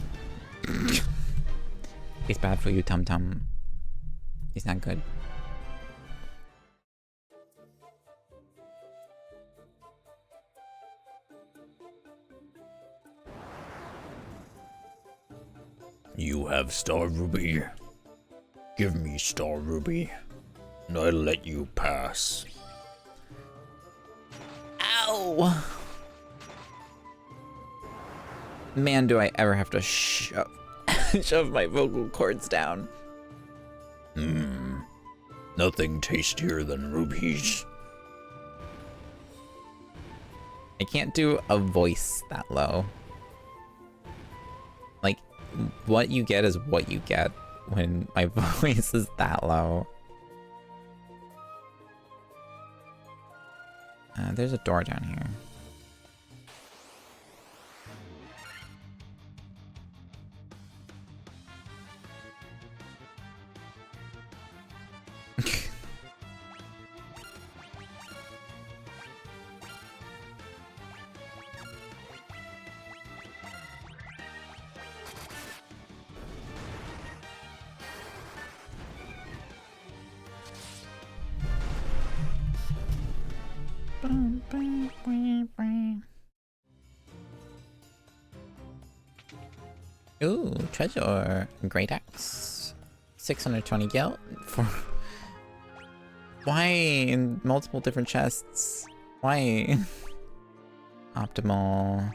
It's bad for you, Tum Tum. It's not good. You have Star Ruby. Give me Star Ruby, and I'll let you pass. Ow! Man, do I ever have to shove my vocal cords down. Nothing tastier than rubies. I can't do a voice that low. Like, what you get is what you get when my voice is that low. There's a door down here. Ooh, treasure. Great axe. 620 gil for... Why in multiple different chests? Why? Optimal.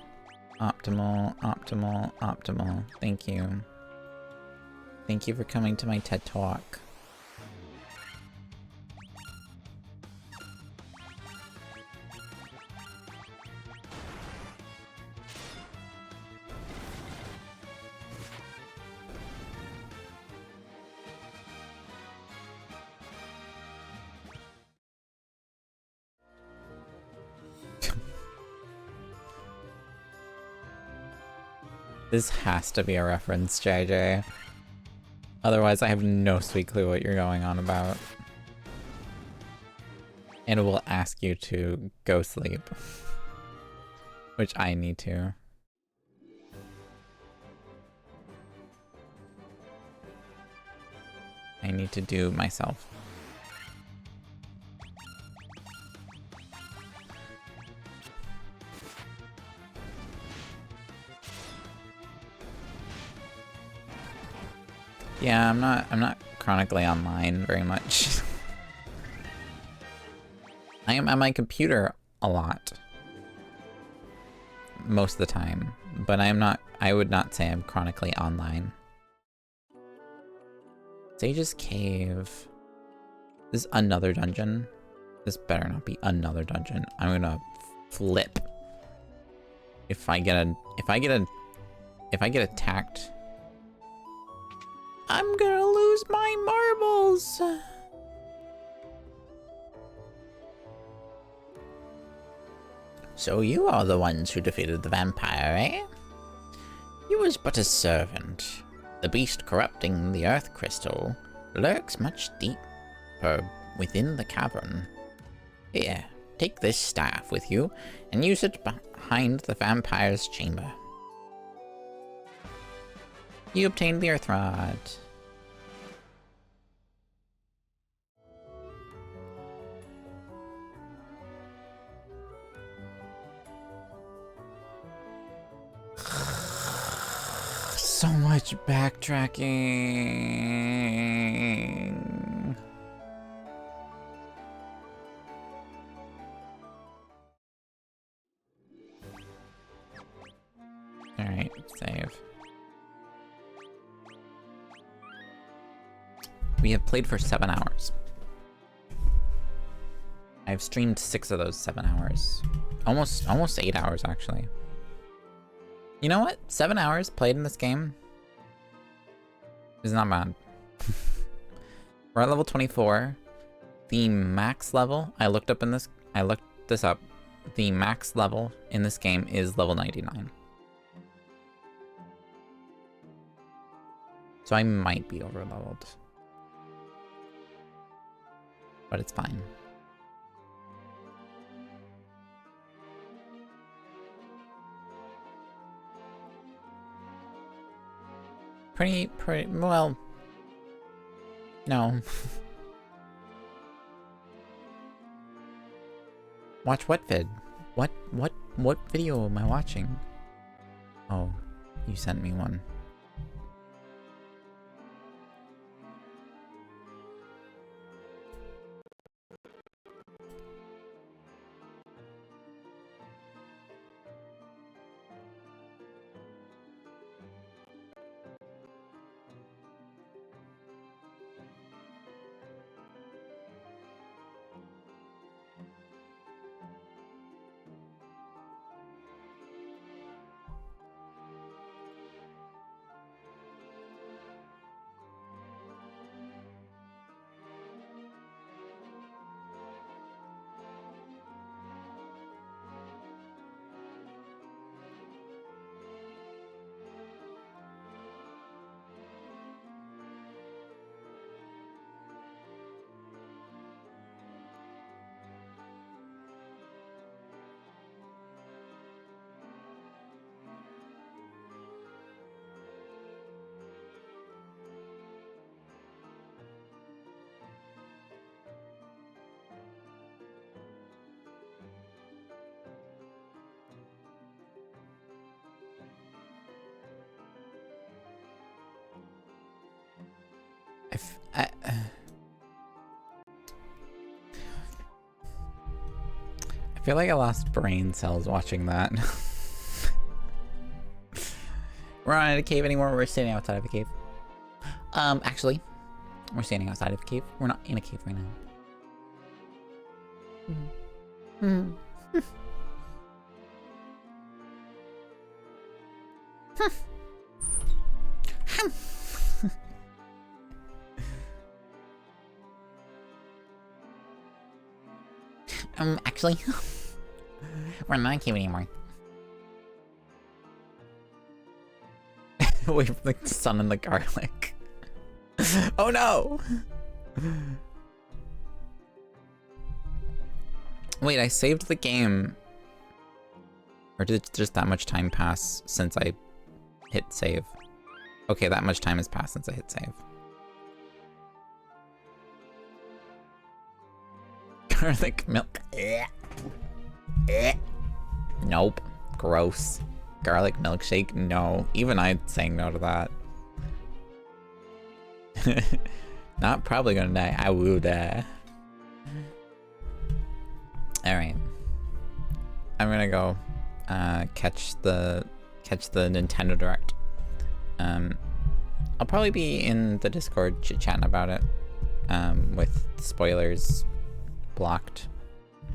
Optimal. Optimal. Optimal. Thank you. Thank you for coming to my TED Talk. This has to be a reference, JJ. Otherwise, I have no sweet clue what you're going on about. And it will ask you to go sleep. Which I need to. I need to do myself. Yeah, I'm not chronically online very much. I am at my computer a lot. Most of the time. But I would not say I'm chronically online. Sage's Cave. This is another dungeon. This better not be another dungeon. I'm gonna flip. If I get attacked, I'm gonna lose my marbles. So you are the ones who defeated the vampire, eh? He was but a servant. The beast corrupting the earth crystal lurks much deeper within the cavern. Here, take this staff with you and use it behind the vampire's chamber. You obtained the Earth Rod. So much backtracking. Alright, save. We have played for 7 hours. I've streamed 6 of those 7 hours. Almost 8 hours, actually. You know what? 7 hours played in this game is not bad. We're at level 24. The max level, I looked this up. The max level in this game is level 99. So I might be over leveled. But it's fine. Pretty, well, no. Watch what vid? What video am I watching? Oh, you sent me one. I feel like I lost brain cells watching that. We're not in a cave anymore, we're standing outside of a cave. Actually, we're standing outside of a cave. We're not in a cave right now. Actually, we're not in a cave anymore. Wait for the sun and the garlic. Oh no! Wait, I saved the game. Or did just that much time pass since I hit save? Okay, that much time has passed since I hit save. Garlic milk. Nope. Gross. Garlic milkshake? No. Even I'm saying no to that. Not probably gonna die. I will die. Alright. I'm gonna go catch the Nintendo Direct. I'll probably be in the Discord chit-chatting about it. With spoilers blocked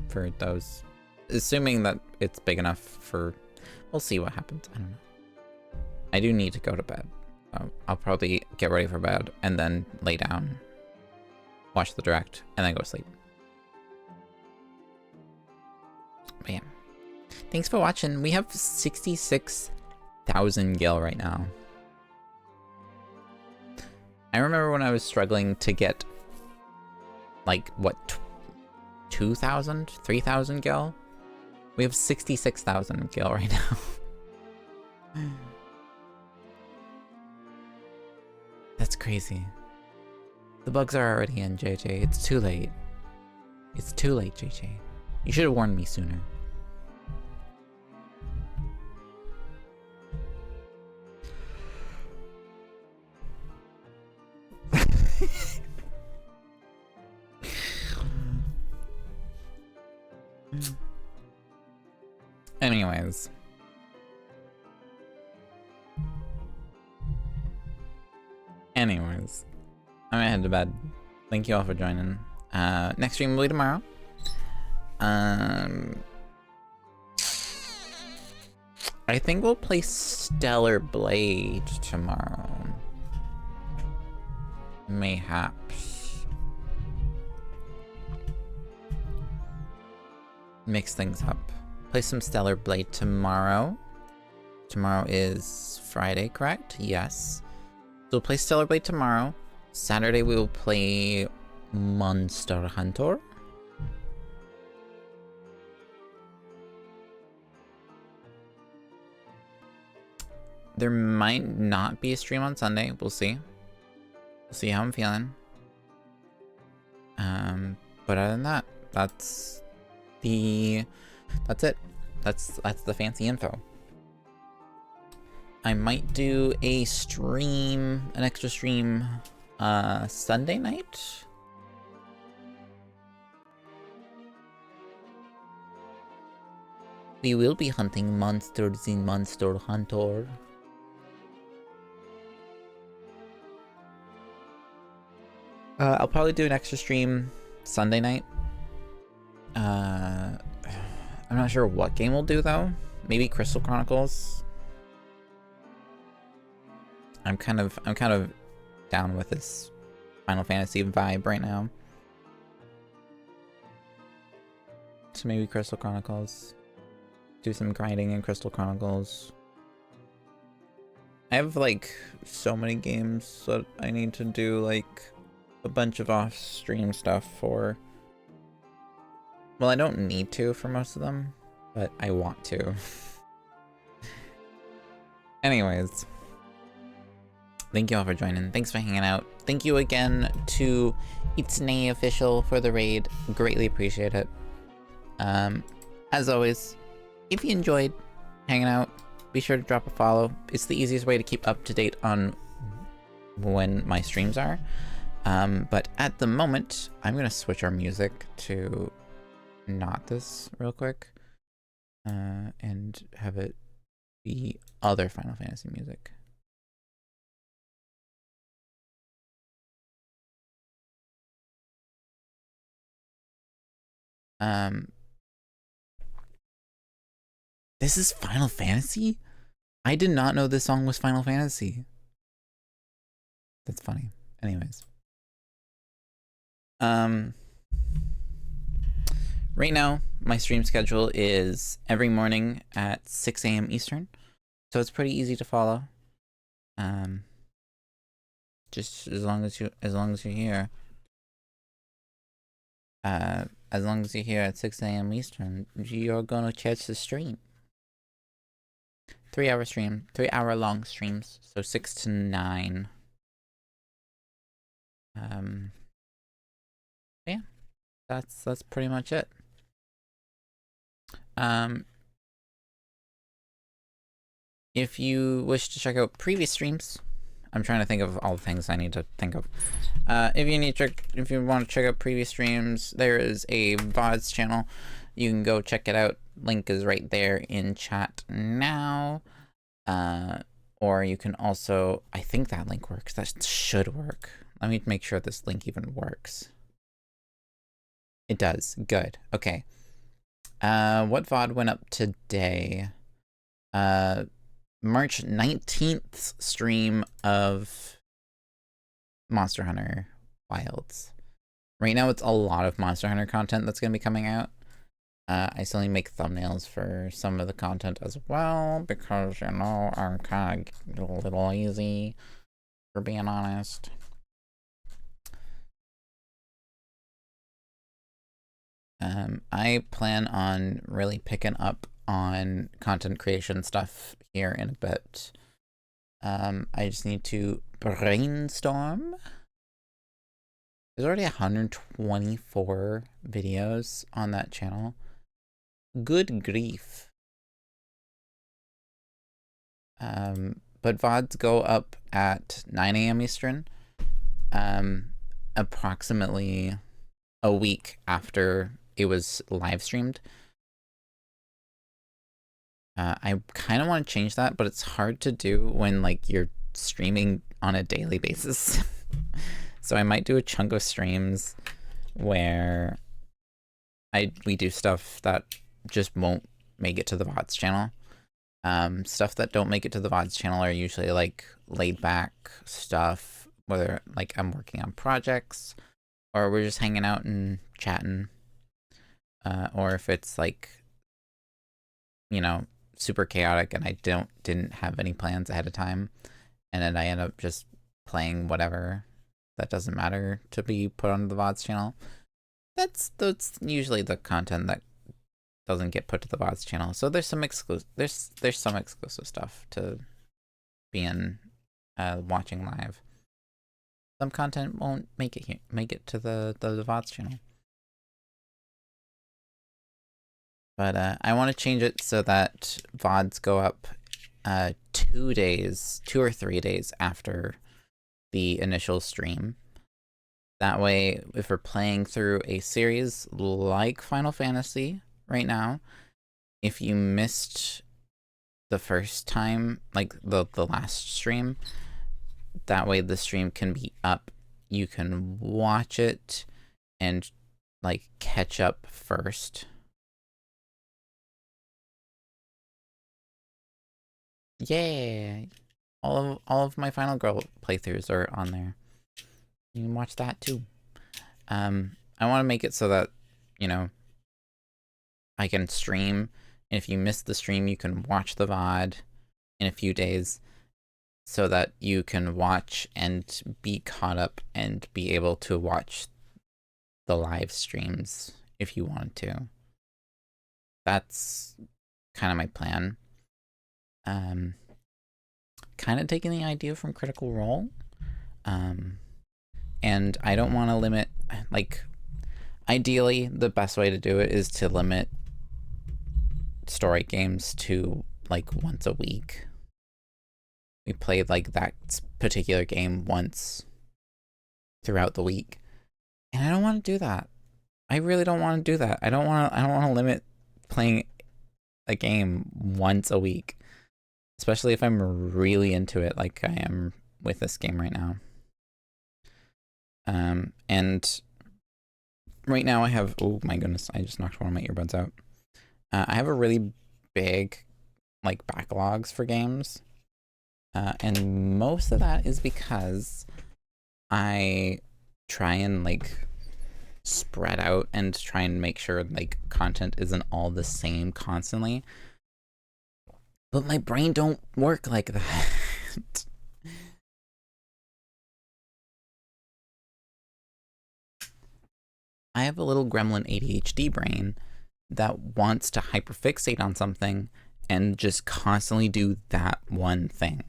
for those. Assuming that it's big enough for... We'll see what happens. I don't know. I do need to go to bed. I'll probably get ready for bed and then lay down, watch the Direct, and then go to sleep. But yeah. Thanks for watching. We have 66,000 gil right now. I remember when I was struggling to get, like, what, 2,000? 3,000 gil? We have 66,000 gil right now. That's crazy. The bugs are already in, JJ. It's too late. It's too late, JJ. You should have warned me sooner. Anyways. Anyways. I'm gonna head to bed. Thank you all for joining. Next stream will be tomorrow. I think we'll play Stellar Blade tomorrow. Mayhaps. Mix things up. Play some Stellar Blade tomorrow. Tomorrow is Friday, correct? Yes. So we'll play Stellar Blade tomorrow. Saturday we will play Monster Hunter. There might not be a stream on Sunday. We'll see. We'll see how I'm feeling. But other than that, that's it. That's the fancy info. I might do a stream, an extra stream, Sunday night. We will be hunting monsters in Monster Hunter. I'll probably do an extra stream Sunday night. I'm not sure what game we'll do though. Maybe Crystal Chronicles. I'm kind of down with this Final Fantasy vibe right now. So maybe Crystal Chronicles. Do some grinding in Crystal Chronicles. I have like so many games that I need to do like a bunch of off-stream stuff for. Well, I don't need to for most of them, but I want to. Anyways. Thank you all for joining. Thanks for hanging out. Thank you again to It's Nay Official for the raid. Greatly appreciate it. As always, if you enjoyed hanging out, be sure to drop a follow. It's the easiest way to keep up to date on when my streams are. But at the moment, I'm gonna switch our music to not this real quick. And have it be other Final Fantasy music. This is Final Fantasy? I did not know this song was Final Fantasy. That's funny. Anyways. Right now, my stream schedule is every morning at 6 a.m. Eastern. So it's pretty easy to follow. Just as long as you're here. As long as you're here at 6 a.m. Eastern, you're gonna catch the stream. 3-hour stream, 3-hour long streams, so 6 to 9. Yeah, that's pretty much it. If you wish to check out previous streams, I'm trying to think of all the things I need to think of. If you want to check out previous streams, there is a VODs channel. You can go check it out. Link is right there in chat now. Or you can also, I think that link works. That should work. Let me make sure this link even works. It does. Good. Okay. What VOD went up today? March 19th stream of Monster Hunter Wilds. Right now it's a lot of Monster Hunter content that's going to be coming out. I still need to make thumbnails for some of the content as well, because, you know, I'm kind of a little lazy, for being honest. I plan on really picking up on content creation stuff here in a bit. I just need to brainstorm. There's already 124 videos on that channel. Good grief. But VODs go up at 9 a.m. Eastern, approximately a week after it was live streamed. I kind of want to change that, but it's hard to do when like you're streaming on a daily basis. So I might do a chunk of streams where we do stuff that just won't make it to the VODs channel. Stuff that don't make it to the VODs channel are usually like laid back stuff, whether like I'm working on projects or we're just hanging out and chatting. Or if it's like, you know, super chaotic and I didn't have any plans ahead of time, and then I end up just playing whatever that doesn't matter to be put on the VODs channel. That's usually the content that doesn't get put to the VODs channel. So there's some some exclusive stuff to being watching live. Some content won't make it to the VODs channel. But I want to change it so that VODs go up 2 or 3 days after the initial stream. That way, if we're playing through a series like Final Fantasy right now, if you missed the first time, like the last stream, that way the stream can be up. You can watch it and like catch up first. Yeah, all of my Final Girl playthroughs are on there. You can watch that too. I want to make it so that, you know, I can stream, and if you miss the stream, you can watch the VOD in a few days, so that you can watch and be caught up and be able to watch the live streams if you want to. That's kind of my plan. Kind of taking the idea from Critical Role. And I don't want to limit, like, ideally, the best way to do it is to limit story games to, like, once a week. We played, like, that particular game once throughout the week. And I don't want to do that. I really don't want to do that. I don't want to limit playing a game once a week. Especially if I'm really into it, like I am with this game right now. And right now I have, oh my goodness, I just knocked one of my earbuds out. I have a really big, like, backlogs for games. And most of that is because I try and, like, spread out and try and make sure, like, content isn't all the same constantly. But my brain don't work like that. I have a little gremlin ADHD brain that wants to hyperfixate on something and just constantly do that one thing,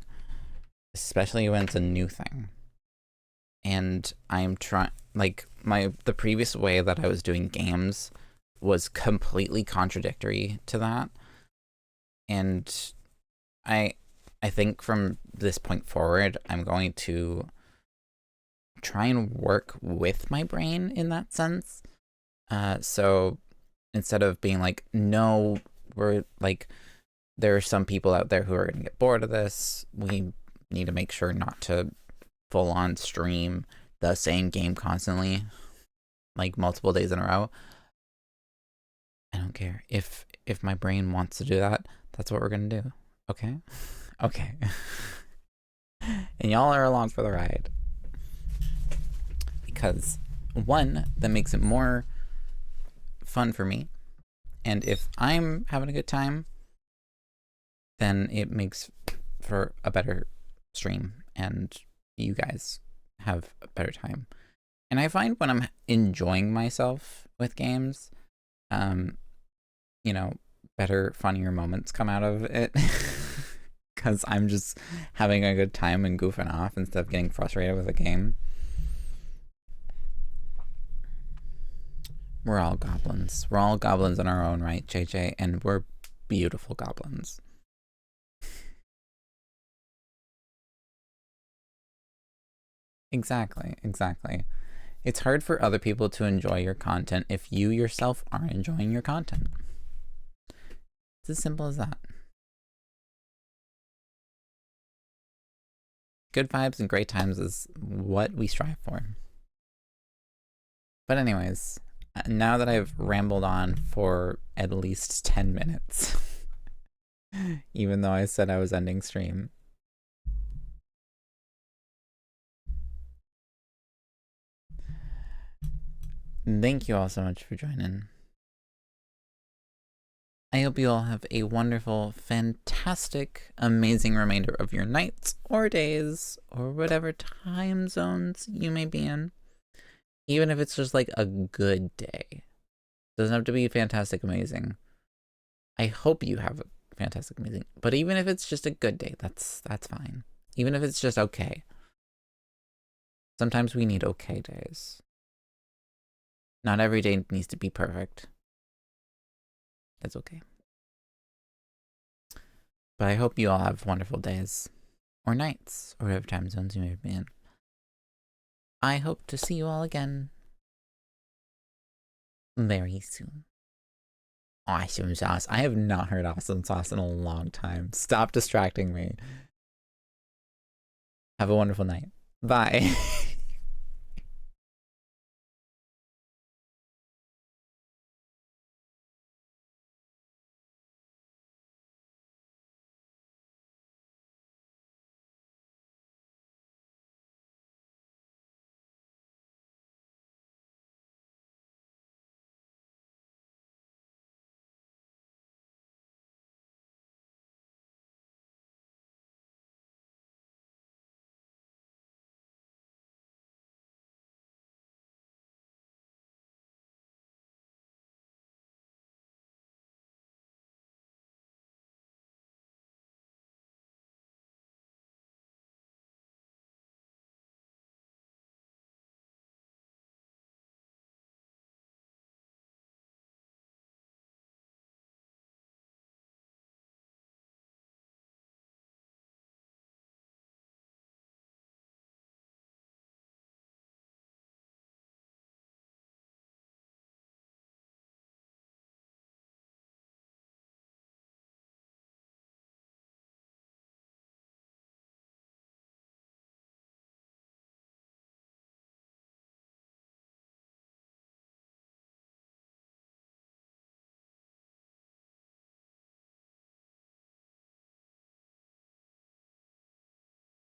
especially when it's a new thing. And I'm trying, like, the previous way that I was doing games was completely contradictory to that. And I think from this point forward, I'm going to try and work with my brain in that sense. So instead of being like, no, we're like, there are some people out there who are going to get bored of this. We need to make sure not to full on stream the same game constantly, like multiple days in a row. I don't care. If my brain wants to do that, that's what we're going to do. Okay? Okay. And y'all are along for the ride. Because, one, that makes it more fun for me. And if I'm having a good time, then it makes for a better stream. And you guys have a better time. And I find when I'm enjoying myself with games, you know, better, funnier moments come out of it. Because I'm just having a good time and goofing off instead of getting frustrated with a game. We're all goblins. We're all goblins in our own right, JJ, and we're beautiful goblins. Exactly. It's hard for other people to enjoy your content if you yourself aren't enjoying your content. It's as simple as that. Good vibes and great times is what we strive for. But anyways, now that I've rambled on for at least 10 minutes, even though I said I was ending stream, thank you all so much for joining. I hope you all have a wonderful, fantastic, amazing remainder of your nights or days or whatever time zones you may be in. Even if it's just like a good day. Doesn't have to be fantastic, amazing. I hope you have a fantastic, amazing. But even if it's just a good day, that's fine. Even if it's just okay. Sometimes we need okay days. Not every day needs to be perfect. That's okay. But I hope you all have wonderful days or nights or whatever time zones you may be in. I hope to see you all again very soon. Awesome sauce. I have not heard awesome sauce in a long time. Stop distracting me. Have a wonderful night. Bye.